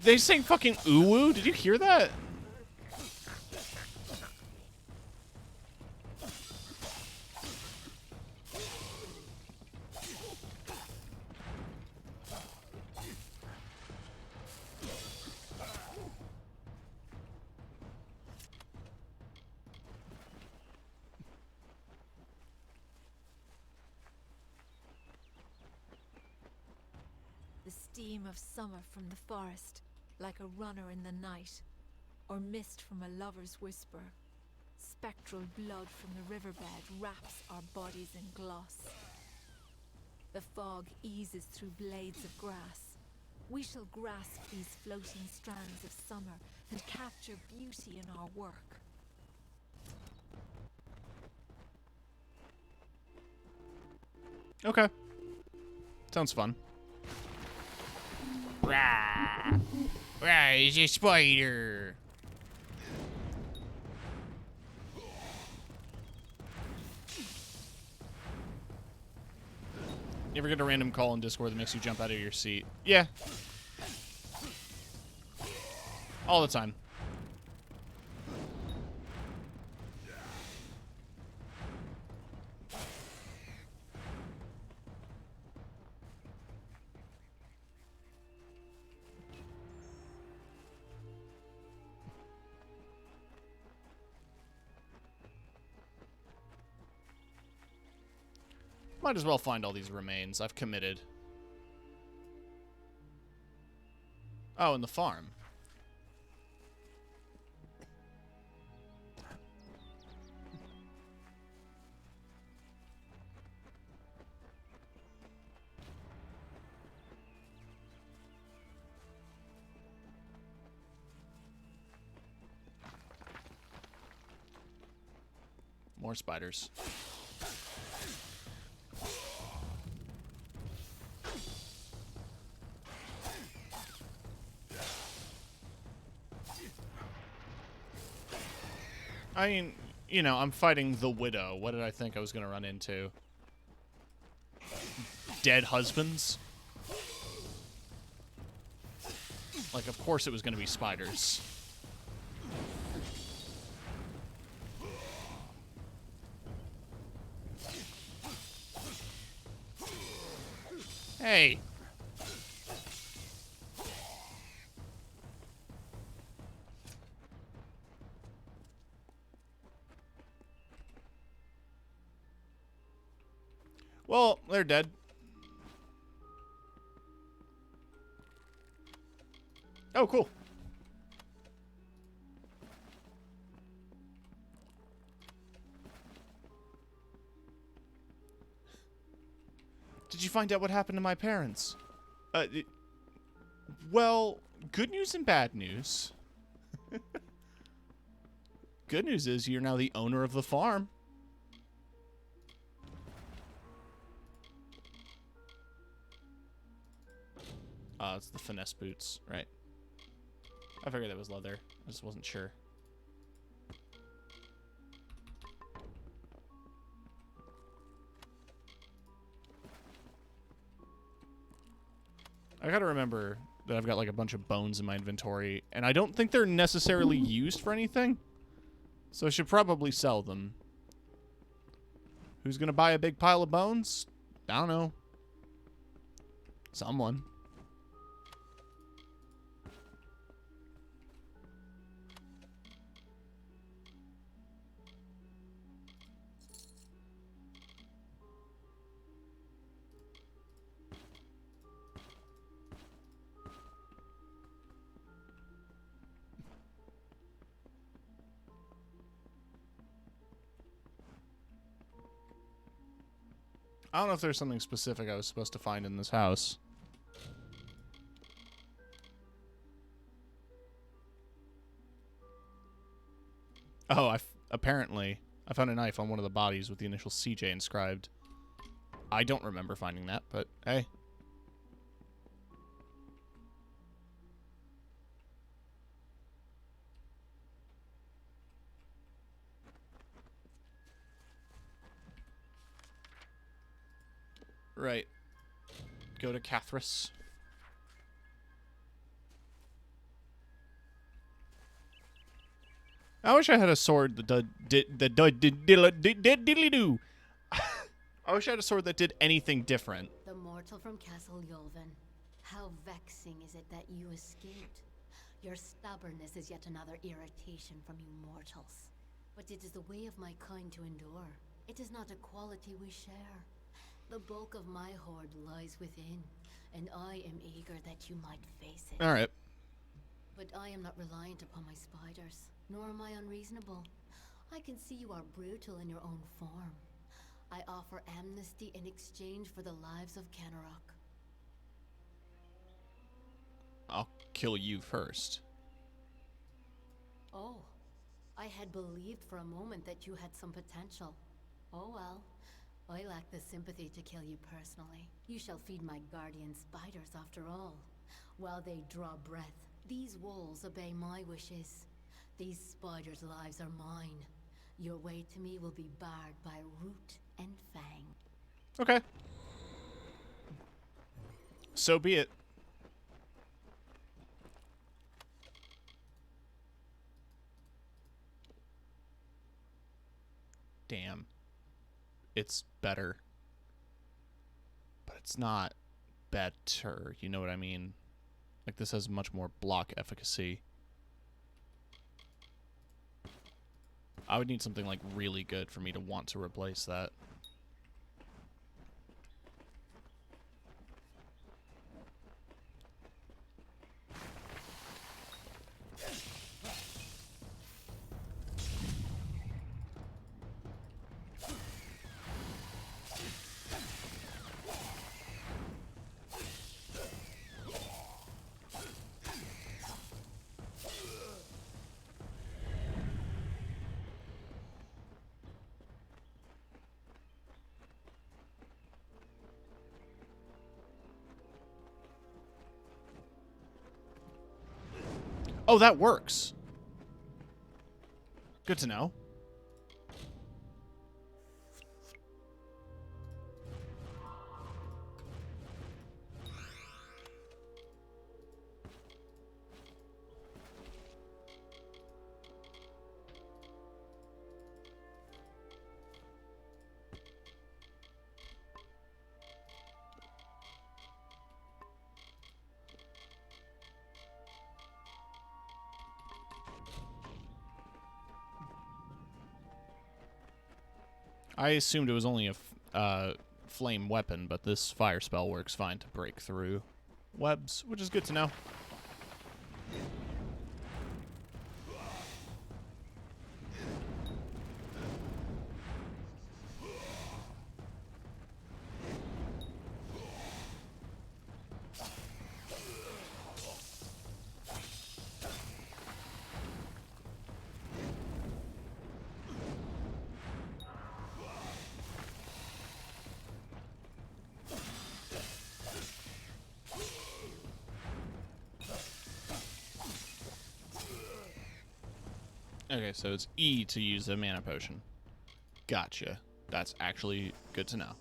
They sang fucking ooh-woo? Did you hear that? The steam of summer from the forest, like a runner in the night, or mist from a lover's whisper. Spectral blood from the riverbed wraps our bodies in gloss. The fog eases through blades of grass. We shall grasp these floating strands of summer and capture beauty in our work. Okay. Sounds fun. Rah! Rah, it's a spider! You ever get a random call in Discord that makes you jump out of your seat? Yeah. All the time. Might as well find all these remains. I've committed. Oh, and the farm. More spiders. I mean, you know, I'm fighting the widow. What did I think I was going to run into? Dead husbands? Like, of course it was going to be spiders. Hey! Well, they're dead. Oh, cool. Did you find out what happened to my parents? Well, good news and bad news. Good news is you're now the owner of the farm. It's the finesse boots, right? I figured that was leather. I just wasn't sure. I gotta remember that I've got like a bunch of bones in my inventory, and I don't think they're necessarily used for anything. So I should probably sell them. Who's gonna buy a big pile of bones? I don't know. Someone. I don't know if there's something specific I was supposed to find in this house. Oh, apparently I found a knife on one of the bodies with the initial CJ inscribed. I don't remember finding that, but hey. Right. Go to Cathris. I wish I had a sword that did diddly do. I wish I had a sword that did anything different. The mortal from Castle Yulvin. How vexing is it that you escaped? Your stubbornness is yet another irritation from you mortals. But it is the way of my kind to endure. It is not a quality we share. The bulk of my hoard lies within, and I am eager that you might face it. All right. But I am not reliant upon my spiders, nor am I unreasonable. I can see you are brutal in your own form. I offer amnesty in exchange for the lives of Kenarok. I'll kill you first. Oh, I had believed for a moment that you had some potential. Oh well, I lack the sympathy to kill you personally. You shall feed my guardian spiders after all. While they draw breath, these wolves obey my wishes. These spiders' lives are mine. Your way to me will be barred by root and fang. Okay. So be it. Damn. It's better. But it's not better. You know what I mean? Like, this has much more block efficacy. I would need something, like, really good for me to want to replace that. Oh, that works. Good to know. I assumed it was only a flame weapon, but this fire spell works fine to break through webs, which is good to know. Okay, so it's E to use a mana potion. Gotcha. That's actually good to know.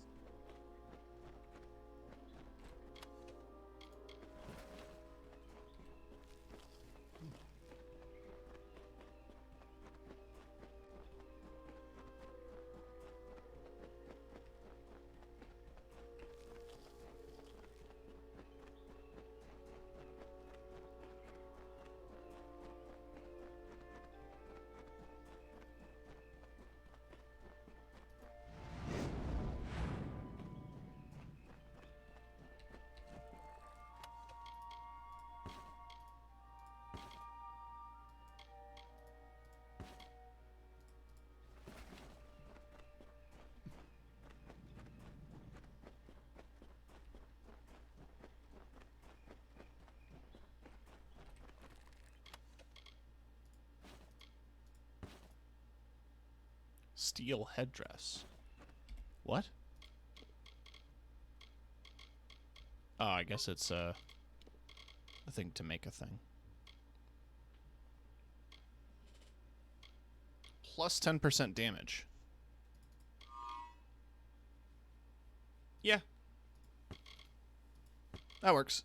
Steel headdress. What? Oh, I guess it's a thing to make a thing. Plus 10% damage. Yeah. That works.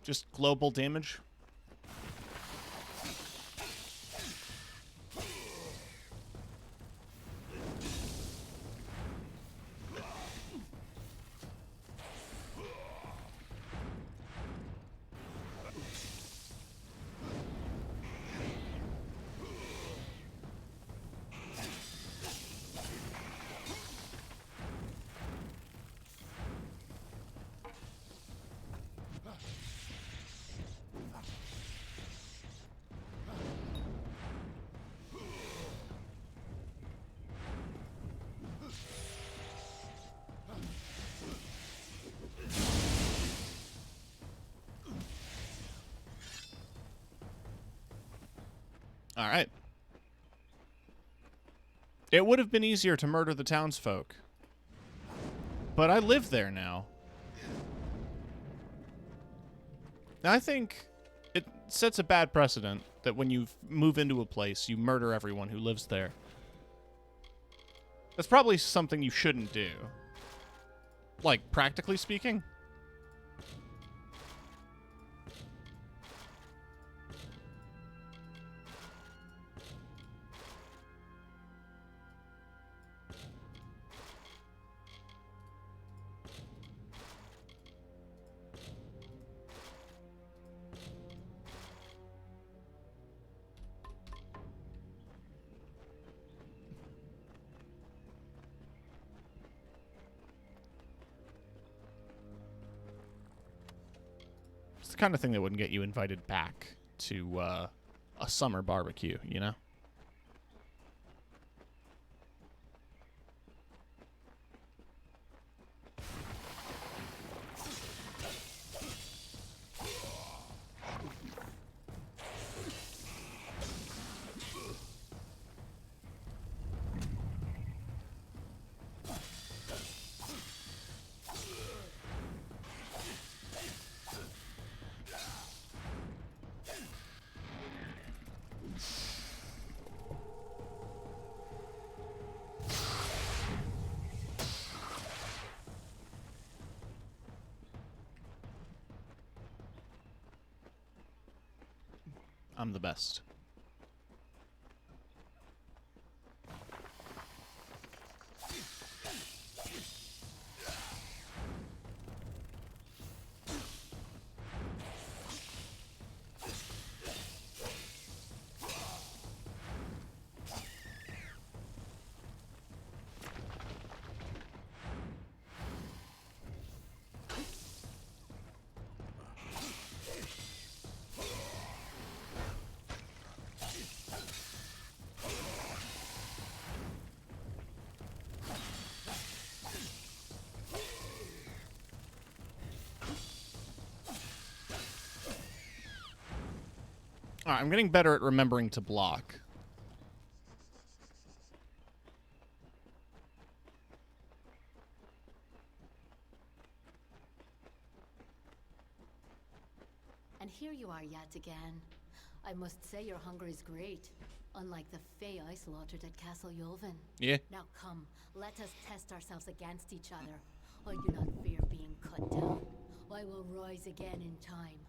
Just global damage. All right. It would have been easier to murder the townsfolk. But I live there now. And I think it sets a bad precedent that when you move into a place, you murder everyone who lives there. That's probably something you shouldn't do. Like, practically speaking. It's the kind of thing that wouldn't get you invited back to a summer barbecue, you know? I'm the best. All right, I'm getting better at remembering to block. And here you are yet again. I must say your hunger is great, unlike the Fae I slaughtered at Castle Yulvin. Yeah. Now come, let us test ourselves against each other. I do not fear being cut down. I will rise again in time.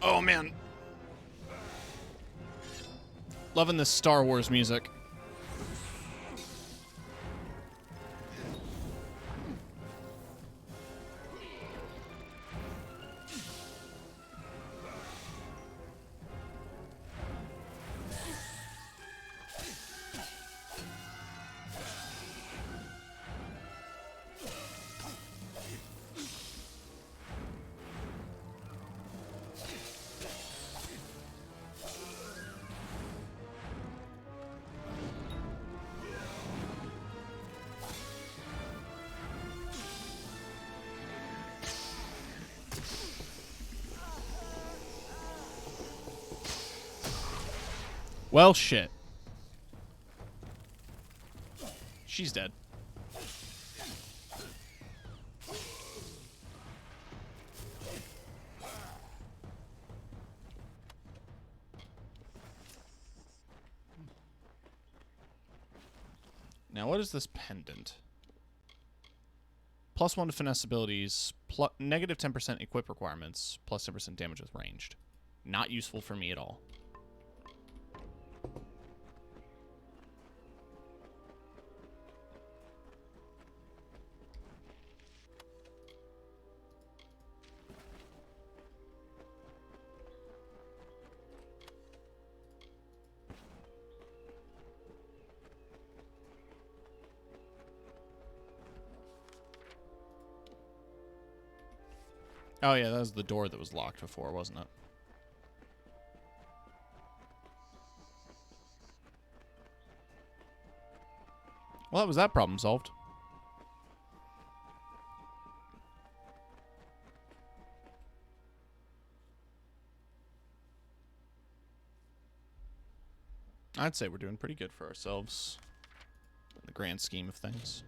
Oh, man. Loving this Star Wars music. Well, shit. She's dead. Now, what is this pendant? +1 to finesse abilities, negative 10% equip requirements, plus 10% damage with ranged. Not useful for me at all. Oh yeah, that was the door that was locked before, wasn't it? Well, that was that problem solved. I'd say we're doing pretty good for ourselves in the grand scheme of things.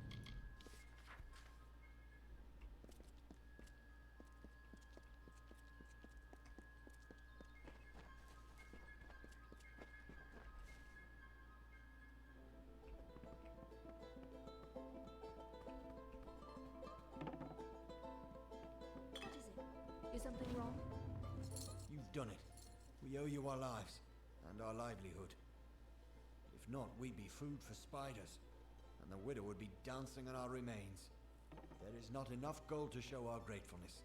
Is something wrong? You've done it. We owe you our lives and our livelihood. If not, we'd be food for spiders, and the widow would be dancing on our remains. There is not enough gold to show our gratefulness.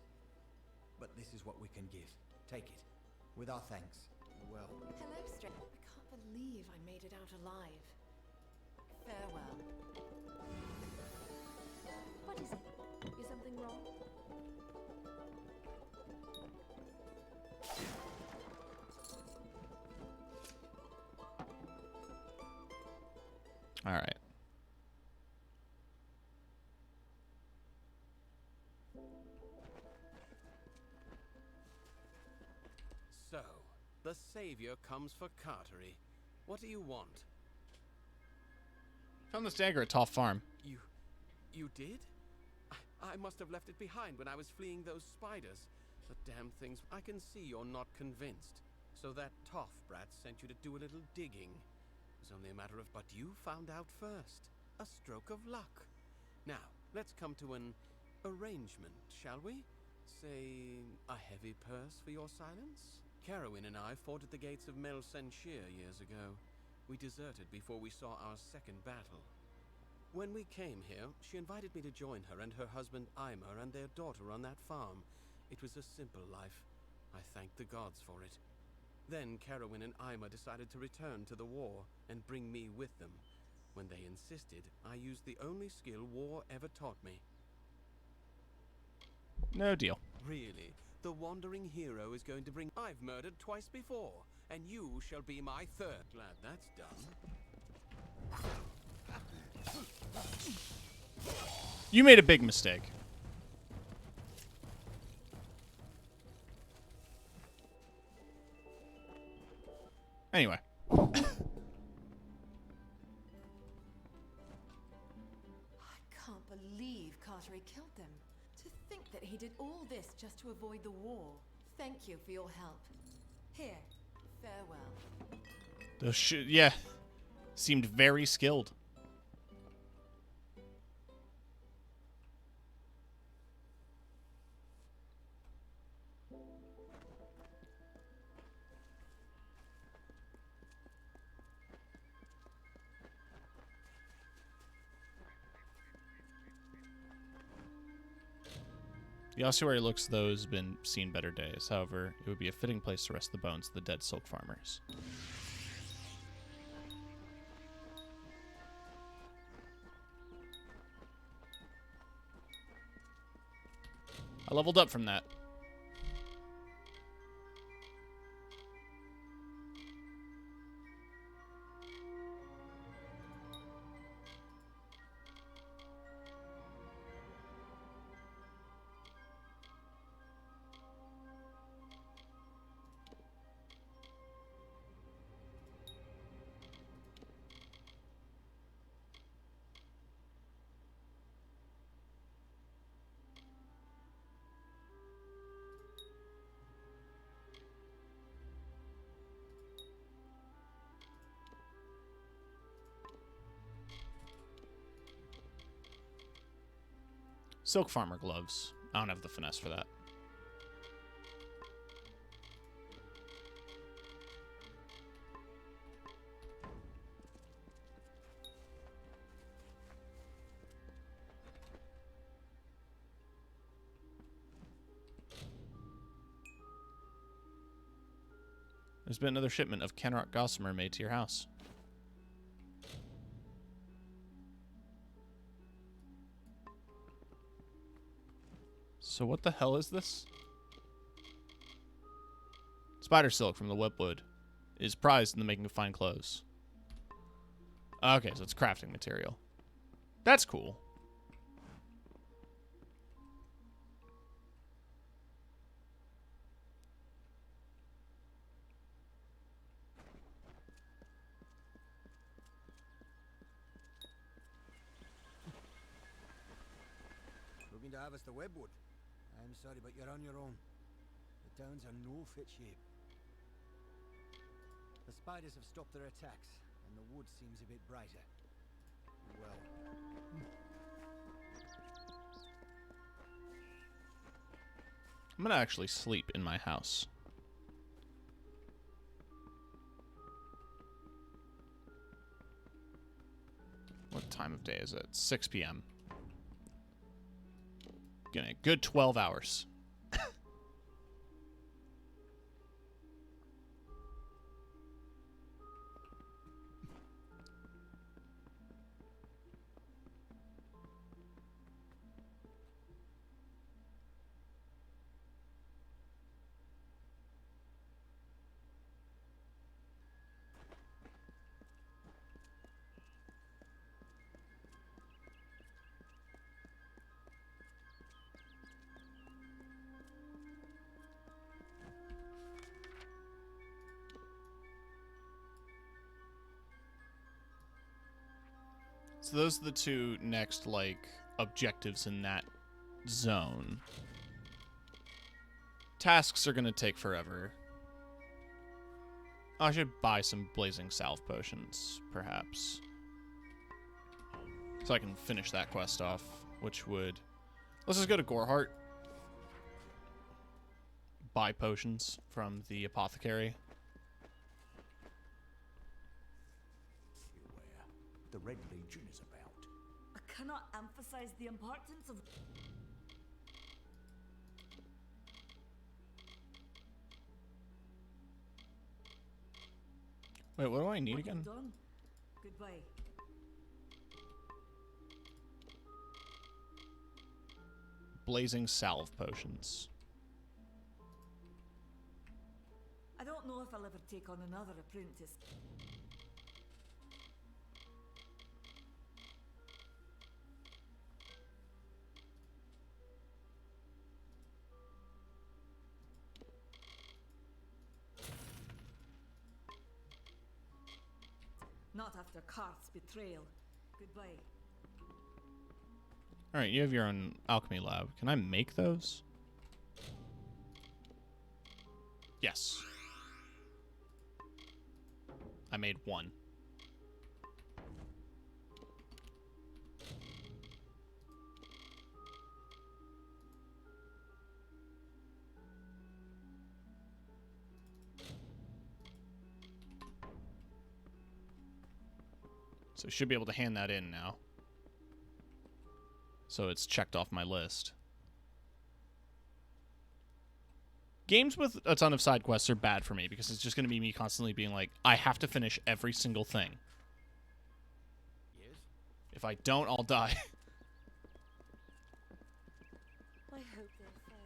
But this is what we can give. Take it, with our thanks. Well. Hello, stranger. I can't believe I made it out alive. Farewell. What is it? Is something wrong? All right. So, the Savior comes for Cartery. What do you want? Found this dagger at Toff Farm. You did? I must have left it behind when I was fleeing those spiders. The damn things. I can see you're not convinced. So that Toff brat sent you to do a little digging. It was only a matter of, but you found out first. A stroke of luck. Now, let's come to an arrangement, shall we? Say, a heavy purse for your silence? Carowin and I fought at the gates of Mel Senshir years ago. We deserted before we saw our second battle. When we came here, she invited me to join her and her husband Eimer and their daughter on that farm. It was a simple life. I thank the gods for it. Then Carowin and Eimer decided to return to the war and bring me with them. When they insisted, I used the only skill war ever taught me. No deal. Really? The wandering hero is going to bring... I've murdered twice before, and you shall be my third. Glad that's done. You made a big mistake. Anyway. I can't believe Cartery killed them. To think that he did all this just to avoid the war. Thank you for your help. Here, farewell. Yeah. Seemed very skilled. The ossuary looks though has been seen better days. However, it would be a fitting place to rest the bones of the dead silk farmers. I leveled up from that. Silk farmer gloves. I don't have the finesse for that. There's been another shipment of Kenrock gossamer made to your house. So what the hell is this? Spider silk from the webwood is prized in the making of fine clothes. Okay, so it's crafting material. That's cool. Looking to harvest the webwood? I'm sorry, but you're on your own. The towns are no fit shape. The spiders have stopped their attacks, and the wood seems a bit brighter. Well. I'm gonna actually sleep in my house. What time of day is it? 6 p.m. Getting a good 12 hours. So those are the two next, like, objectives in that zone. Tasks are going to take forever. I should buy some blazing salve potions, perhaps. So I can finish that quest off, which would... Let's just go to Goreheart. Buy potions from the apothecary. The Red Legion is about. I cannot emphasize the importance of... Wait, what do I need again? Done. Goodbye. Blazing salve potions. I don't know if I'll ever take on another apprentice. Not after Karth's betrayal. Goodbye. Alright, you have your own alchemy lab. Can I make those? Yes. I made one. So should be able to hand that in now. So it's checked off my list. Games with a ton of side quests are bad for me because it's just going to be me constantly being like, I have to finish every single thing. Yes? If I don't, I'll die. I hope they're fed.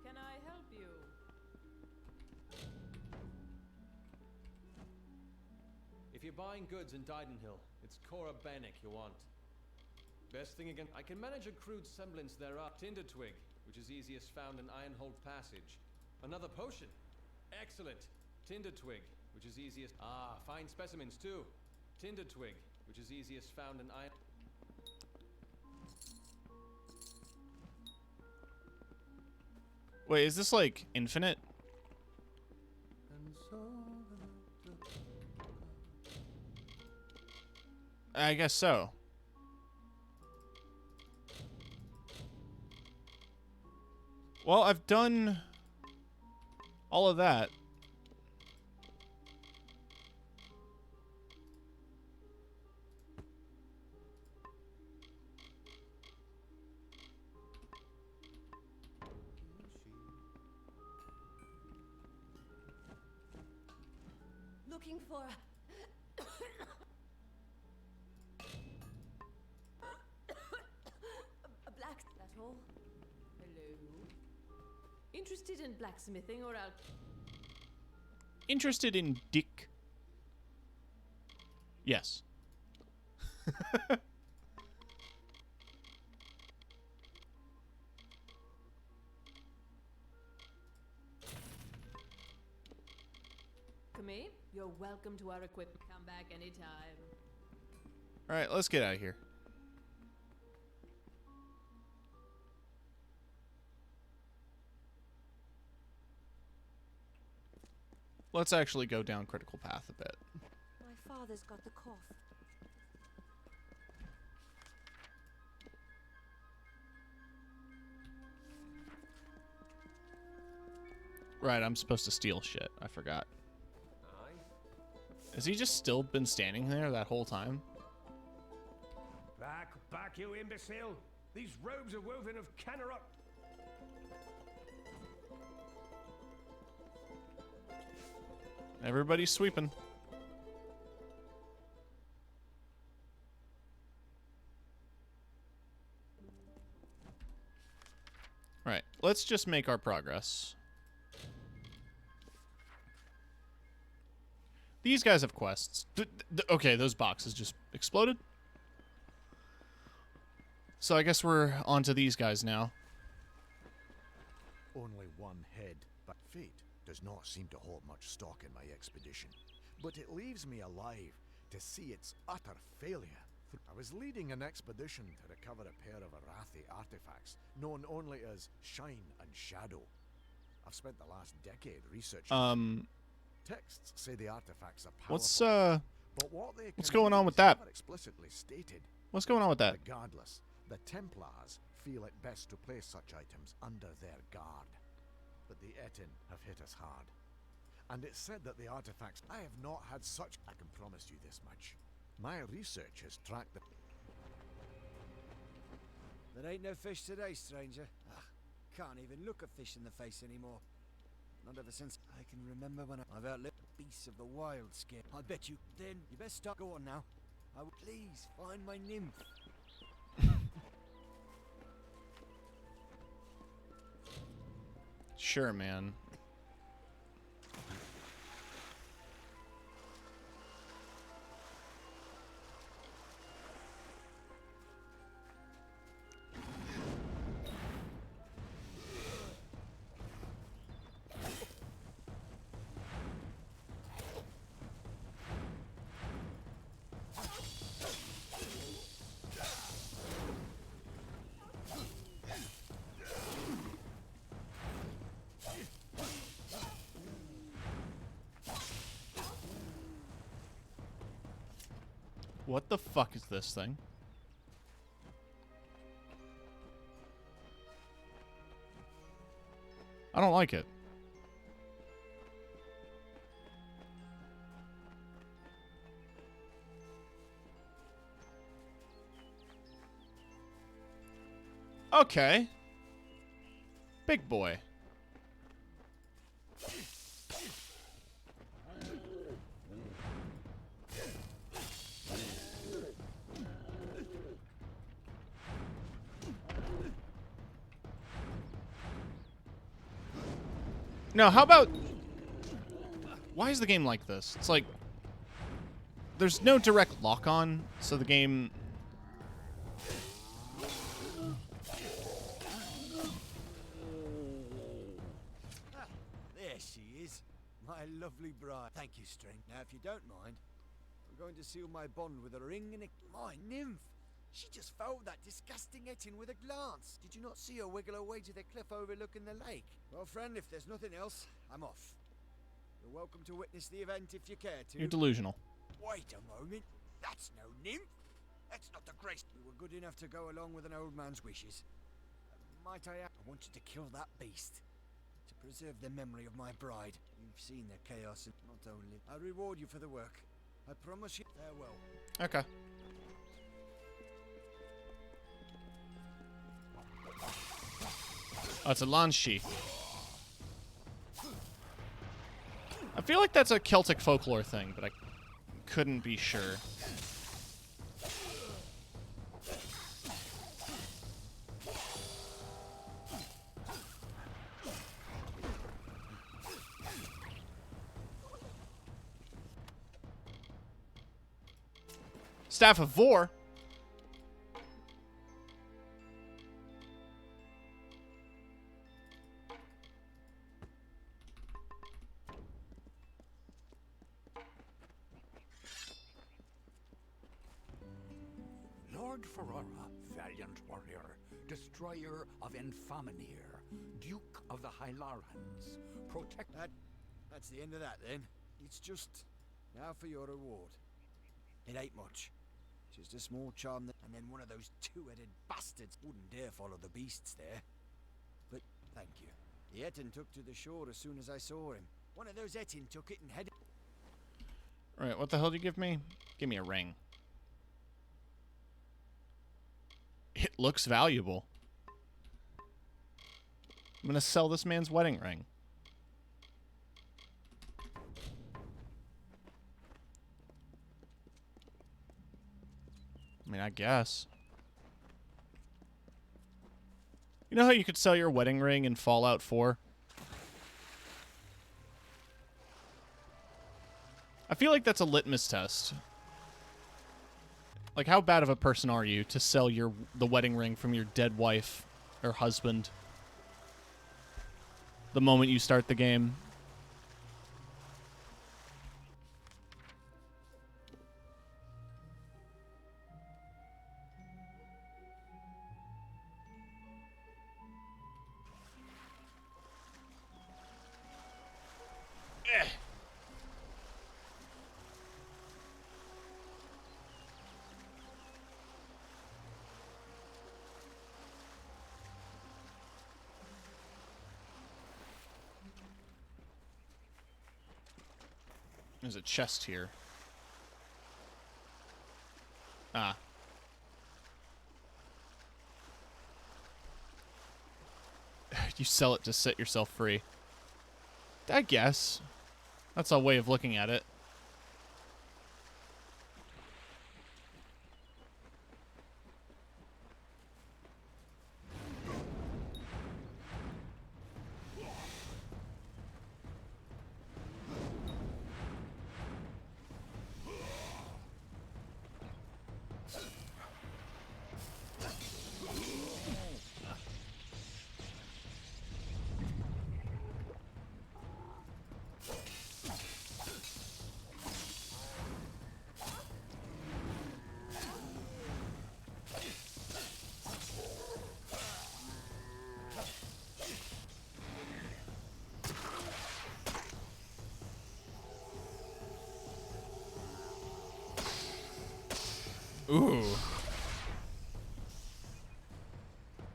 Can I help you? If you're buying goods in Didenhill, it's Cora Bennick you want. Best thing again, I can manage a crude semblance thereof. Tinder Twig, which is easiest found in Ironhold Passage. Another potion. Excellent. Tinder Twig, which is easiest... Ah, fine specimens too. Tinder Twig, which is easiest found in Iron... Wait, is this like infinite? I guess so. Well, I've done all of that. Looking for a black. That all? Hello. Interested in blacksmithing or out? Interested in dick? Yes. Come in. You're welcome to our equipment. Come back anytime. All right, let's get out of here. Let's actually go down critical path a bit. My father's got the cough. Right, I'm supposed to steal shit. I forgot. Has he just still been standing there that whole time? Back, you imbecile! These robes are woven of Canarok. Everybody's sweeping. Right, let's just make our progress. These guys have quests. Okay, those boxes just exploded. So I guess we're on to these guys now. Only one head, but fate does not seem to hold much stock in my expedition. But it leaves me alive to see its utter failure. I was leading an expedition to recover a pair of Arathi artifacts, known only as Shine and Shadow. I've spent the last decade researching. Texts say the artifacts are powerful. What's going on with that? Explicitly stated. What's going on with that? Regardless, the Templars feel it best to place such items under their guard. But the Etin have hit us hard. And it's said that the artifacts... I have not had such... I can promise you this much. My research has tracked the... There ain't no fish today, stranger. Ugh, can't even look a fish in the face anymore. Not ever since I can remember when I've outlived the beasts of the wild scare. I bet you. Then you best start going now. I will please find my nymph. Sure, man. What the fuck is this thing? I don't like it. Okay. Big boy. No, how about... Why is the game like this? It's like... There's no direct lock-on, so the game... There she is. My lovely bride. Thank you, String. Now, if you don't mind, I'm going to seal my bond with a ring and a... My nymph! She just followed that disgusting etching with a glance. Did you not see her wiggle her way to the cliff overlooking the lake? Well, friend, if there's nothing else, I'm off. You're welcome to witness the event if you care to. You're delusional. Wait a moment. That's no nymph. That's not the grace. You were good enough to go along with an old man's wishes. Might I add, I want you to kill that beast. To preserve the memory of my bride. You've seen the chaos and not only. I'll reward you for the work. I promise you. Farewell. Okay. Oh, it's a lance sheath. I feel like that's a Celtic folklore thing, but I couldn't be sure. Staff of Vor? Lord Ferrara, valiant warrior, destroyer of Infaminir, Duke of the Hylarans, protect... That's the end of that, then. It's just... Now for your reward. It ain't much. Just a small charm that... And then one of those two-headed bastards wouldn't dare follow the beasts there. But thank you. The Etin took to the shore as soon as I saw him. One of those Etin took it and headed... Right, what the hell did you give me? Give me a ring. It looks valuable. I'm gonna sell this man's wedding ring. I mean, I guess. You know how you could sell your wedding ring in Fallout 4? I feel like that's a litmus test. Like, how bad of a person are you to sell the wedding ring from your dead wife or husband the moment you start the game? There's a chest here. Ah. You sell it to set yourself free. I guess. That's a way of looking at it. Ooh.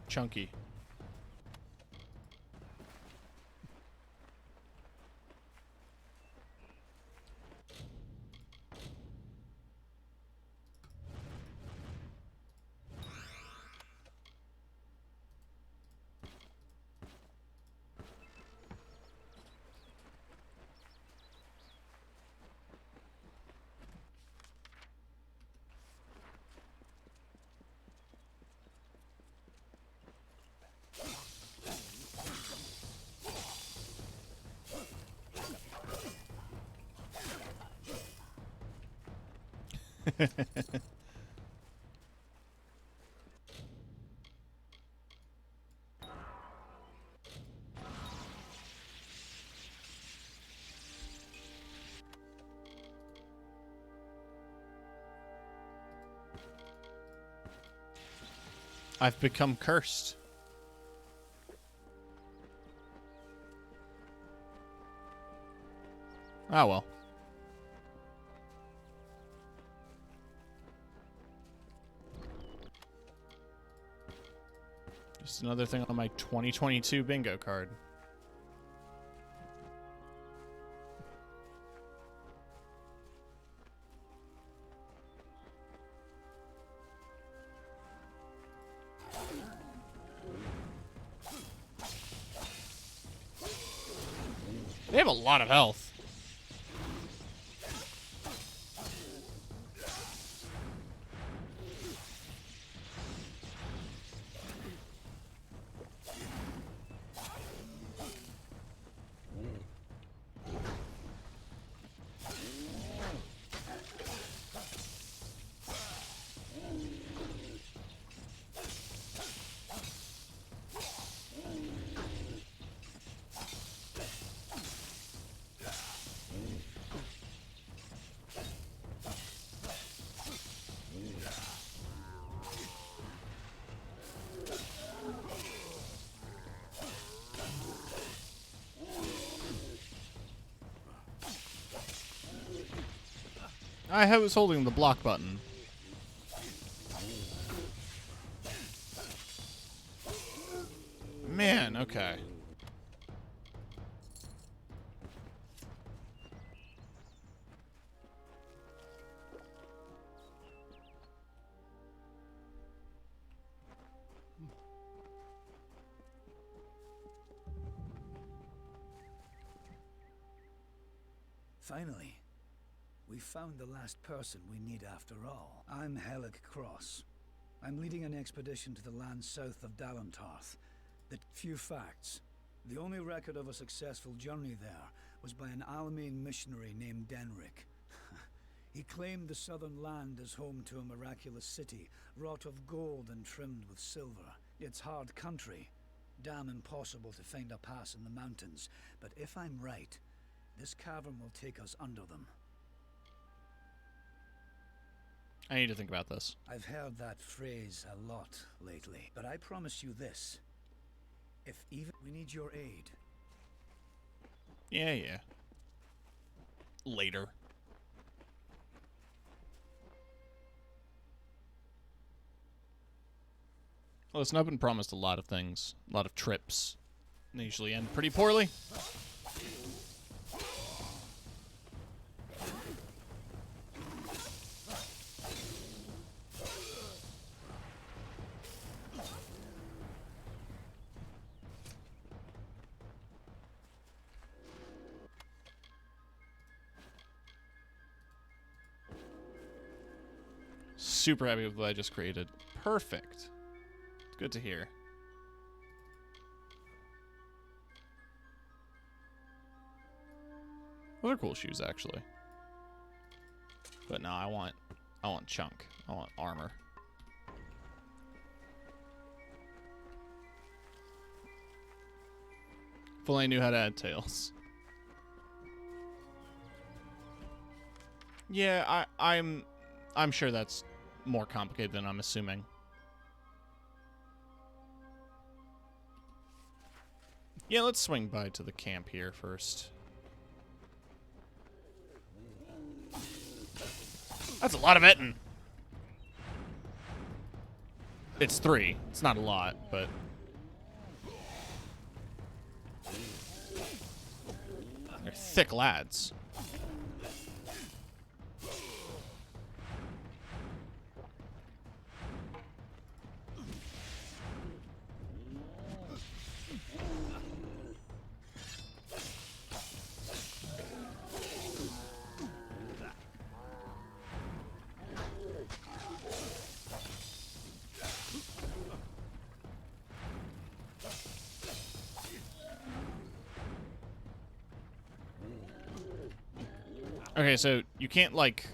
Chunky. I've become cursed. Ah, well. Just another thing on my 2022 bingo card. They have a lot of health. I was holding the block button. Man, okay. Finally, we found the last person we need after all. I'm Helig Cross. I'm leading an expedition to the land south of Dalentarth. The few facts. The only record of a successful journey there was by an Almain missionary named Denric. He claimed the southern land as home to a miraculous city, wrought of gold and trimmed with silver. It's hard country. Damn impossible to find a pass in the mountains. But if I'm right, this cavern will take us under them. I need to think about this. I've heard that phrase a lot lately, but I promise you this. If even we need your aid. Yeah. Later. Listen, I've been promised a lot of things. A lot of trips. They usually end pretty poorly. Super happy with what I just created. Perfect. It's good to hear. Those are cool shoes, actually. But no, I want chunk. I want armor. If only I knew how to add tails. Yeah, I'm sure that's more complicated than I'm assuming. Yeah, let's swing by to the camp here first. That's a lot of Etten. It's 3. It's not a lot, but... they're thick lads. Okay, so you can't, like...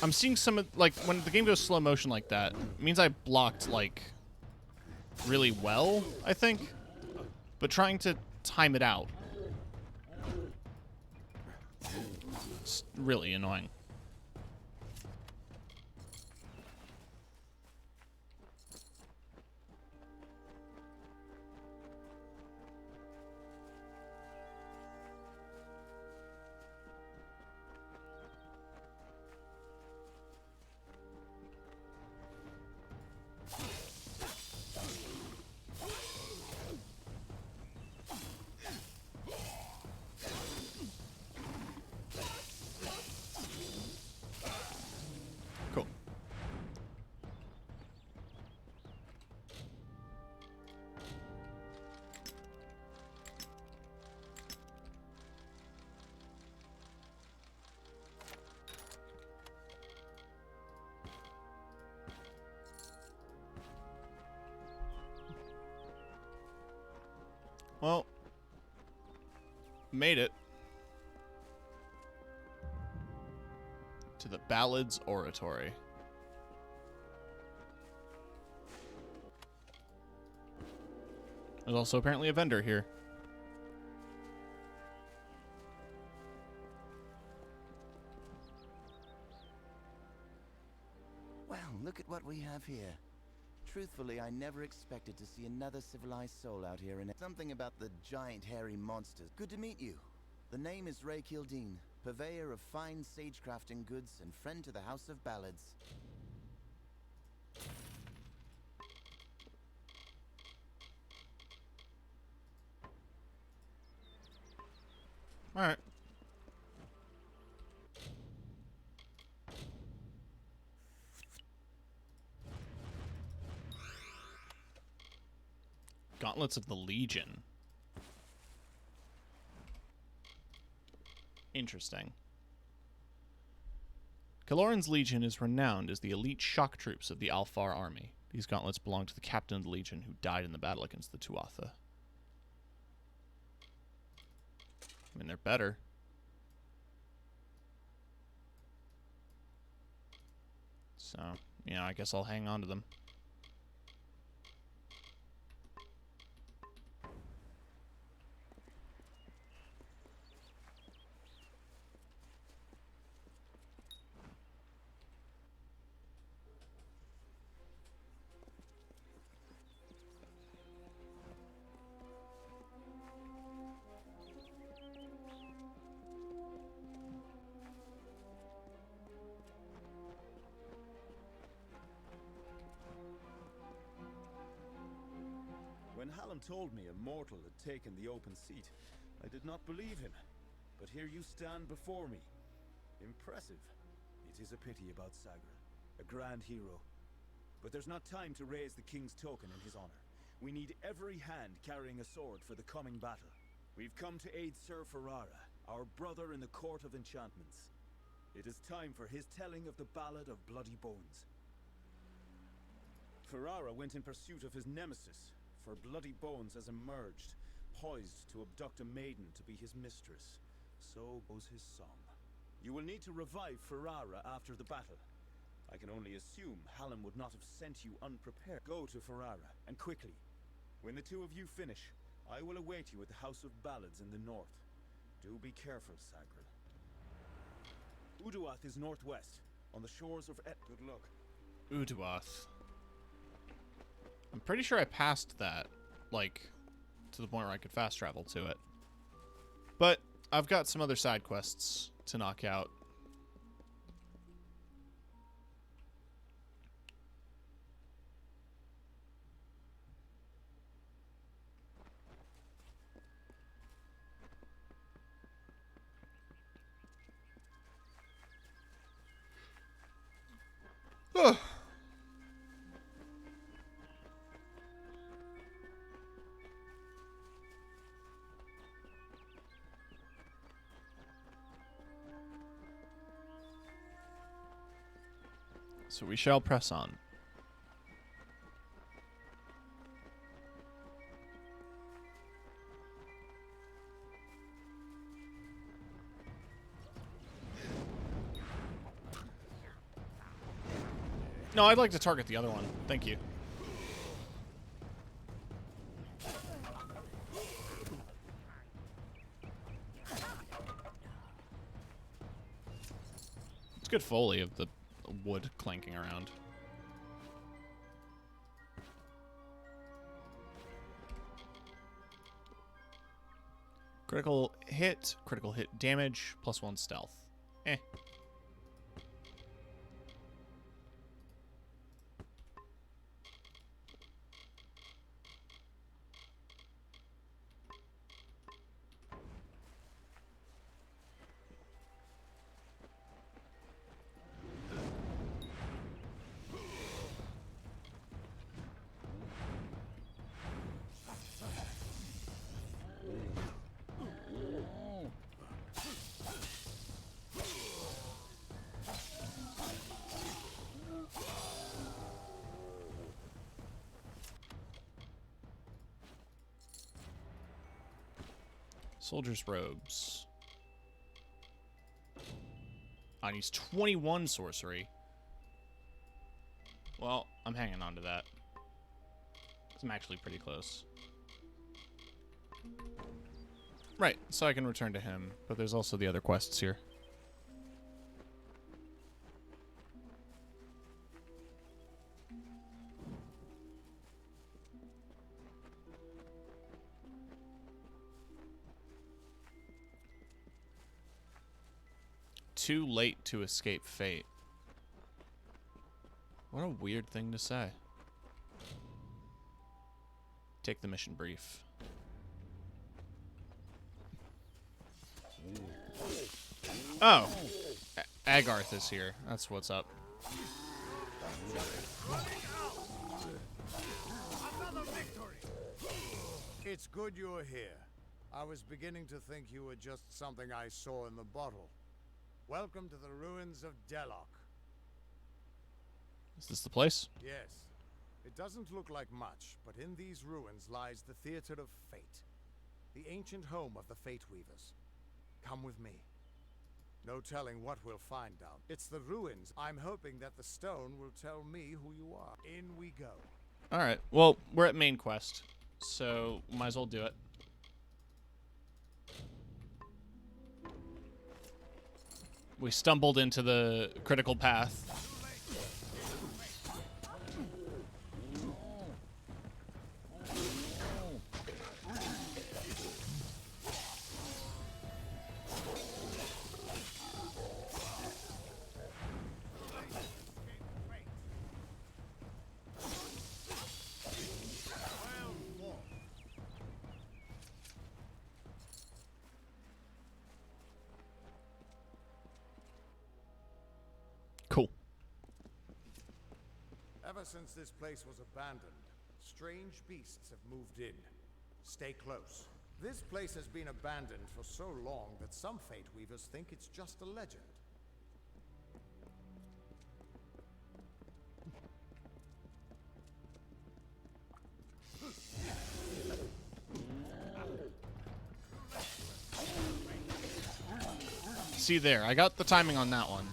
I'm seeing some of, like, when the game goes slow motion like that, it means I blocked, like, really well, I think. But trying to time it out, it's really annoying. Cool. Well, made it to the Ballads Oratory. There's also apparently a vendor here. Well, look at what we have here. Truthfully, I never expected to see another civilized soul out here, and something about the giant hairy monsters. Good to meet you. The name is Ray Kildine, purveyor of fine sagecrafting goods and friend to the House of Ballads. All right. Gauntlets of the Legion. Interesting. Kaloran's Legion is renowned as the elite shock troops of the Alfar army. These gauntlets belong to the captain of the Legion who died in the battle against the Tuatha. I mean, they're better. So, you know, I guess I'll hang on to them. When Hallam told me a mortal had taken the open seat, I did not believe him. But here you stand before me. Impressive. It is a pity about Sagra, a grand hero. But there's not time to raise the king's token in his honor. We need every hand carrying a sword for the coming battle. We've come to aid Sir Ferrara, our brother in the Court of Enchantments. It is time for his telling of the Ballad of Bloody Bones. Ferrara went in pursuit of his nemesis, for Bloody Bones has emerged, poised to abduct a maiden to be his mistress. So goes his song. You will need to revive Ferrara after the battle. I can only assume Hallam would not have sent you unprepared. Go to Ferrara, and quickly. When the two of you finish, I will await you at the House of Ballads in the north. Do be careful, Sagril. Uduath is northwest, on the shores of Good luck. Uduath. I'm pretty sure I passed that, like, to the point where I could fast travel to it. But I've got some other side quests to knock out. Ugh. So we shall press on. No, I'd like to target the other one. Thank you. It's good Foley of the wood clanking around. Critical hit damage, +1 stealth. Eh. Soldier's robes. I use 21 sorcery. Well, I'm hanging on to that. I'm actually pretty close. Right, so I can return to him, but there's also the other quests here. Too late to escape fate. What a weird thing to say. Take the mission brief. Oh! Agarth is here. That's what's up. It's good you're here. I was beginning to think you were just something I saw in the bottle. Welcome to the ruins of Delok. Is this the place? Yes. It doesn't look like much, but in these ruins lies the Theater of Fate, the ancient home of the Fate Weavers. Come with me. No telling what we'll find down. It's the ruins. I'm hoping that the stone will tell me who you are. In we go. Alright, well, we're at main quest, so might as well do it. We stumbled into the critical path. Cool. Ever since this place was abandoned, strange beasts have moved in. Stay close. This place has been abandoned for so long that some Fate Weavers think it's just a legend. See there, I got the timing on that one.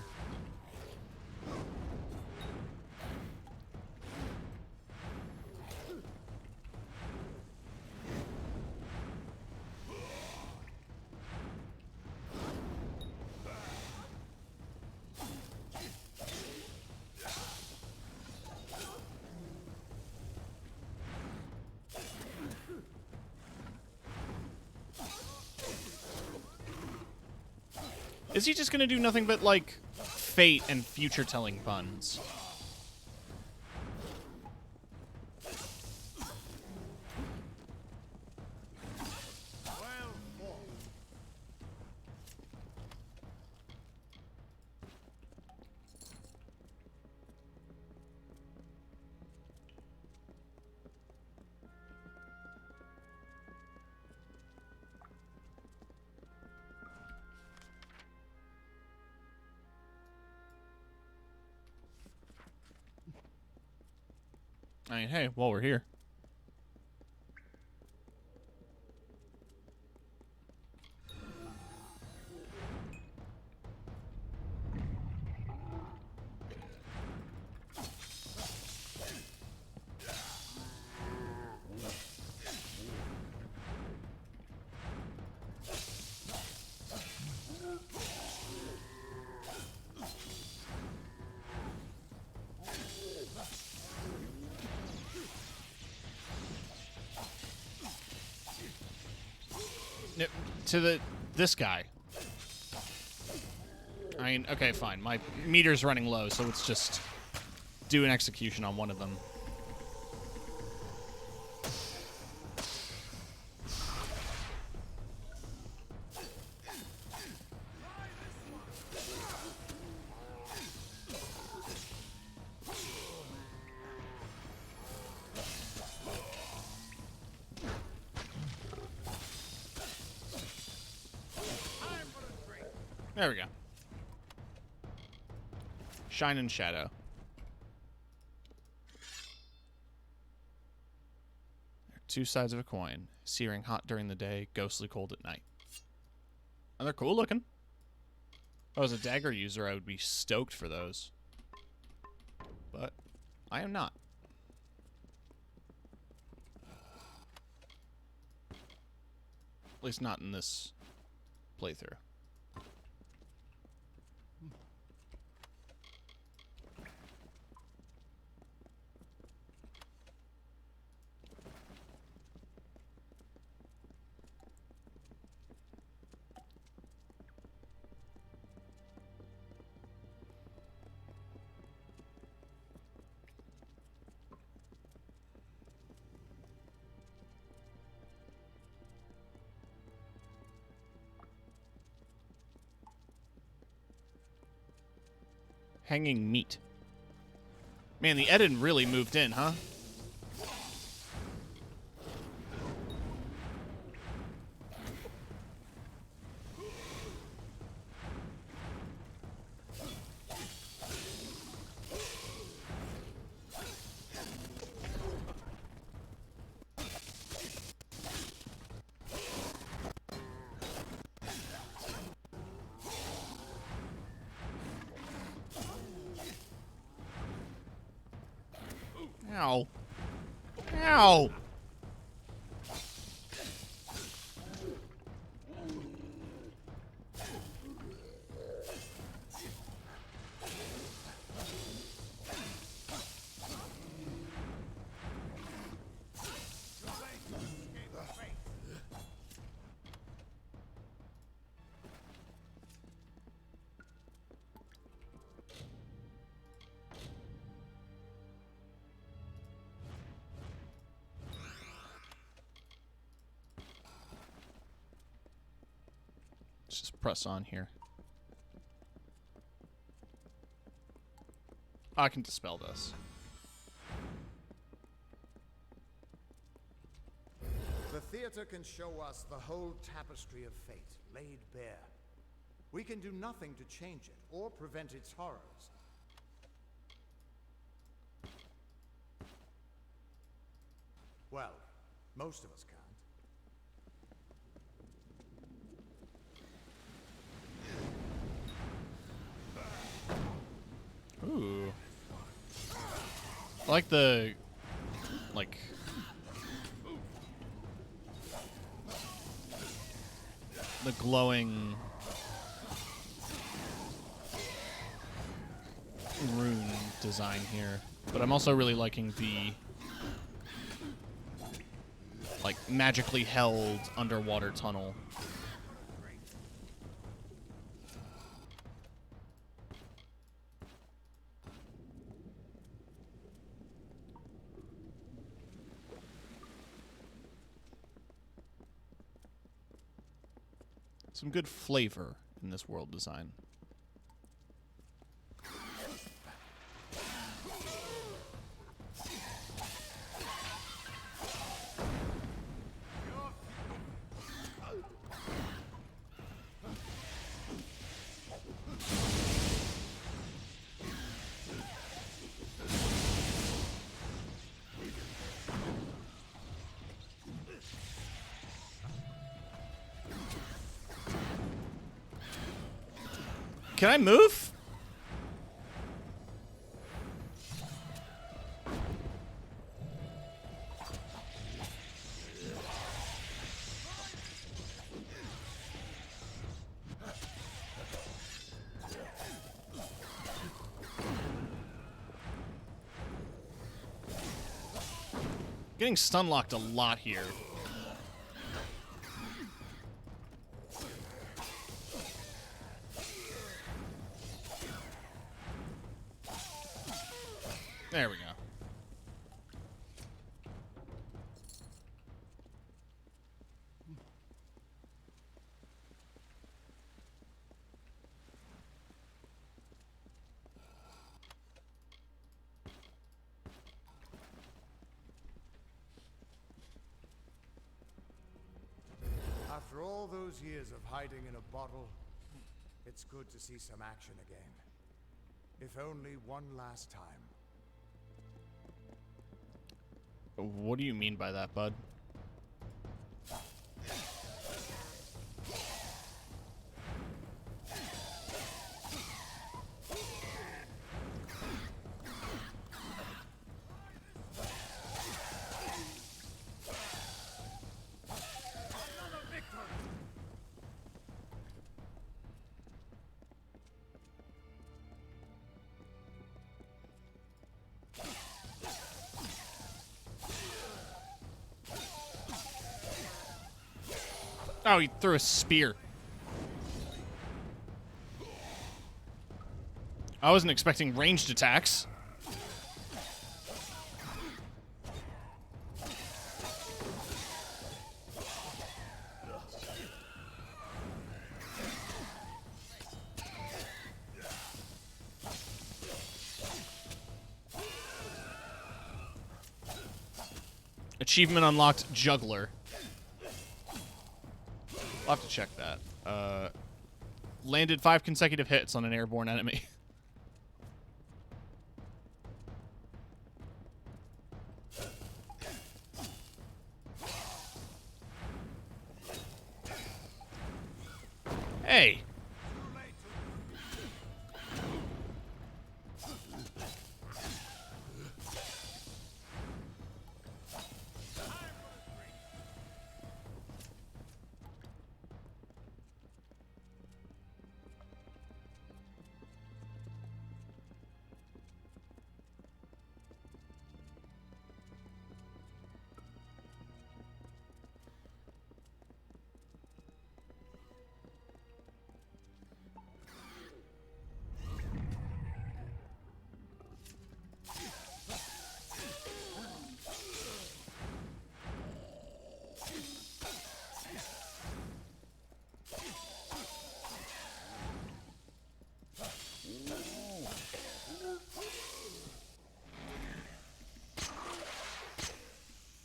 Is he just gonna do nothing but, like, fate and future-telling puns? I mean, hey, while we're here. No, to this guy. I mean, okay, fine. My meter's running low, so let's just do an execution on one of them. There we go. Shine and shadow. They're two sides of a coin. Searing hot during the day, ghostly cold at night. And they're cool looking. If I was a dagger user, I would be stoked for those. But I am not. At least not in this playthrough. Hanging meat. Man, the edit really moved in, huh? Ow. Ow! Let's just press on here. I can dispel this. The theater can show us the whole tapestry of fate, laid bare. We can do nothing to change it, or prevent its horrors. Well, most of us can't. Ooh. I like the... the glowing... rune design here. But I'm also really liking the... magically held underwater tunnel. Some good flavor in this world design. Can I move? Getting stun locked a lot here. There we go. After all those years of hiding in a bottle, it's good to see some action again. If only one last time. What do you mean by that, bud? Oh, he threw a spear. I wasn't expecting ranged attacks. Achievement unlocked, Juggler. I'll have to check that. Landed 5 consecutive hits on an airborne enemy. Hey!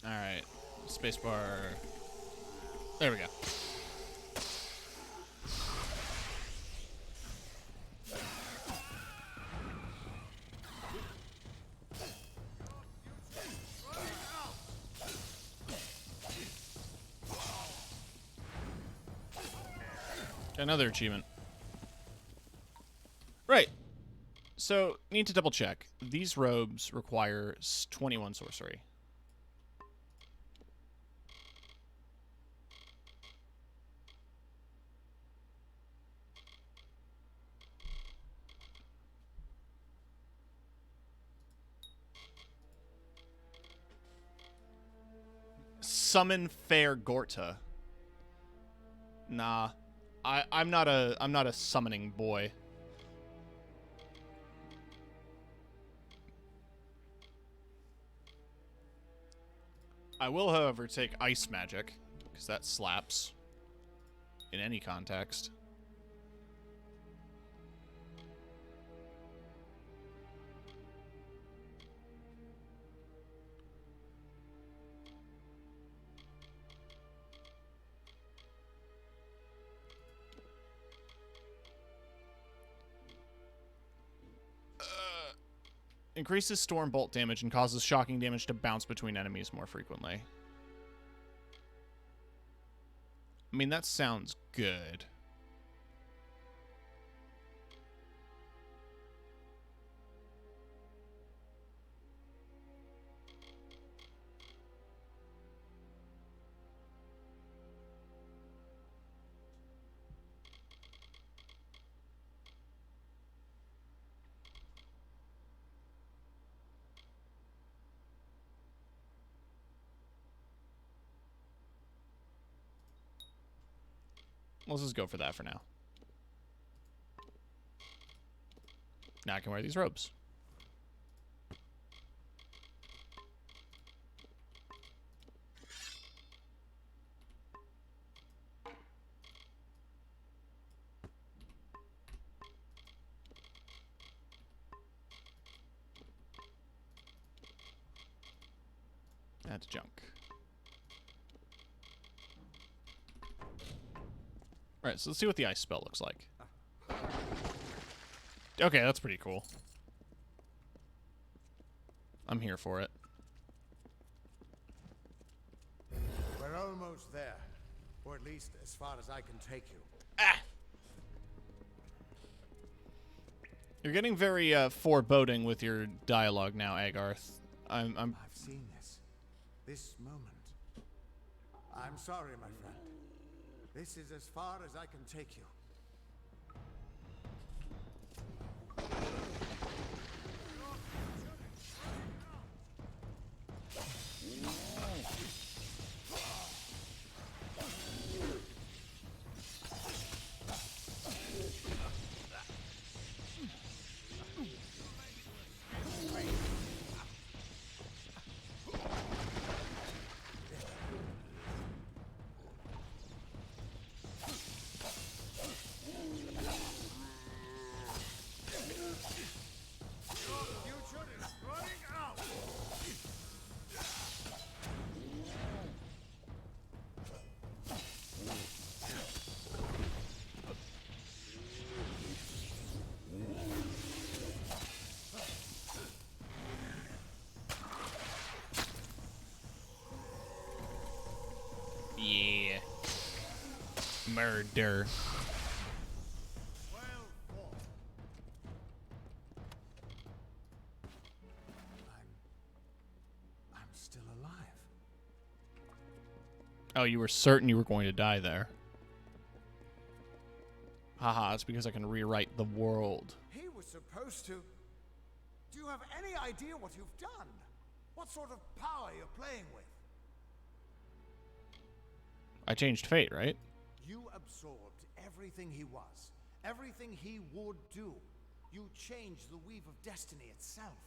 Alright. Spacebar. There we go. Another achievement. Right. So, need to double check. These robes require 21 sorcery. Summon Fair Gorta. Nah. I'm not a summoning boy. I will, however, take ice magic, because that slaps in any context. Increases storm bolt damage and causes shocking damage to bounce between enemies more frequently. I mean, that sounds good. Let's just go for that for now. Now I can wear these robes. That's junk. Alright, so let's see what the ice spell looks like. Okay, that's pretty cool. I'm here for it. We're almost there. Or at least as far as I can take you. You're getting very foreboding with your dialogue now, Agarth. I've seen this. This moment. I'm sorry, my friend. This is as far as I can take you. Yeah. Murder. I'm still alive. Oh, you were certain you were going to die there. Haha, it's because I can rewrite the world. He was supposed to. Do you have any idea what you've done? What sort of power you're playing with? I changed fate, right? You absorbed everything he was, everything he would do. You changed the weave of destiny itself.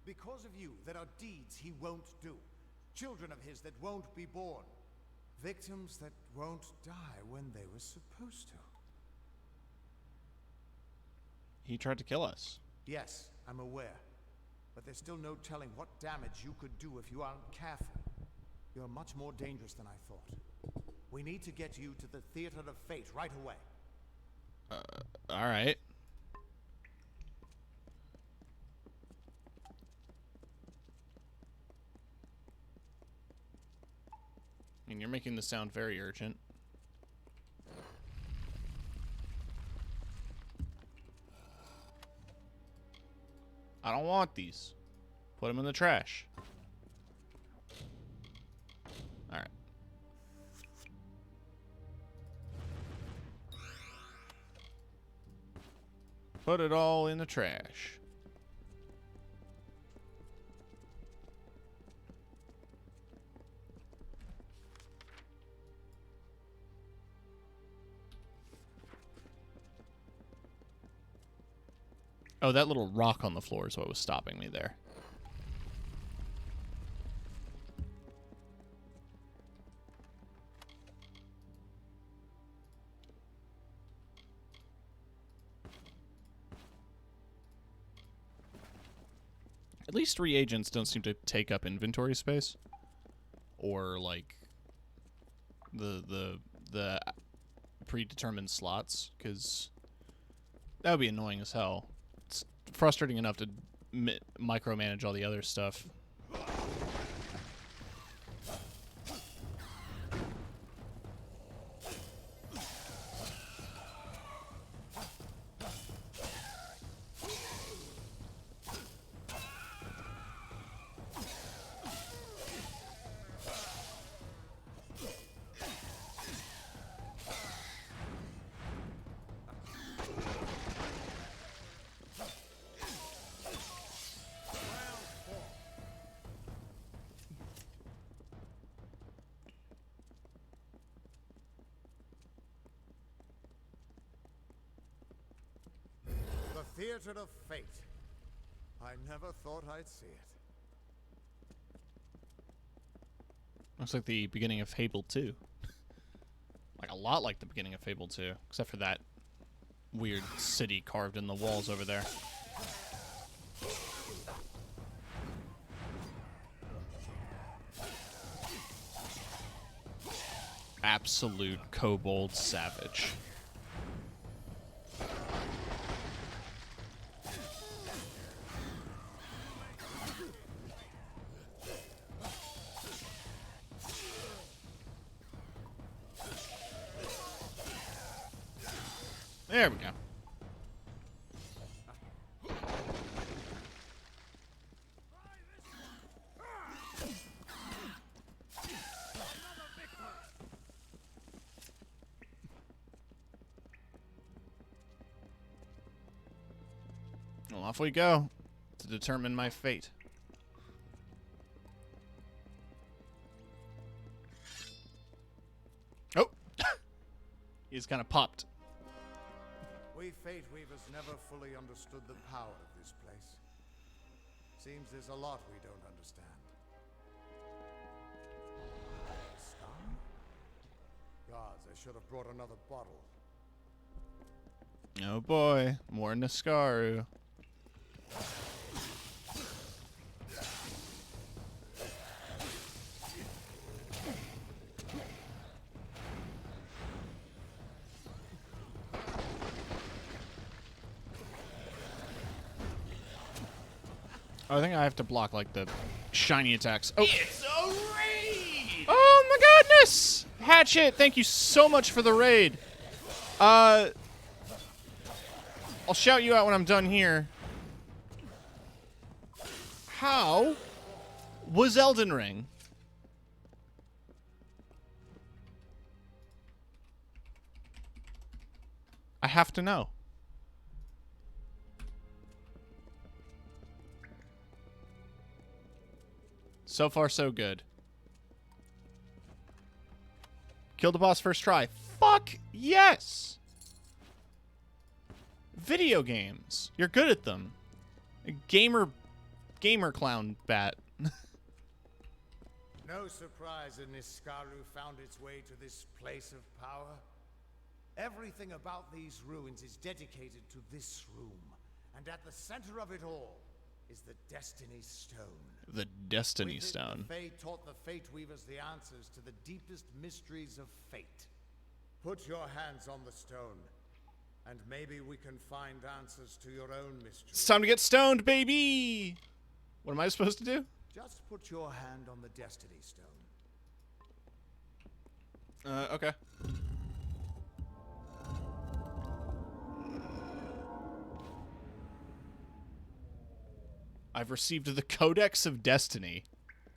Because of you, there are deeds he won't do. Children of his that won't be born. Victims that won't die when they were supposed to. He tried to kill us. Yes, I'm aware. But there's still no telling what damage you could do if you aren't careful. You're much more dangerous than I thought. We need to get you to the Theater of Fate right away. Alright. I mean, you're making this sound very urgent. I don't want these. Put them in the trash. Alright. Put it all in the trash. Oh, that little rock on the floor is what was stopping me there. At least reagents don't seem to take up inventory space. Or, like, the predetermined slots, because that would be annoying as hell. It's frustrating enough to micromanage all the other stuff. The Theater of Fate. I never thought I'd see it. Looks like the beginning of Fable 2. Like, a lot like the beginning of Fable 2. Except for that weird city carved in the walls over there. absolute kobold savage. There we go. Well, off we go to determine my fate. Oh! He's kind of popped. We Fate Weavers never fully understood the power of this place. Seems there's a lot we don't understand. Star? Gods, I should have brought another bottle. Oh boy, more Niskaru. Oh, I think I have to block, like, the shiny attacks. Oh! It's a raid! Oh my goodness! Hatchet, thank you so much for the raid. I'll shout you out when I'm done here. How was Elden Ring? I have to know. So far, so good. Killed the boss first try. Fuck yes! Video games. You're good at them. Gamer clown bat. No surprise that Niskaru found its way to this place of power. Everything about these ruins is dedicated to this room. And at the center of it all is the Destiny Stone. The Destiny Stone. The Fae taught the Fate Weavers the answers to the deepest mysteries of fate. Put your hands on the stone, and maybe we can find answers to your own mysteries. It's time to get stoned, baby! What am I supposed to do? Just put your hand on the Destiny Stone. Okay. I've received the Codex of Destiny.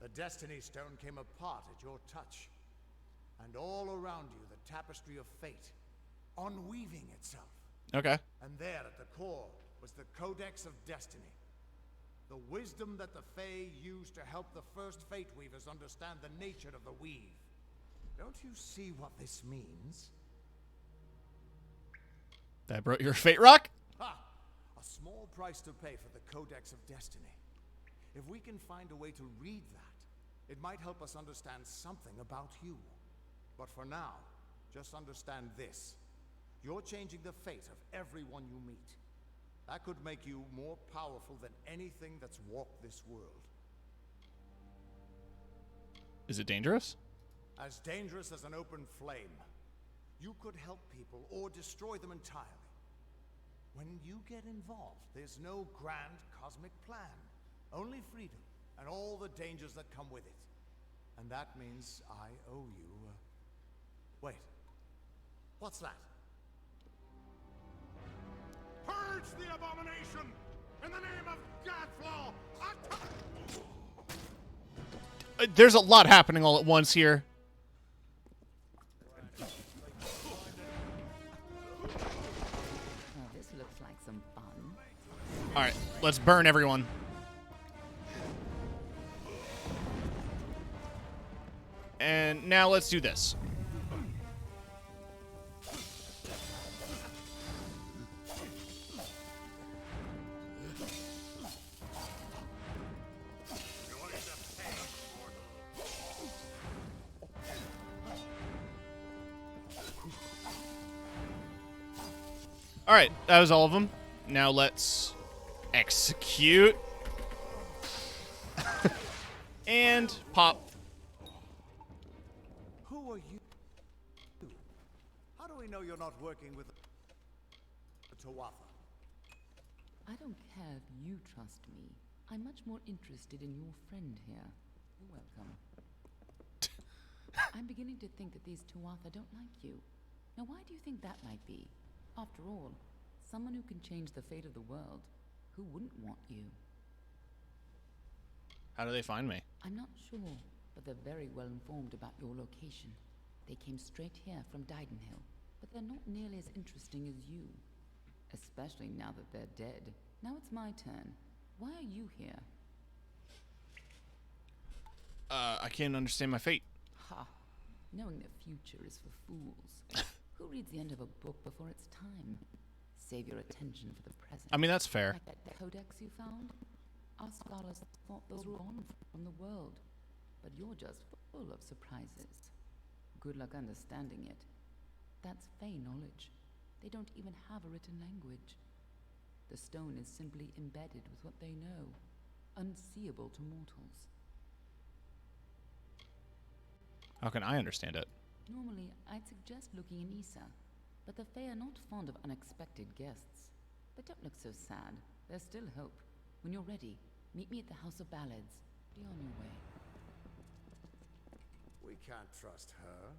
The Destiny Stone came apart at your touch. And all around you, the tapestry of fate, unweaving itself. Okay. And there at the core was the Codex of Destiny. The wisdom that the Fae used to help the first Fate Weavers understand the nature of the weave. Don't you see what this means? That brought your fate rock? Ha! A small price to pay for the Codex of Destiny. If we can find a way to read that, it might help us understand something about you. But for now, just understand this. You're changing the fate of everyone you meet. That could make you more powerful than anything that's walked this world. Is it dangerous? As dangerous as an open flame. You could help people or destroy them entirely. When you get involved, there's no grand cosmic plan. Only freedom and all the dangers that come with it. And that means I owe you... Wait. What's that? Purge the abomination! In the name of Godflaw! There's a lot happening all at once here. This looks like some fun. Alright, let's burn everyone. And now let's do this. Alright, that was all of them. Now let's execute. And pop. Who are you? do we know you're not working with the Tuatha? I don't care if you trust me. I'm much more interested in your friend here. You're welcome. I'm beginning to think that these Tuatha don't like you. Now, why do you think that might be? After all, someone who can change the fate of the world, who wouldn't want you? How do they find me? I'm not sure, but they're very well informed about your location. They came straight here from Didenhill, but they're not nearly as interesting as you. Especially now that they're dead. Now it's my turn. Why are you here? I can't understand my fate. Ha! Knowing the future is for fools. Who reads the end of a book before it's time? Save your attention for the present. I mean, that's fair. Like that codex you found? Our scholars thought those were gone from the world. But you're just full of surprises. Good luck understanding it. That's Fey knowledge. They don't even have a written language. The stone is simply embedded with what they know, unseeable to mortals. How can I understand it? Normally, I'd suggest looking in Issa, but the Fae are not fond of unexpected guests. But don't look so sad. There's still hope. When you're ready, meet me at the House of Ballads. Be on your way. We can't trust her.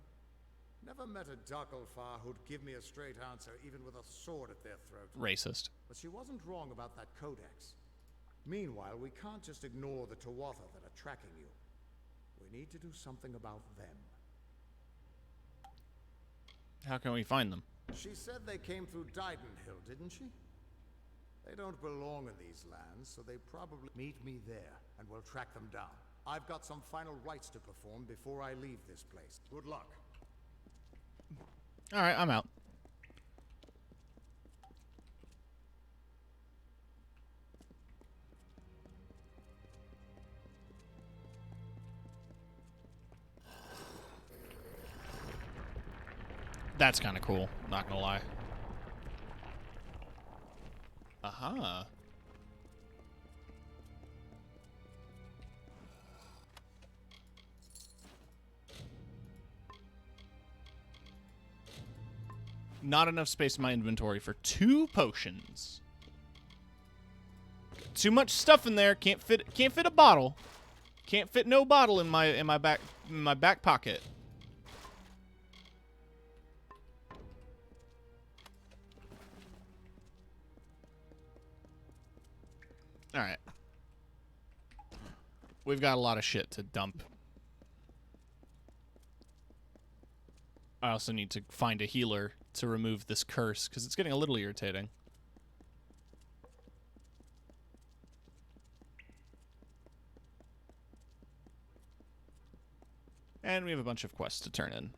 Never met a Darkelfar who'd give me a straight answer, even with a sword at their throat. Racist. But she wasn't wrong about that codex. Meanwhile, we can't just ignore the Tuatha that are tracking you. We need to do something about them. How can we find them? She said they came through Didenhill, didn't she? They don't belong in these lands, so they probably meet me there, and we'll track them down. I've got some final rites to perform before I leave this place. Good luck. All right, I'm out. That's kind of cool, not gonna lie. Aha. Not enough space in my inventory for 2 potions. Too much stuff in there. Can't fit a bottle. Can't fit no bottle in my back pocket. All right. We've got a lot of shit to dump. I also need to find a healer to remove this curse, because it's getting a little irritating. And we have a bunch of quests to turn in.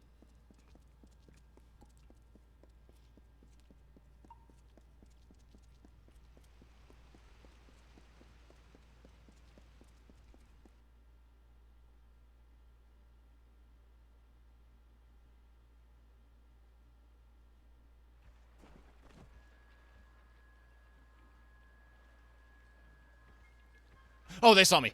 Oh, they saw me.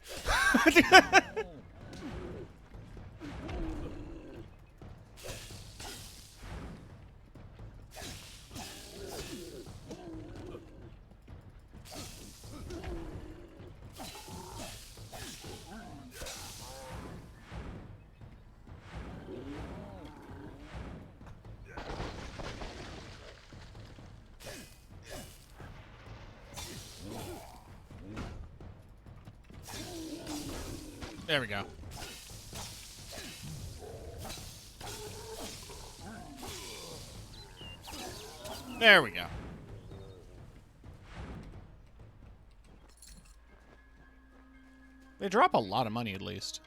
There we go. There we go. They drop a lot of money, at least.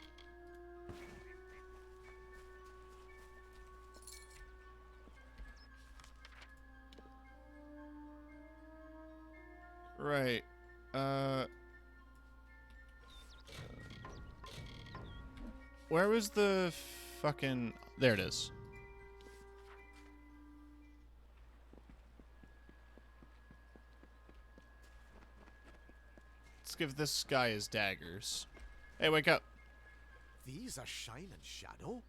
Right. Where was the fucking... There it is. Let's give this guy his daggers. Hey, wake up. These are Shine and Shadow?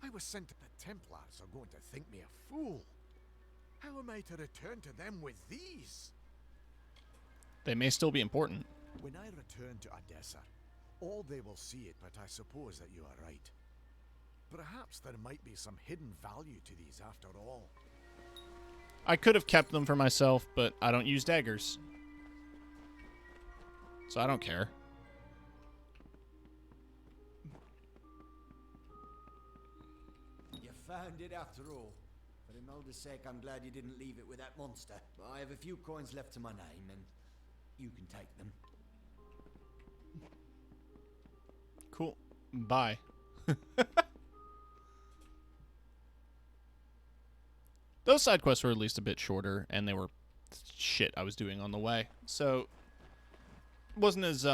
I was sent to the Templars are going to think me a fool. How am I to return to them with these? They may still be important. When I return to Odessa, all they will see it, but I suppose that you are right. Perhaps there might be some hidden value to these after all. I could have kept them for myself, but I don't use daggers. So I don't care. You found it after all. For Imelda's sake, I'm glad you didn't leave it with that monster. But I have a few coins left to my name, and you can take them. Cool. Bye. Those side quests were at least a bit shorter, and they were shit I was doing on the way. So, it wasn't as,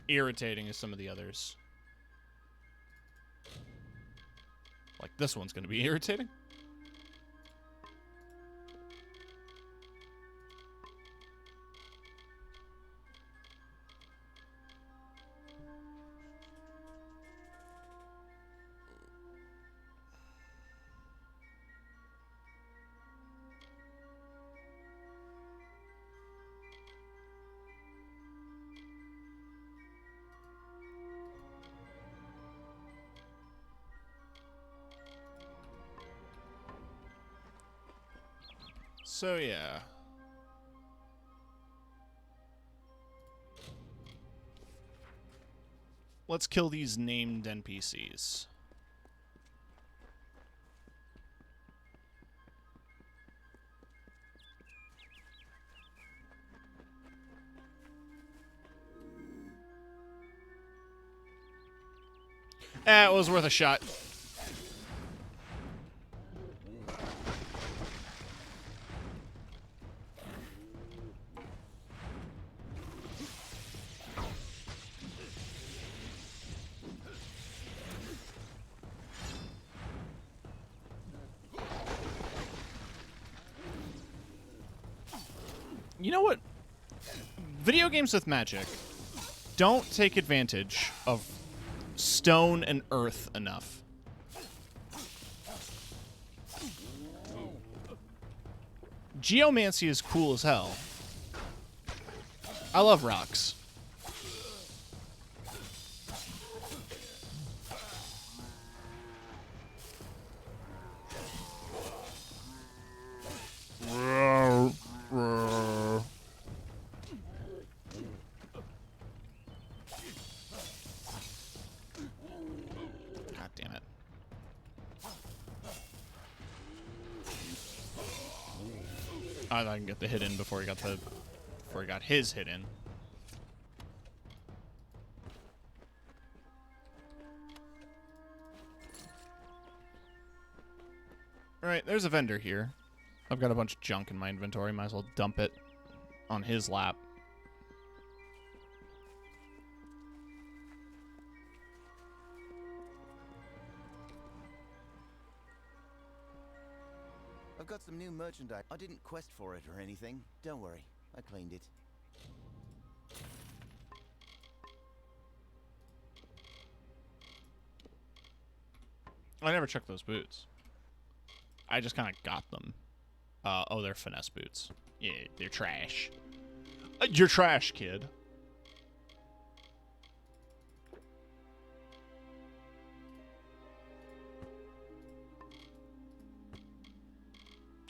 irritating as some of the others. Like, this one's gonna be irritating. So, yeah. Let's kill these named NPCs. It was worth a shot. You know what? Video games with magic don't take advantage of stone and earth enough. Geomancy is cool as hell. I love rocks. God damn it. I thought I can get the hit in before he got his hit in. Alright, there's a vendor here. I've got a bunch of junk in my inventory. Might as well dump it on his lap. I've got some new merchandise. I didn't quest for it or anything. Don't worry, I cleaned it. I never checked those boots. I just kind of got them. Oh, they're finesse boots. Yeah, they're trash. You're trash, kid.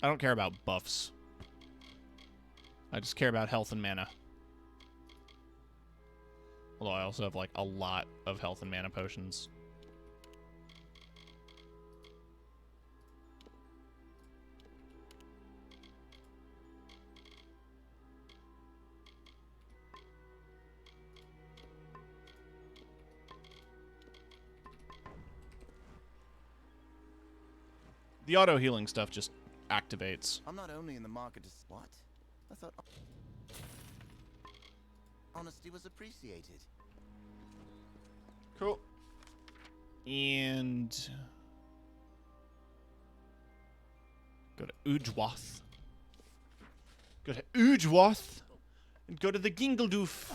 I don't care about buffs. I just care about health and mana. Although I also have, like, a lot of health and mana potions. The auto-healing stuff just activates. I'm not only in the market to... What? I thought... Honesty was appreciated. Cool. And... go to Ujwath. Go to Ujwath. And go to the Gingledoof.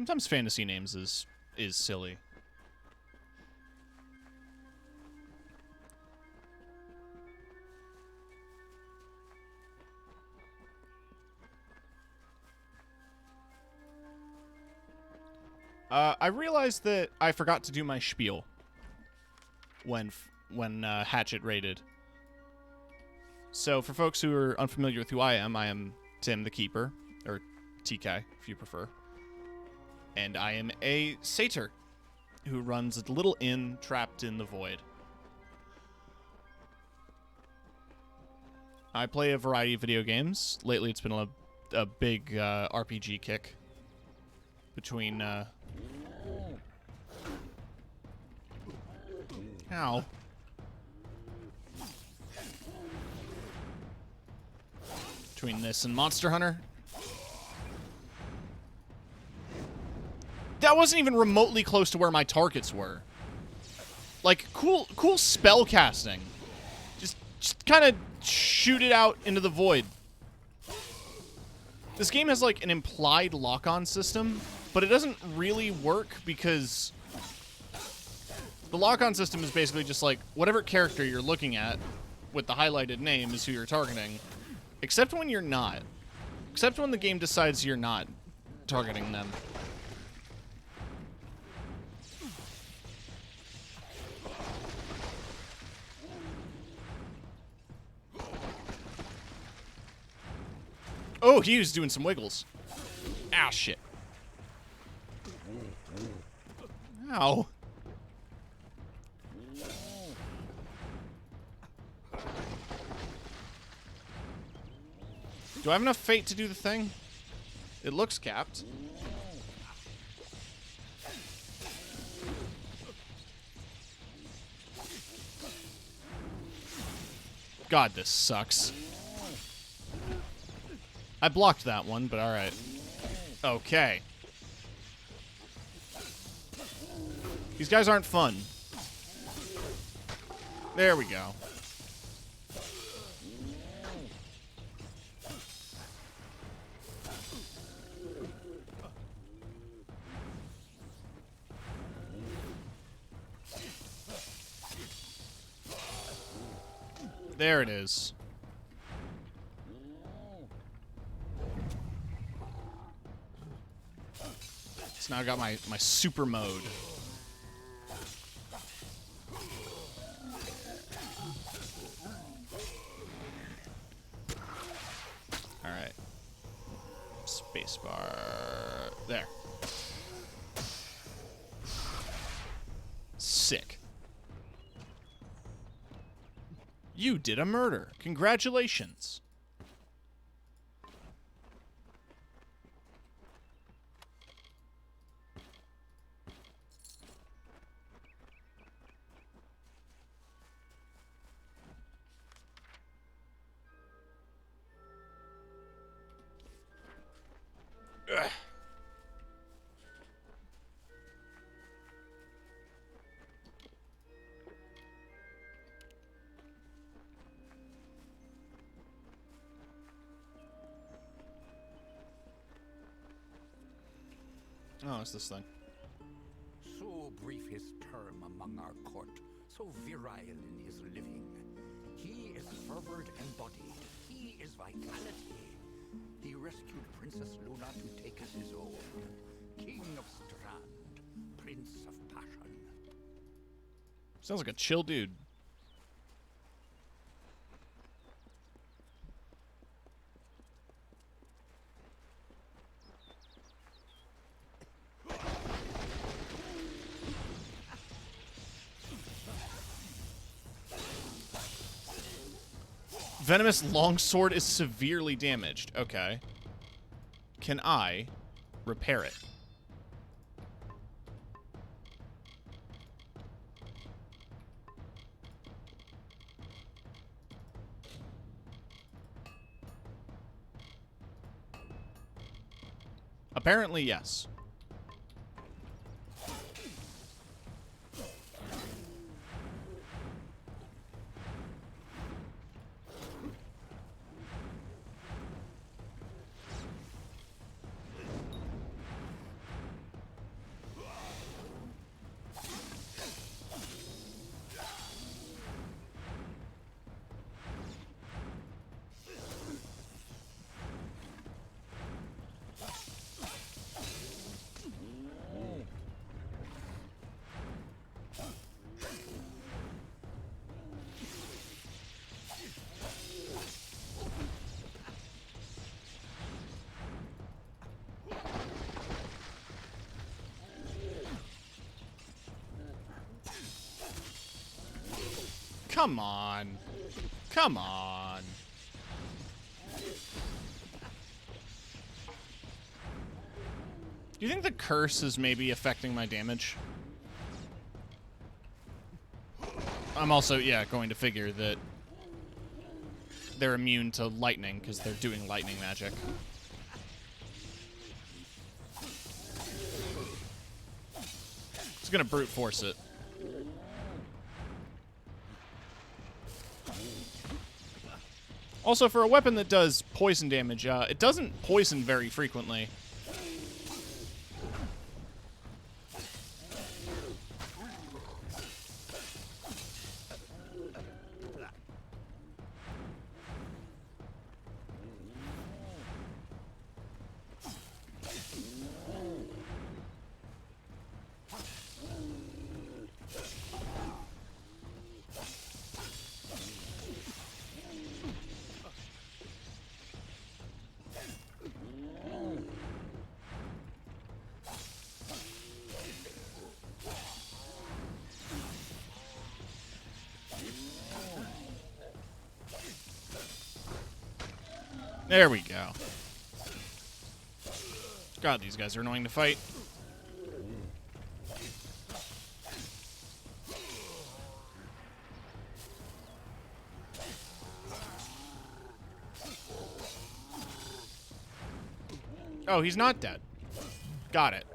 Sometimes fantasy names is silly. I realized that I forgot to do my spiel when Hatchet raided. So for folks who are unfamiliar with who I am Tim the Keeper, or TK if you prefer. And I am a satyr who runs a little inn trapped in the void. I play a variety of video games. Lately it's been a big RPG kick between... Ow. Between this and Monster Hunter. That wasn't even remotely close to where my targets were. Like, cool spell casting. Just kind of shoot it out into the void. This game has, like, an implied lock-on system, but it doesn't really work because the lock-on system is basically just, like, whatever character you're looking at with the highlighted name is who you're targeting, except when you're not. Except when the game decides you're not targeting them. Oh, he was doing some wiggles. Ah, shit. Ow. Do I have enough fate to do the thing? It looks capped. God, this sucks. I blocked that one, but alright. Okay. These guys aren't fun. There we go. There it is. So now I got my super mode. Alright. Spacebar. There. Sick. You did a murder. Congratulations. Ugh. Oh, it's this thing. So brief his term among our court, so virile in his living. He is fervored embodied, he is vitality. He rescued Princess Luna to take as his own. King of Strand, Prince of Passion. Sounds like a chill dude. Venomous longsword is severely damaged. Okay. Can I repair it? Apparently, yes. Come on. Come on. Do you think the curse is maybe affecting my damage? I'm also, yeah, going to figure that they're immune to lightning because they're doing lightning magic. It's gonna brute force it. Also, for a weapon that does poison damage, it doesn't poison very frequently. There we go. God, these guys are annoying to fight. Oh, he's not dead. Got it.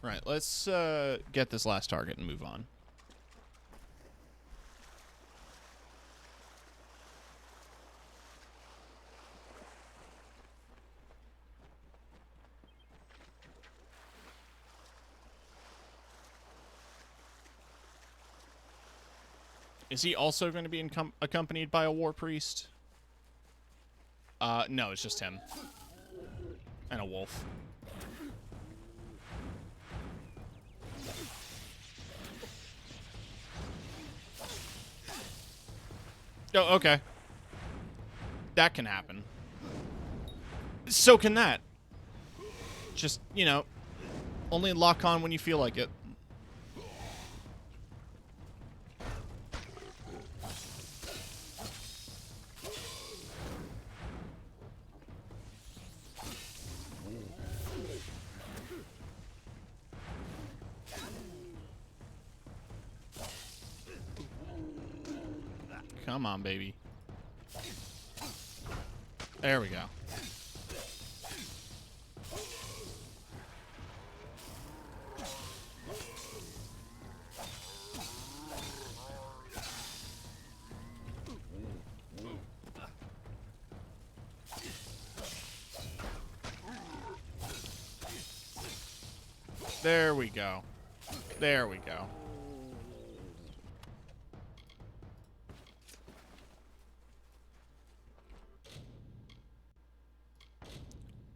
Right, let's get this last target and move on. Is he also going to be accompanied by a war priest? No, it's just him. And a wolf. Oh, okay. That can happen. So can that. Just, you know, only lock on when you feel like it. Come on, baby. There we go. There we go. There we go.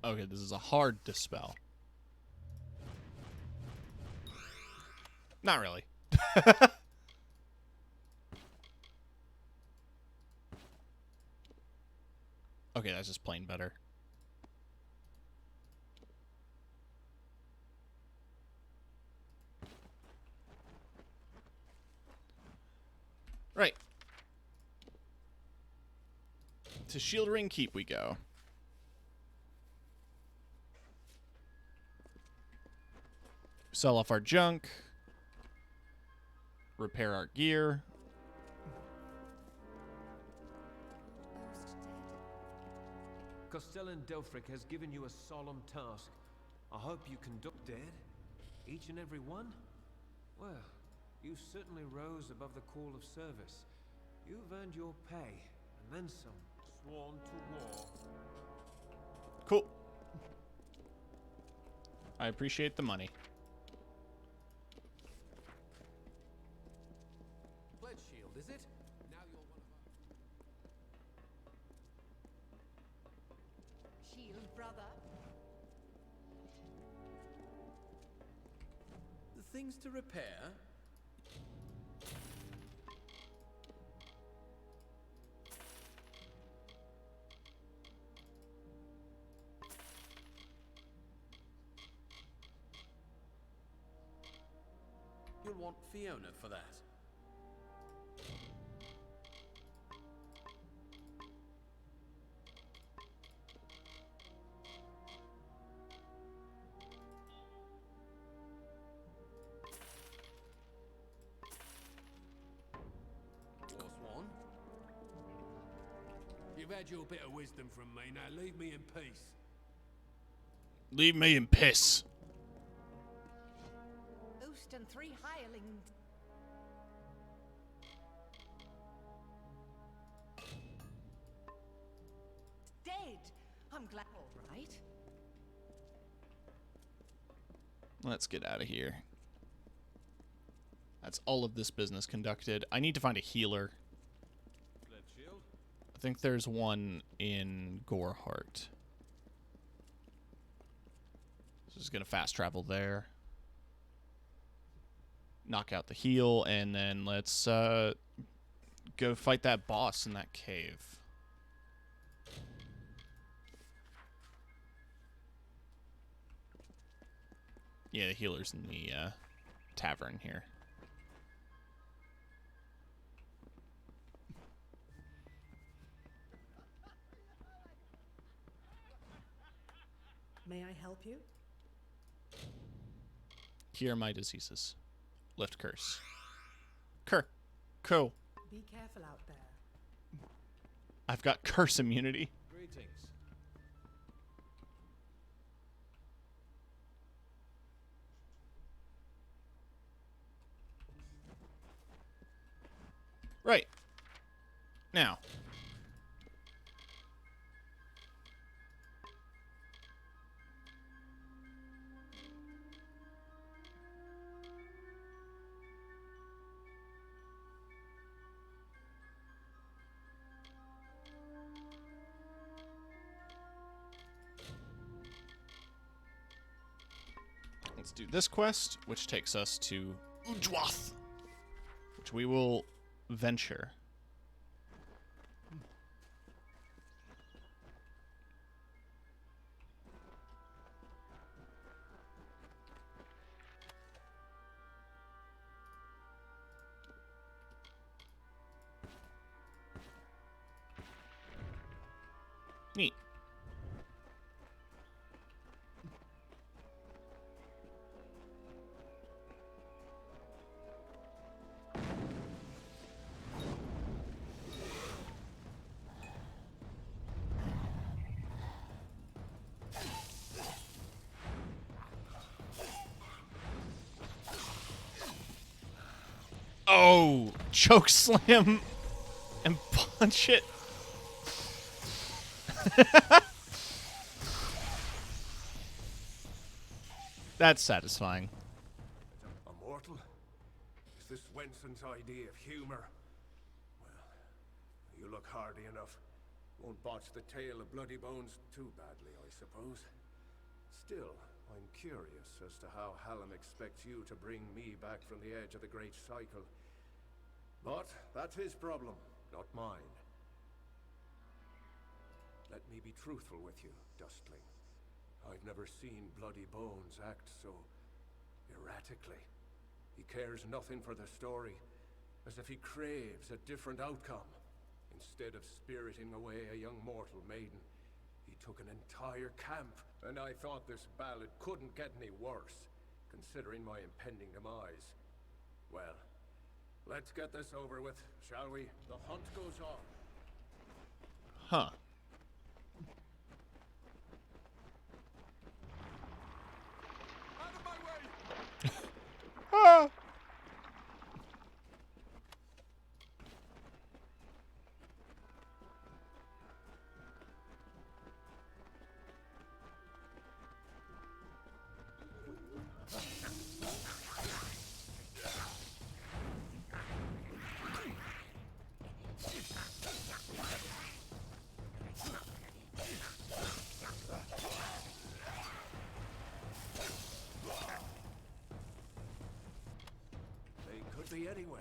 Okay, this is a hard dispel. Not really. Okay, that's just plain better. Right. To Shield Ring Keep we go. Sell off our junk. Repair our gear. Castellan Delfric has given you a solemn task. I hope you conduct dead. Each and every one? Well, you certainly rose above the call of service. You've earned your pay, and then some. Sworn to war. Cool. I appreciate the money. Pledge shield, is it? Now you're one of Shield, brother. The things to repair? Mortal want Fiona for that? One. You've had your bit of wisdom from me, now leave me in peace. Leave me in piss. Oost and 3 hirelings. Dead. I'm glad. All right. Let's get out of here. That's all of this business conducted. I need to find a healer. I think there's one in Goreheart. So just gonna fast travel there. Knock out the heal, and then let's go fight that boss in that cave. Yeah, the healer's in the tavern here. May I help you? Cure my diseases. Lift curse. Cool. Be careful out there. I've got curse immunity. Greetings. Right. Now. Let's do this quest, which takes us to Udwath, which we will venture. Neat. Oh, choke slam and punch it. That's satisfying. A mortal? Is this Wenson's idea of humor? Well, you look hardy enough. Won't botch the tale of Bloody Bones too badly, I suppose. Still, I'm curious as to how Hallam expects you to bring me back from the edge of the Great Cycle. But that's his problem, not mine. Let me be truthful with you, Dustling. I've never seen Bloody Bones act so erratically. He cares nothing for the story, as if he craves a different outcome. Instead of spiriting away a young mortal maiden, he took an entire camp, and I thought this ballad couldn't get any worse, considering my impending demise. Well, let's get this over with, shall we? The hunt goes on. Huh. Ah! Be anywhere.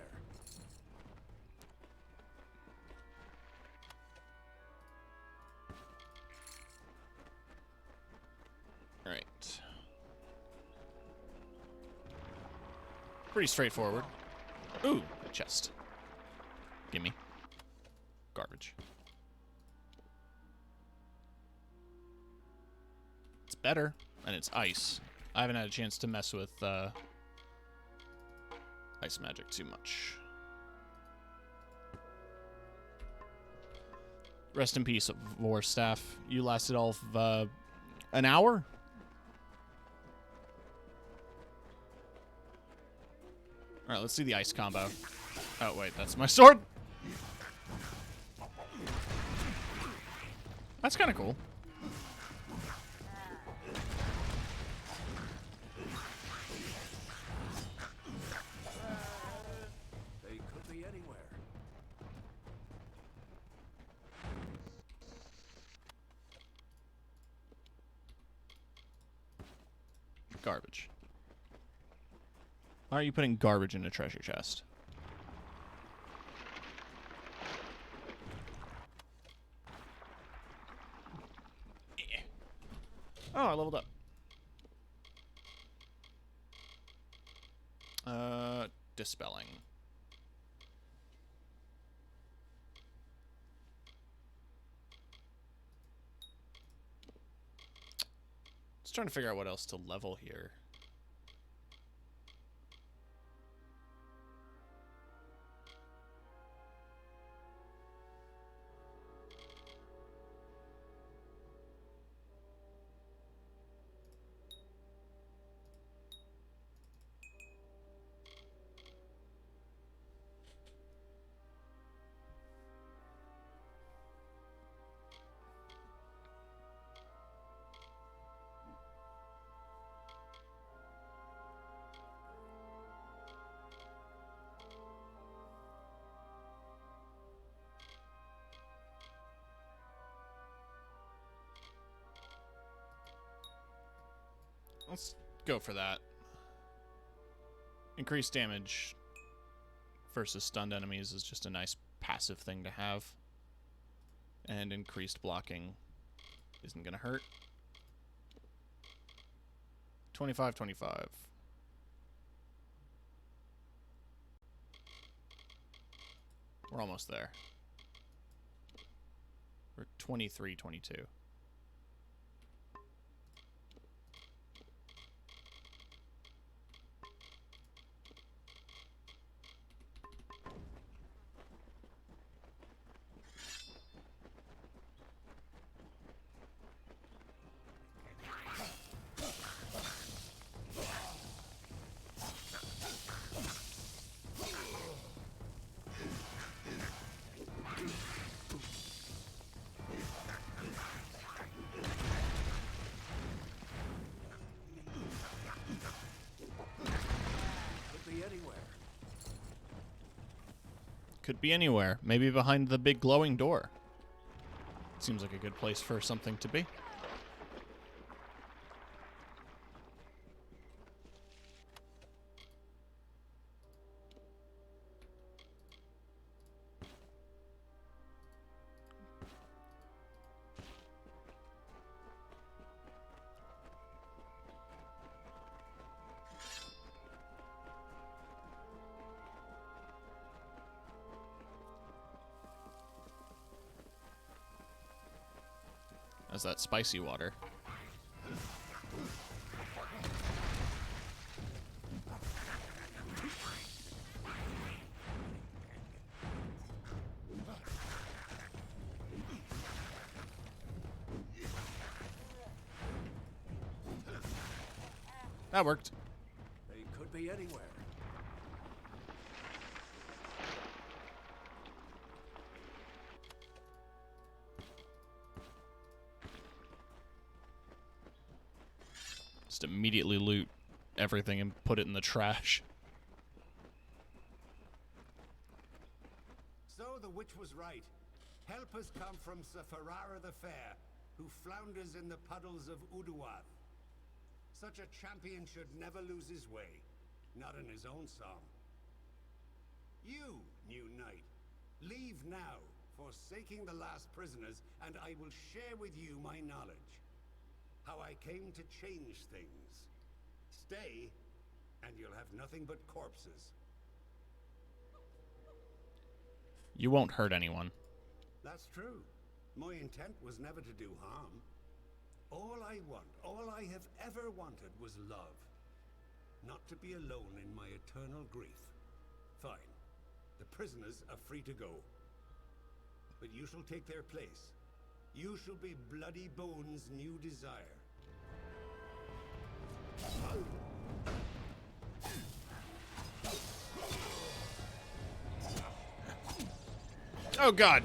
All right. Pretty straightforward. Ooh, chest. Gimme. Garbage. It's better, and it's ice. I haven't had a chance to mess with ice magic too much. Rest in peace, War Staff. You lasted all of an hour? Alright, let's see the ice combo. Oh, wait, that's my sword! That's kind of cool. They could be anywhere. Garbage. Why are you putting garbage in a treasure chest? Yeah. Oh, I leveled up. Dispelling. Just trying to figure out what else to level here. Let's go for that. Increased damage versus stunned enemies is just a nice passive thing to have. And increased blocking isn't going to hurt. 25-25. We're almost there. We're 23-22. Could be anywhere. Maybe behind the big glowing door. Seems like a good place for something to be. As that spicy water. That worked. They could be anywhere. Just immediately loot everything and put it in the trash. So the witch was right. Help has come from Safarara the Fair, who flounders in the puddles of Uduath. Such a champion should never lose his way, not in his own song. You, new knight, leave now, forsaking the last prisoners, and I will share with you my knowledge. How I came to change things. Stay, and you'll have nothing but corpses. You won't hurt anyone. That's true. My intent was never to do harm. All I want, all I have ever wanted was love. Not to be alone in my eternal grief. Fine. The prisoners are free to go. But you shall take their place. You shall be Bloody Bones' new desire. Oh, God.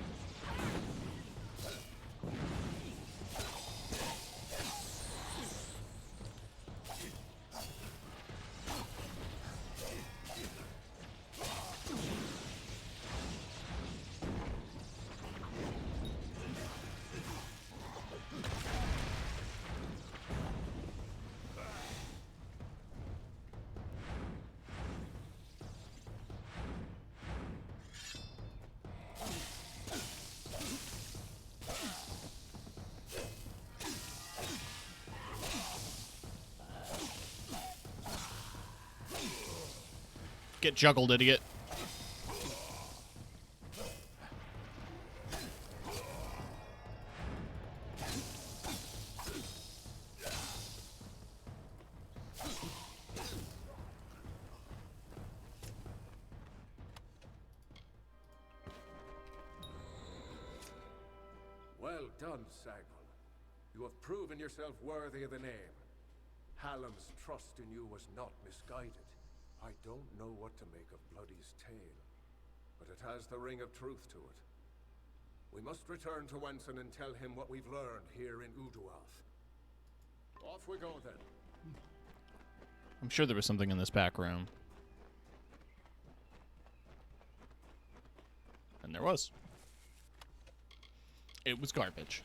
Get juggled, idiot. Well done, Sagal. You have proven yourself worthy of the name. Hallam's trust in you was not misguided. I don't know what to make of Bloody's tale, but it has the ring of truth to it. We must return to Wenson and tell him what we've learned here in Uduath. Off we go, then. I'm sure there was something in this back room. And there was. It was garbage.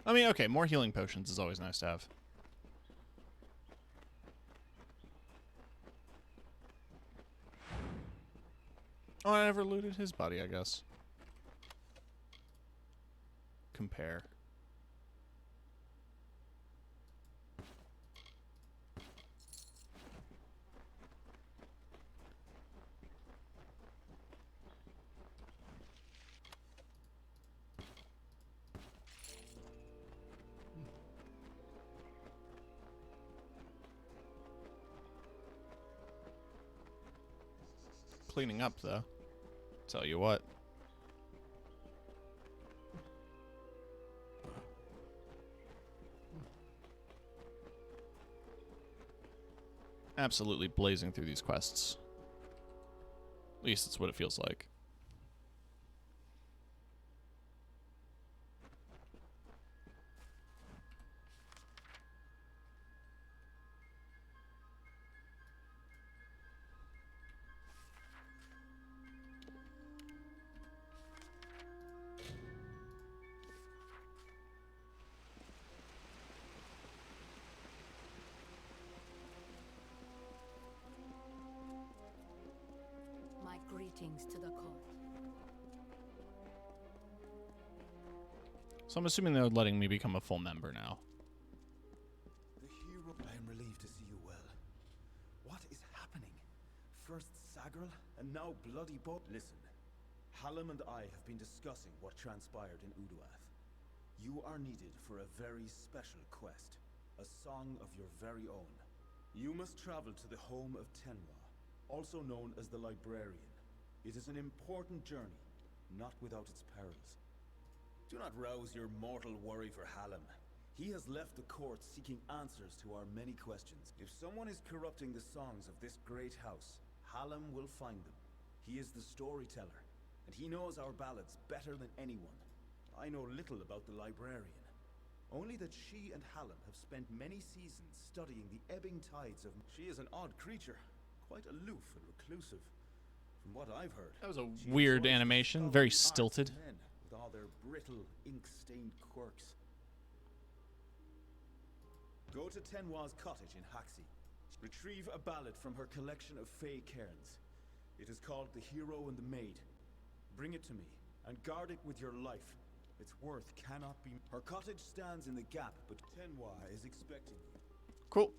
I mean, okay, more healing potions is always nice to have. Oh, I never looted his body, I guess. Compare. Cleaning up, though. Tell you what. Absolutely blazing through these quests. At least it's what it feels like. Greetings to the court. So I'm assuming they're letting me become a full member now. The hero. I am relieved to see you well. What is happening? First Sagrel, and now Bloody Bo. Listen, Hallam and I have been discussing what transpired in Uduath. You are needed for a very special quest, a song of your very own. You must travel to the home of Tenwa, also known as the Librarian. It is an important journey, not without its perils. Do not rouse your mortal worry for Hallam. He has left the court seeking answers to our many questions. If someone is corrupting the songs of this great house, Hallam will find them. He is the storyteller, and he knows our ballads better than anyone. I know little about the Librarian. Only that she and Hallam have spent many seasons studying the ebbing tides of... She is an odd creature, quite aloof and reclusive. From what I've heard, that was a weird animation, very stilted. With all their brittle, ink-stained quirks. Go to Tenwa's cottage in Haxi. Retrieve a ballad from her collection of fey cairns. It is called The Hero and the Maid. Bring it to me, and guard it with your life. Its worth cannot be... Her cottage stands in the gap, but Tenwa is expecting you. Cool.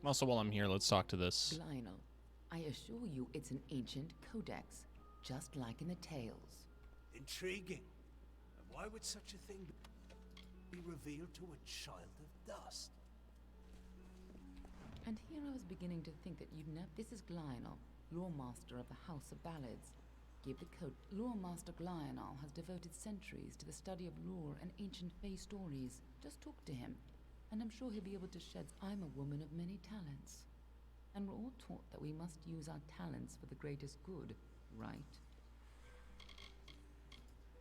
Also, while I'm here, let's talk to this. Lionel, I assure you it's an ancient codex, just like in the tales. Intriguing. And why would such a thing be revealed to a child of dust? And here I was beginning to think that you'd never. This is Lionel, lore master of the House of Ballads. Give the code. Lore master Lionel has devoted centuries to the study of lore and ancient Fae stories. Just talk to him, and I'm sure he'll be able to shed. I'm a woman of many talents, and we're all taught that we must use our talents for the greatest good, right?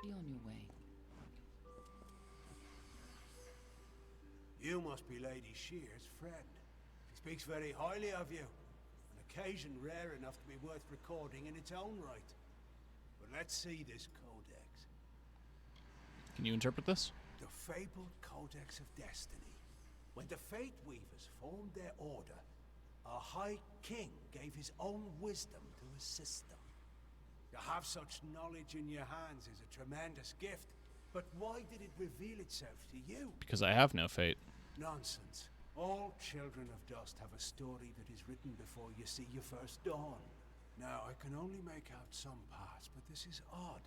Be on your way. You must be Lady Shear's friend. She speaks very highly of you. An occasion rare enough to be worth recording in its own right. But let's see this codex. Can you interpret this? The fabled Codex of Destiny. When the Fate Weavers formed their order, our High King gave his own wisdom to assist them. To have such knowledge in your hands is a tremendous gift, but why did it reveal itself to you? Because I have no fate. Nonsense. All children of dust have a story that is written before you see your first dawn. Now, I can only make out some parts, but this is odd.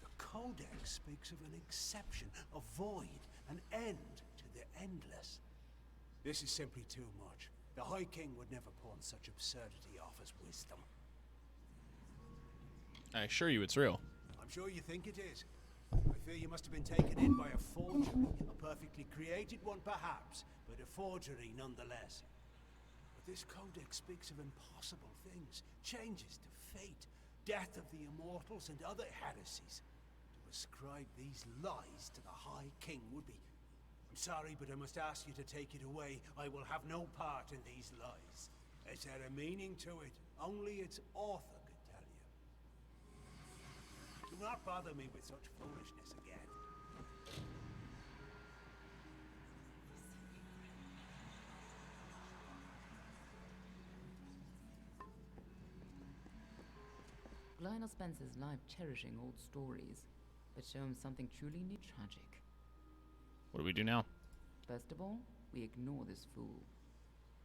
The Codex speaks of an exception, a void, an end to the endless. This is simply too much. The High King would never pawn such absurdity off as wisdom. I assure you it's real. I'm sure you think it is. I fear you must have been taken in by a forgery. A perfectly created one, perhaps, but a forgery nonetheless. But this codex speaks of impossible things, changes to fate, death of the immortals, and other heresies. To ascribe these lies to the High King would be... I'm sorry, but I must ask you to take it away. I will have no part in these lies. Is there a meaning to it? Only its author could tell you. Do not bother me with such foolishness again. Lionel spends his life cherishing old stories, but show him something truly new tragic. What do we do now? First of all, we ignore this fool.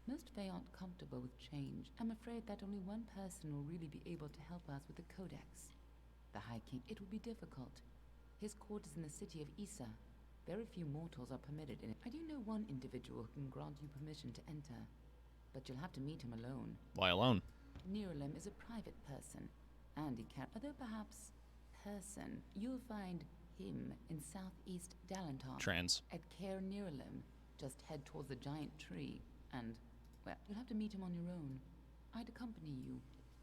Most Fae aren't comfortable with change. I'm afraid that only one person will really be able to help us with the Codex. The High King. It will be difficult. His court is in the city of Issa. Very few mortals are permitted in it. I do know one individual who can grant you permission to enter, but you'll have to meet him alone. Why alone? Nirelem is a private person, and he can. Although perhaps person, you'll find him in southeast Dalantar. Trans. At Caer Nirelem. Just head towards the giant tree, and, well, you'll have to meet him on your own. I'd accompany you,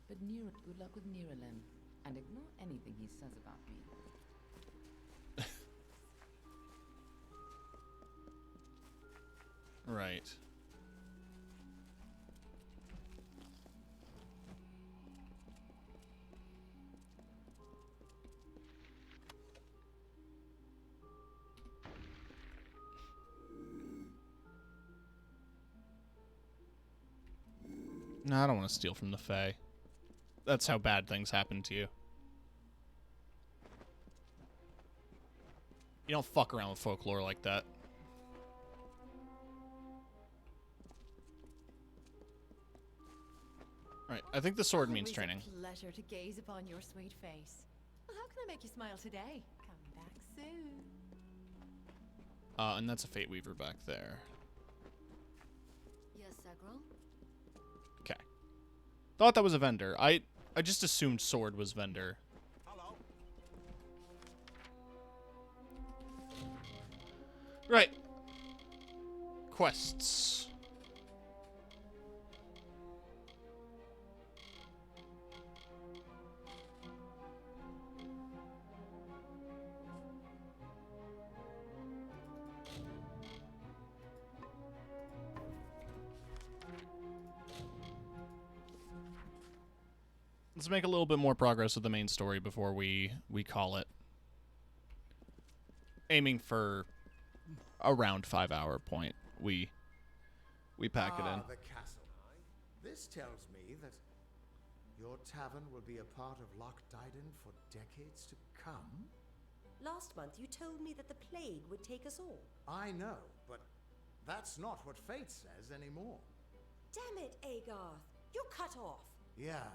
but good luck with Nirelem, and ignore anything he says about me. Right. No, I don't want to steal from the Fae. That's how bad things happen to you. You don't fuck around with folklore like that. Right, I think the sword means training. Always a pleasure to gaze upon your sweet face. Well, how can I make you smile today? Come back soon. And that's a Fate Weaver back there. Yes, Sagral? Okay. Thought that was a vendor. I just assumed sword was vendor. Hello. Right. Quests. Let's make a little bit more progress with the main story before we call it. Aiming for around 5-hour point. We pack it in. The castle. This tells me that your tavern will be a part of Loch Dyden for decades to come. Last month you told me that the plague would take us all. I know, but that's not what fate says anymore. Damn it, Agarth. You're cut off. Yeah,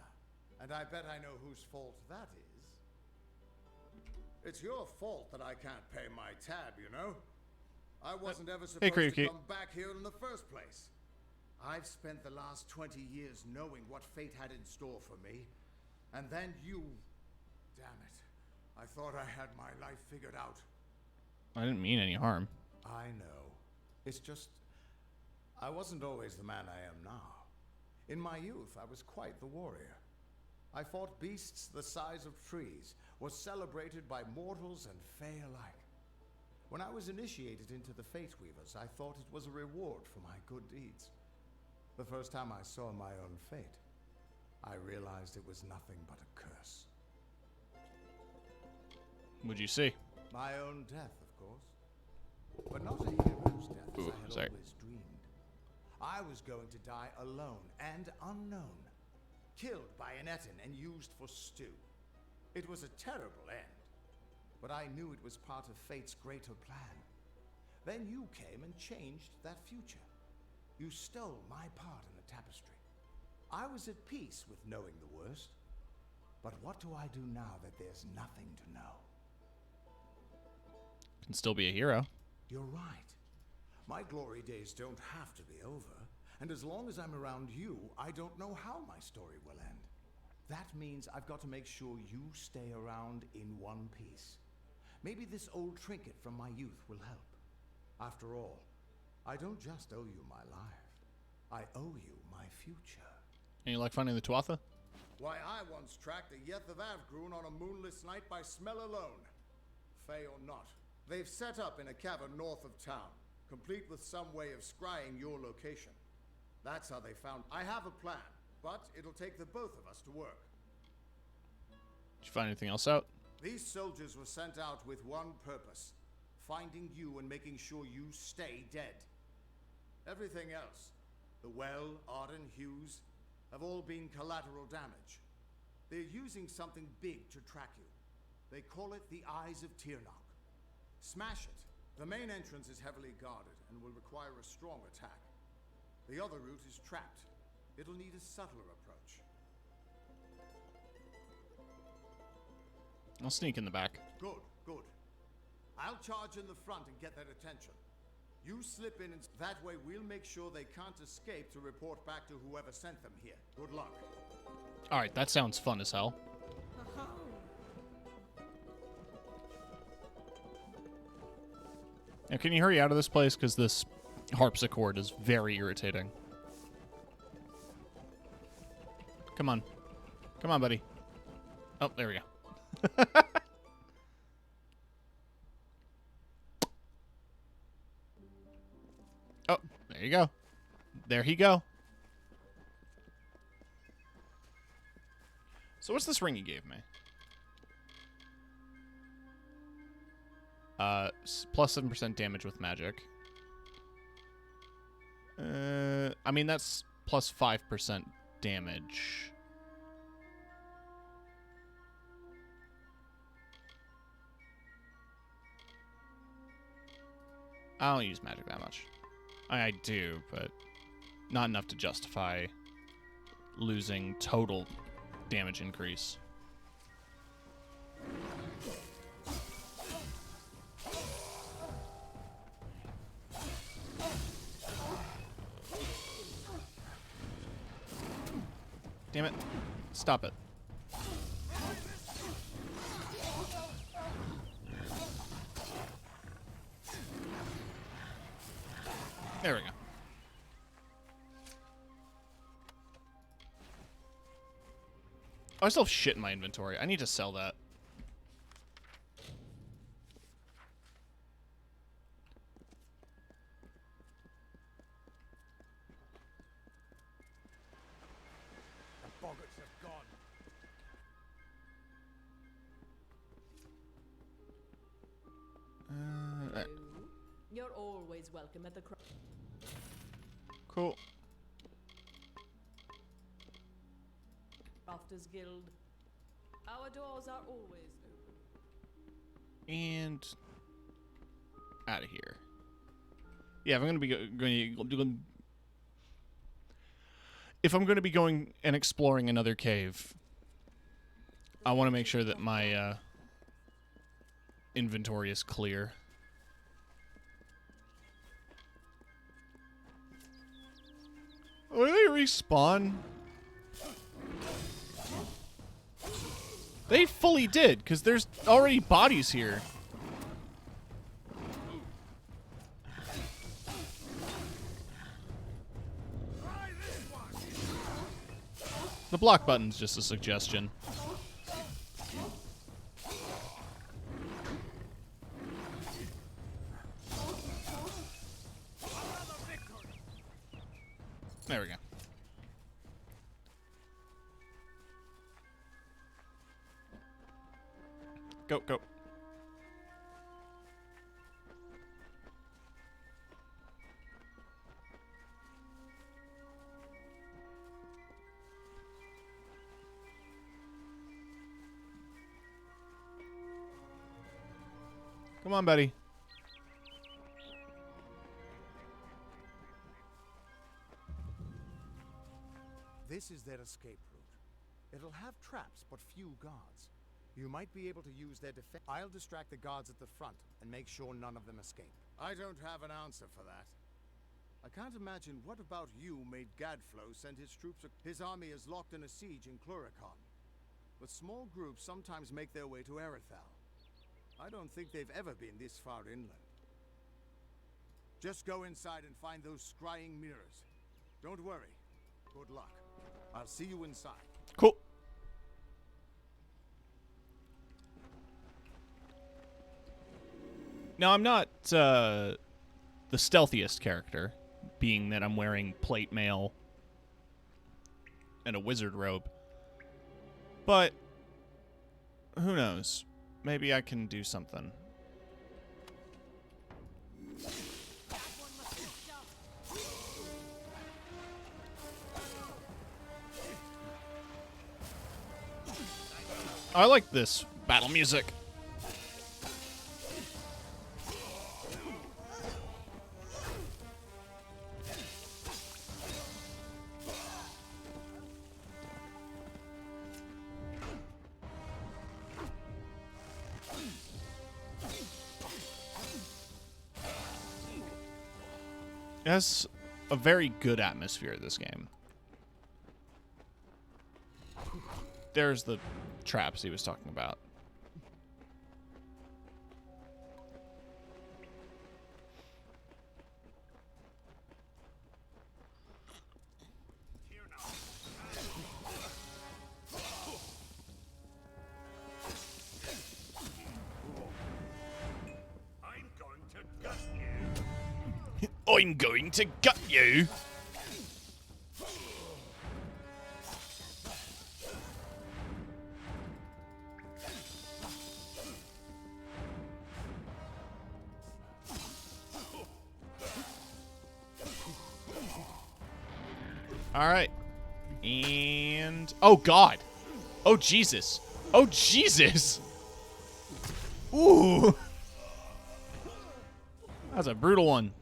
and I bet I know whose fault that is. It's your fault that I can't pay my tab, you know? I wasn't ever supposed to come back here in the first place. I've spent the last 20 years knowing what fate had in store for me. And then you... Damn it. I thought I had my life figured out. I didn't mean any harm. I know. It's just... I wasn't always the man I am now. In my youth, I was quite the warrior. I fought beasts the size of trees, was celebrated by mortals and fae alike. When I was initiated into the Fate Weavers, I thought it was a reward for my good deeds. The first time I saw my own fate, I realized it was nothing but a curse. What'd you see? My own death, of course. But not a hero's death, as I had always dreamed. I was going to die alone and unknown, killed by an Etin and used for stew. It was a terrible end, but I knew it was part of fate's greater plan. Then you came and changed that future. You stole my part in the tapestry. I was at peace with knowing the worst. But what do I do now that there's nothing to know? Can still be a hero. You're right. My glory days don't have to be over. And as long as I'm around you, I don't know how my story will end. That means I've got to make sure you stay around in one piece. Maybe this old trinket from my youth will help. After all, I don't just owe you my life. I owe you my future. And you like finding the Tuatha? Why, I once tracked the Yeth of Avgrun on a moonless night by smell alone. Fey or not, they've set up in a cavern north of town, complete with some way of scrying your location. That's how they found... I have a plan, but it'll take the both of us to work. Did you find anything else out? These soldiers were sent out with one purpose. Finding you and making sure you stay dead. Everything else, the Well, Arden, Hughes, have all been collateral damage. They're using something big to track you. They call it the Eyes of Tirnoch. Smash it. The main entrance is heavily guarded and will require a strong attack. The other route is trapped. It'll need a subtler approach. I'll sneak in the back. Good, good. I'll charge in the front and get their attention. You slip in, and that way we'll make sure they can't escape to report back to whoever sent them here. Good luck. Alright, that sounds fun as hell. Now, can you hurry out of this place? Because this harpsichord is very irritating. Come on. Come on, buddy. Oh, there we go. Oh, there you go. There he go. So what's this ring you gave me? Plus 7% damage with magic. I mean, that's plus 5% damage. I don't use magic that much. I do, but not enough to justify losing total damage increase. Damn it. Stop it. There we go. Oh, I still have shit in my inventory. I need to sell that. The boggarts have gone. Right. You're always welcome at the Cool. Crafters Guild. Our doors are always open. And out of here. Yeah, if I'm gonna be going. if I'm going to be going and exploring another cave, I want to make sure that my inventory is clear. Will they respawn? They fully did, because there's already bodies here. The block button's just a suggestion. There we go. Go, go. Come on, buddy. This is their escape route. It'll have traps, but few guards. You might be able to use their defense. I'll distract the guards at the front and make sure none of them escape. I don't have an answer for that. I can't imagine what about you made Gadflow send his troops. His army is locked in a siege in Cluricon. But small groups sometimes make their way to Erithal. I don't think they've ever been this far inland. Just go inside and find those scrying mirrors. Don't worry. Good luck. I'll see you inside. Cool. Now, I'm not the stealthiest character, being that I'm wearing plate mail and a wizard robe. But who knows? Maybe I can do something. I like this battle music. It has a very good atmosphere, this game. There's the traps he was talking about. I'm going to gut you. All right. And oh God. Oh Jesus. Oh Jesus. Ooh. That's a brutal one.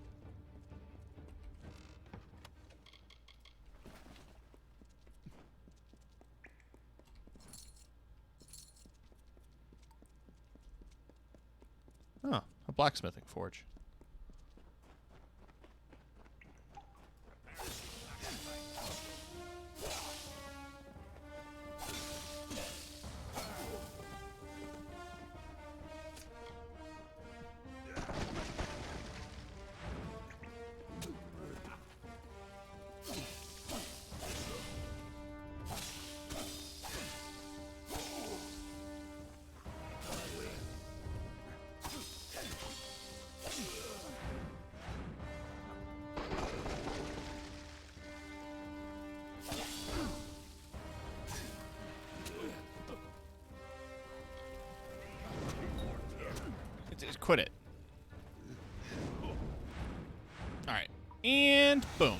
Oh, a blacksmithing forge. Quit it. All right. And boom.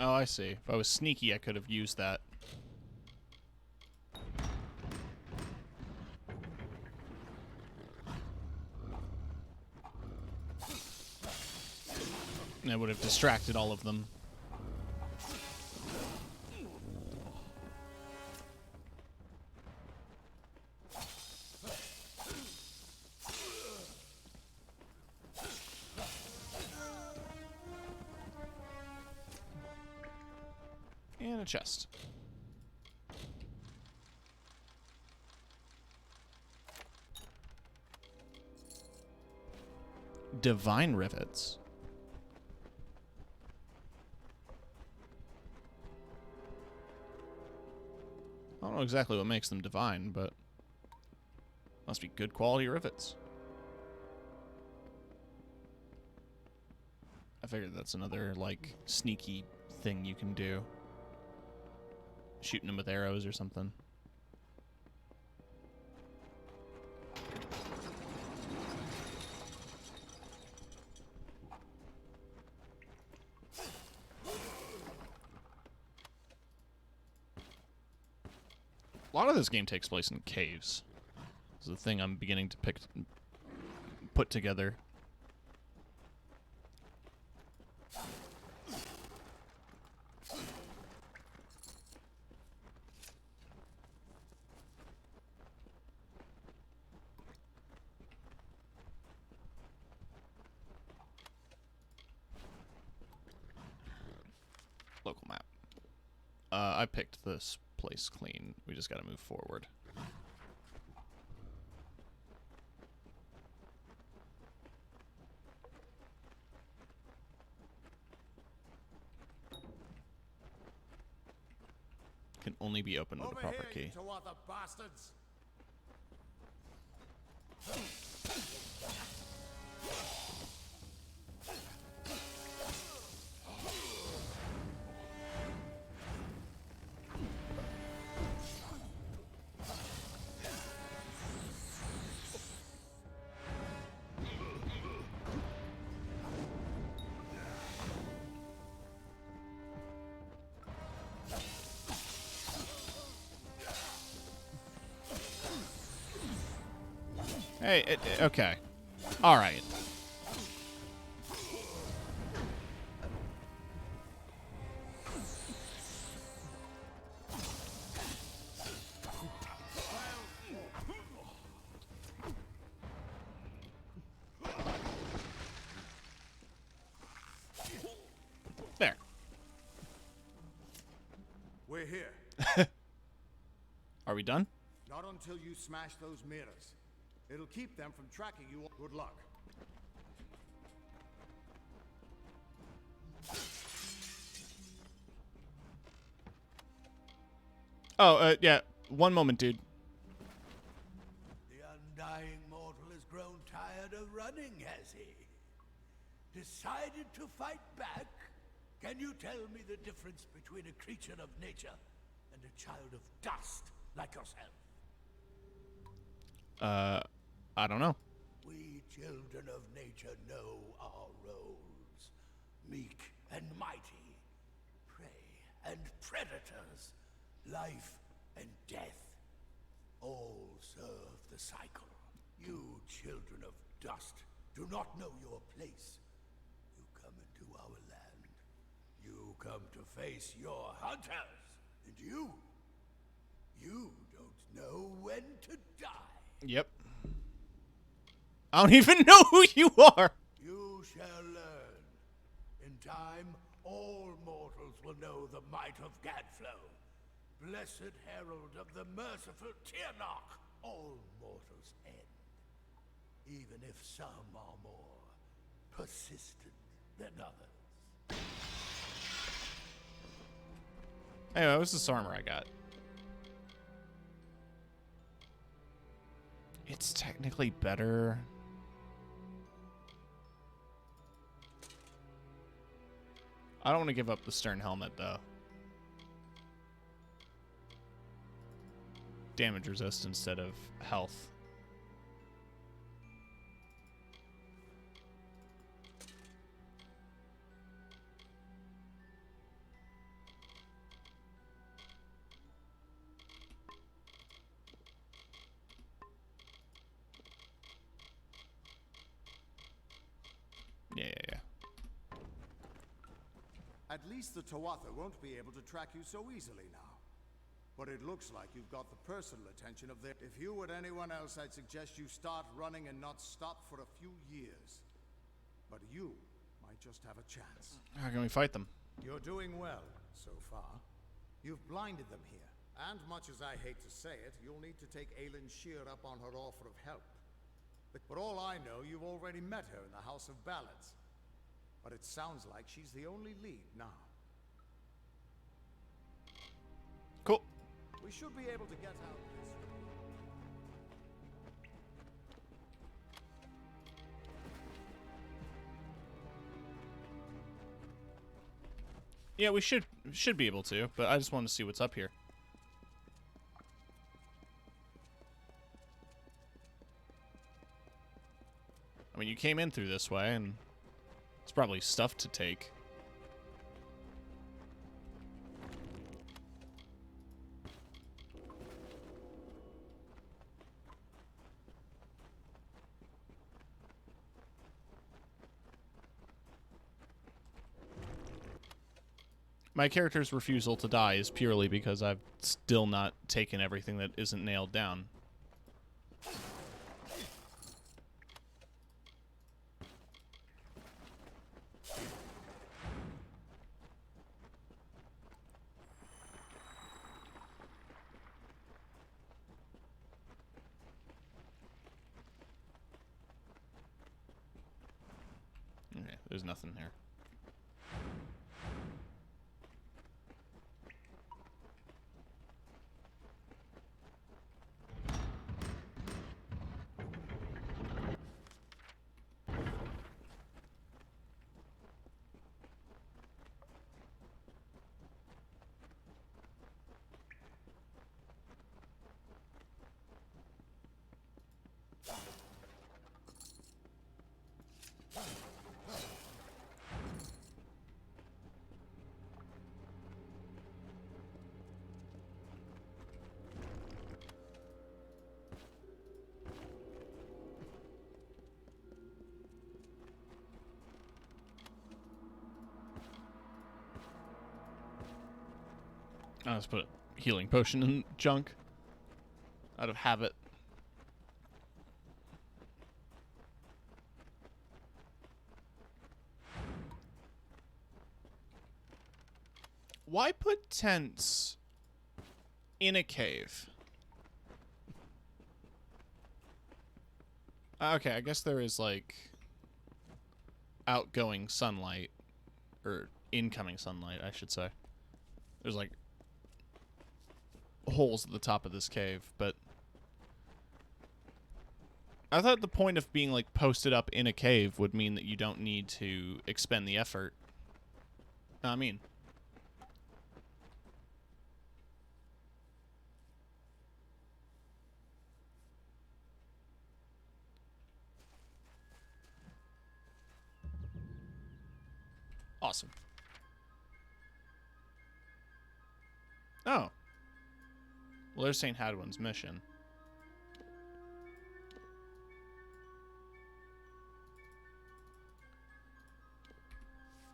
Oh, I see. If I was sneaky, I could have used that. And I would have distracted all of them. And a chest. Divine rivets. I don't know exactly what makes them divine, but must be good quality rivets. I figured that's another, like, sneaky thing you can do. Shooting them with arrows or something. A lot of this game takes place in caves. This is the thing I'm beginning to put together. Local map. I picked this place clean. We just gotta move forward. Can only be opened with a proper key. To other bastards. Hey, okay. All right. There. We're here. Are we done? Not until you smash those mirrors. It'll keep them from tracking you. Good luck. Oh, yeah. One moment, dude. The undying mortal has grown tired of running, has he? Decided to fight back? Can you tell me the difference between a creature of nature and a child of dust like yourself? I don't know. We children of nature know our roles. Meek and mighty, prey and predators, life and death. All serve the cycle. You children of dust do not know your place. You come into our land. You come to face your hunters. And you don't know when to die. Yep. I don't even know who you are. You shall learn. In time, all mortals will know the might of Gadflow. Blessed herald of the merciful Tirnoch. All mortals end. Even if some are more persistent than others. Anyway, what's this armor I got? It's technically better. I don't want to give up the stern helmet, though. Damage resist instead of health. At least the Tuatha won't be able to track you so easily now. But it looks like you've got the personal attention of their... If you were anyone else, I'd suggest you start running and not stop for a few years. But you might just have a chance. How can we fight them? You're doing well, so far. You've blinded them here. And much as I hate to say it, you'll need to take Aelin Shear up on her offer of help. But for all I know, you've already met her in the House of Ballads. But it sounds like she's the only lead now. Cool. We should be able to get out of this. Yeah, we should be able to, but I just want to see what's up here. I mean, you came in through this way, and it's probably stuff to take. My character's refusal to die is purely because I've still not taken everything that isn't nailed down. Okay, there's nothing here. I'll just put a healing potion in junk out of habit. Why put tents in a cave? Okay, I guess there is like outgoing sunlight, or incoming sunlight, I should say. There's like holes at the top of this cave, but I thought the point of being like posted up in a cave would mean that you don't need to expend the effort. I mean, awesome. Oh. Well, there's St. Hadwin's mission.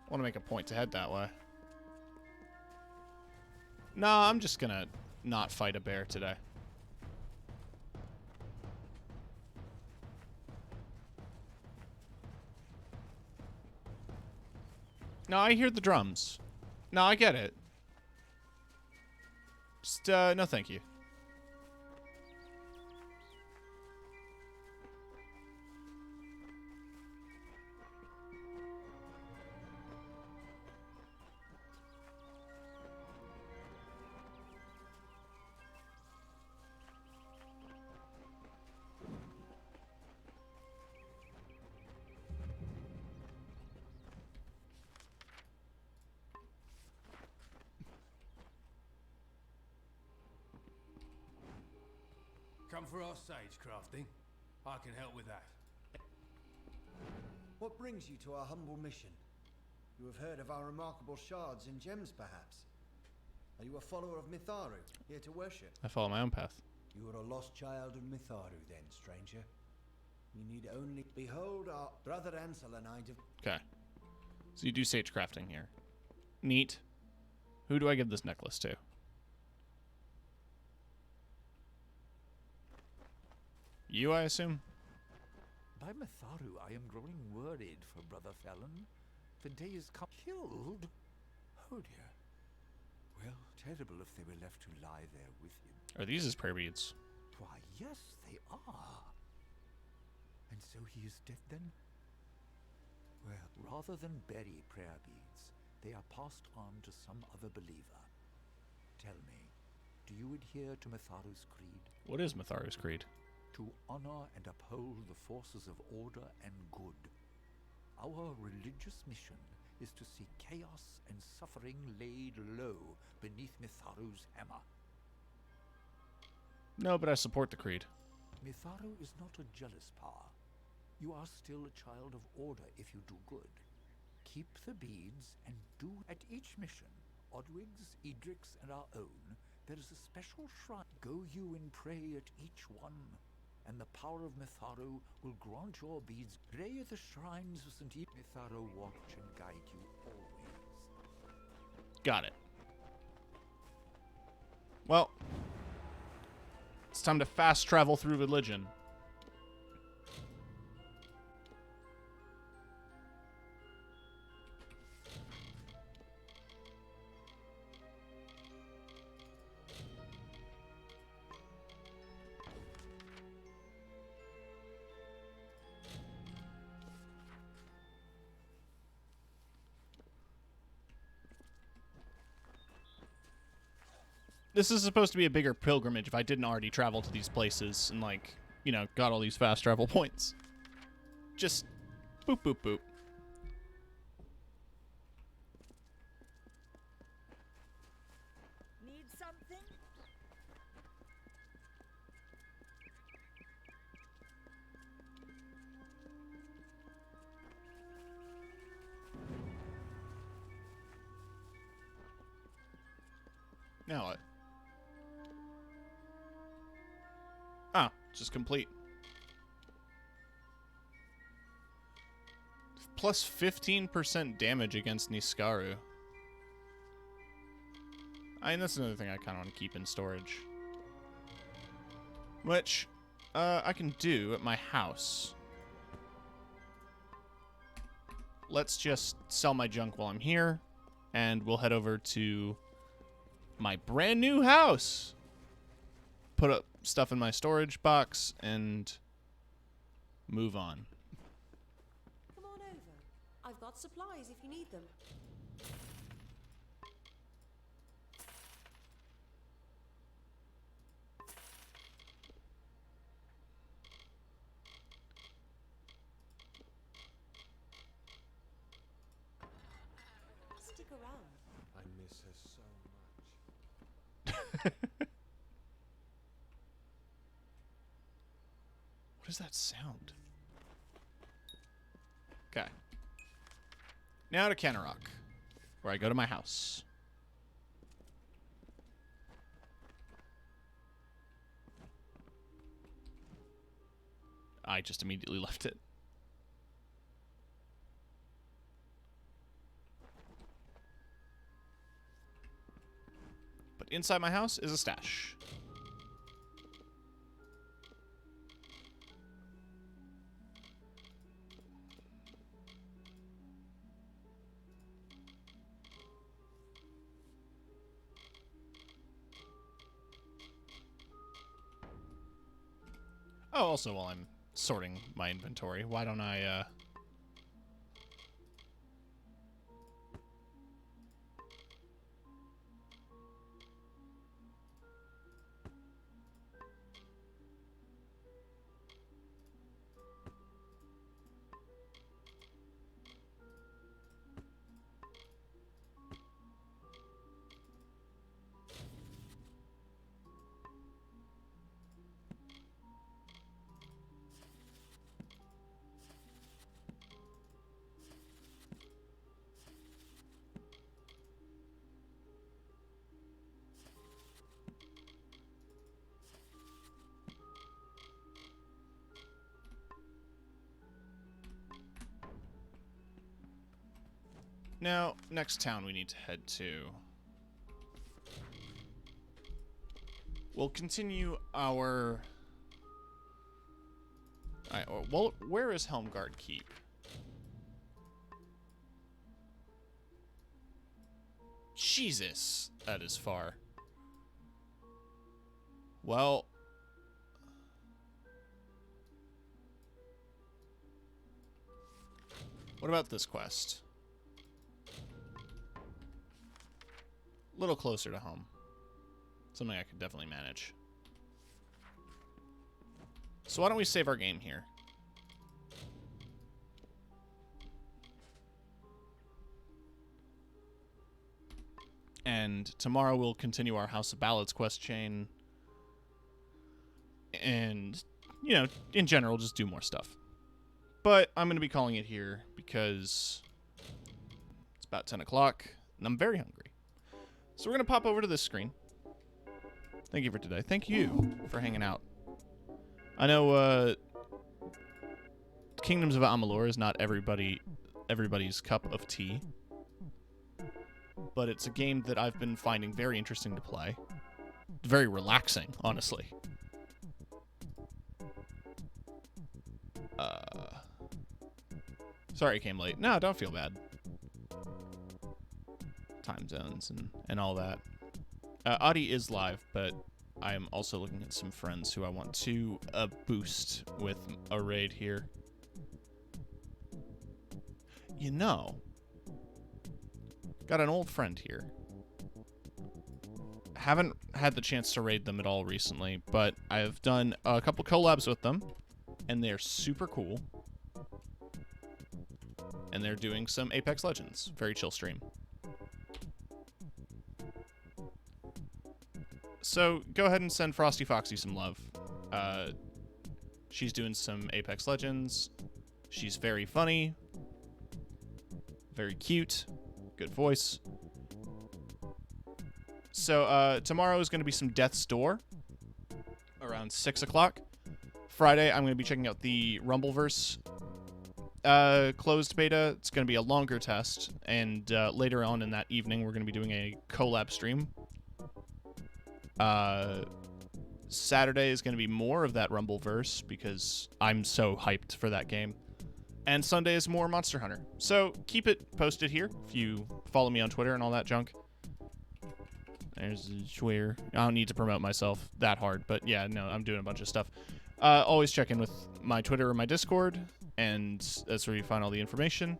I want to make a point to head that way. No, I'm just gonna not fight a bear today. No, I hear the drums. No, I get it. Just, no thank you. Come for our sage crafting? I can help with that. What brings you to our humble mission? You have heard of our remarkable shards and gems, perhaps? Are you a follower of Mitharu, here to worship? I follow my own path. You are a lost child of Mitharu, then, stranger. You need only behold our brother Ansel and I. Okay. So you do sage crafting here. Neat. Who do I give this necklace to? You, I assume? By Matharu, I am growing worried for Brother Felon. The day is come. Killed? Oh dear. Well, terrible if they were left to lie there with him. Are these his prayer beads? Why, yes, they are. And so he is dead then? Well, rather than bury prayer beads, they are passed on to some other believer. Tell me, do you adhere to Matharu's creed? What is Matharu's creed? To honor and uphold the forces of order and good. Our religious mission is to see chaos and suffering laid low beneath Mitharu's hammer. No, but I support the creed. Mitharu is not a jealous power. You are still a child of order if you do good. Keep the beads and do at each mission, Odwig's, Edric's, and our own, there is a special shrine. Go you and pray at each one, and the power of Mitharu will grant your beads. Pray at the shrines of St. Mitharu watch and guide you always. Got it. Well, it's time to fast travel through religion. This is supposed to be a bigger pilgrimage if I didn't already travel to these places and, like, you know, got all these fast travel points. Just boop, boop, boop. Need something? Now what? Ah, just complete. Plus 15% damage against Niskaru. That's another thing I kind of want to keep in storage. Which, I can do at my house. Let's just sell my junk while I'm here, and we'll head over to my brand new house. Put up stuff in my storage box and move on. Come on over. I've got supplies if you need them. Stick around. I miss her so much. What is that sound? Okay. Now to Canarok, where I go to my house. I just immediately left it. But inside my house is a stash. Oh, also while I'm sorting my inventory, why don't I, Now, next town we need to head to. We'll continue our... Alright, well, where is Helmgard Keep? Jesus, that is far. Well... What about this quest? A little closer to home. Something I could definitely manage. So why don't we save our game here? And tomorrow we'll continue our House of Ballads quest chain. And, you know, in general, just do more stuff. But I'm going to be calling it here because it's about 10 o'clock and I'm very hungry. So we're going to pop over to this screen. Thank you for today. Thank you for hanging out. I know Kingdoms of Amalur is not everybody's cup of tea. But it's a game that I've been finding very interesting to play. Very relaxing, honestly. Sorry I came late. No, don't feel bad. Time zones and all that. Adi is live, but I am also looking at some friends who I want to boost with a raid here. You know, got an old friend here. Haven't had the chance to raid them at all recently, but I've done a couple collabs with them, and they're super cool. And they're doing some Apex Legends. Very chill stream. So go ahead and send Frosty Foxy some love. She's doing some Apex Legends. She's very funny. Very cute. Good voice. So tomorrow is going to be some Death's Door around 6 o'clock. Friday, I'm going to be checking out the Rumbleverse closed beta. It's going to be a longer test. And later on in that evening, we're going to be doing a collab stream. Saturday is going to be more of that Rumbleverse because I'm so hyped for that game. And Sunday is more Monster Hunter. So keep it posted here if you follow me on Twitter and all that junk. There's Schwer. I don't need to promote myself that hard, but yeah, no, I'm doing a bunch of stuff. Always check in with my Twitter or my Discord, and that's where you find all the information.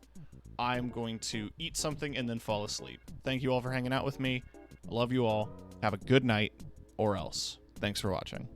I'm going to eat something and then fall asleep. Thank you all for hanging out with me. I love you all. Have a good night, or else. Thanks for watching.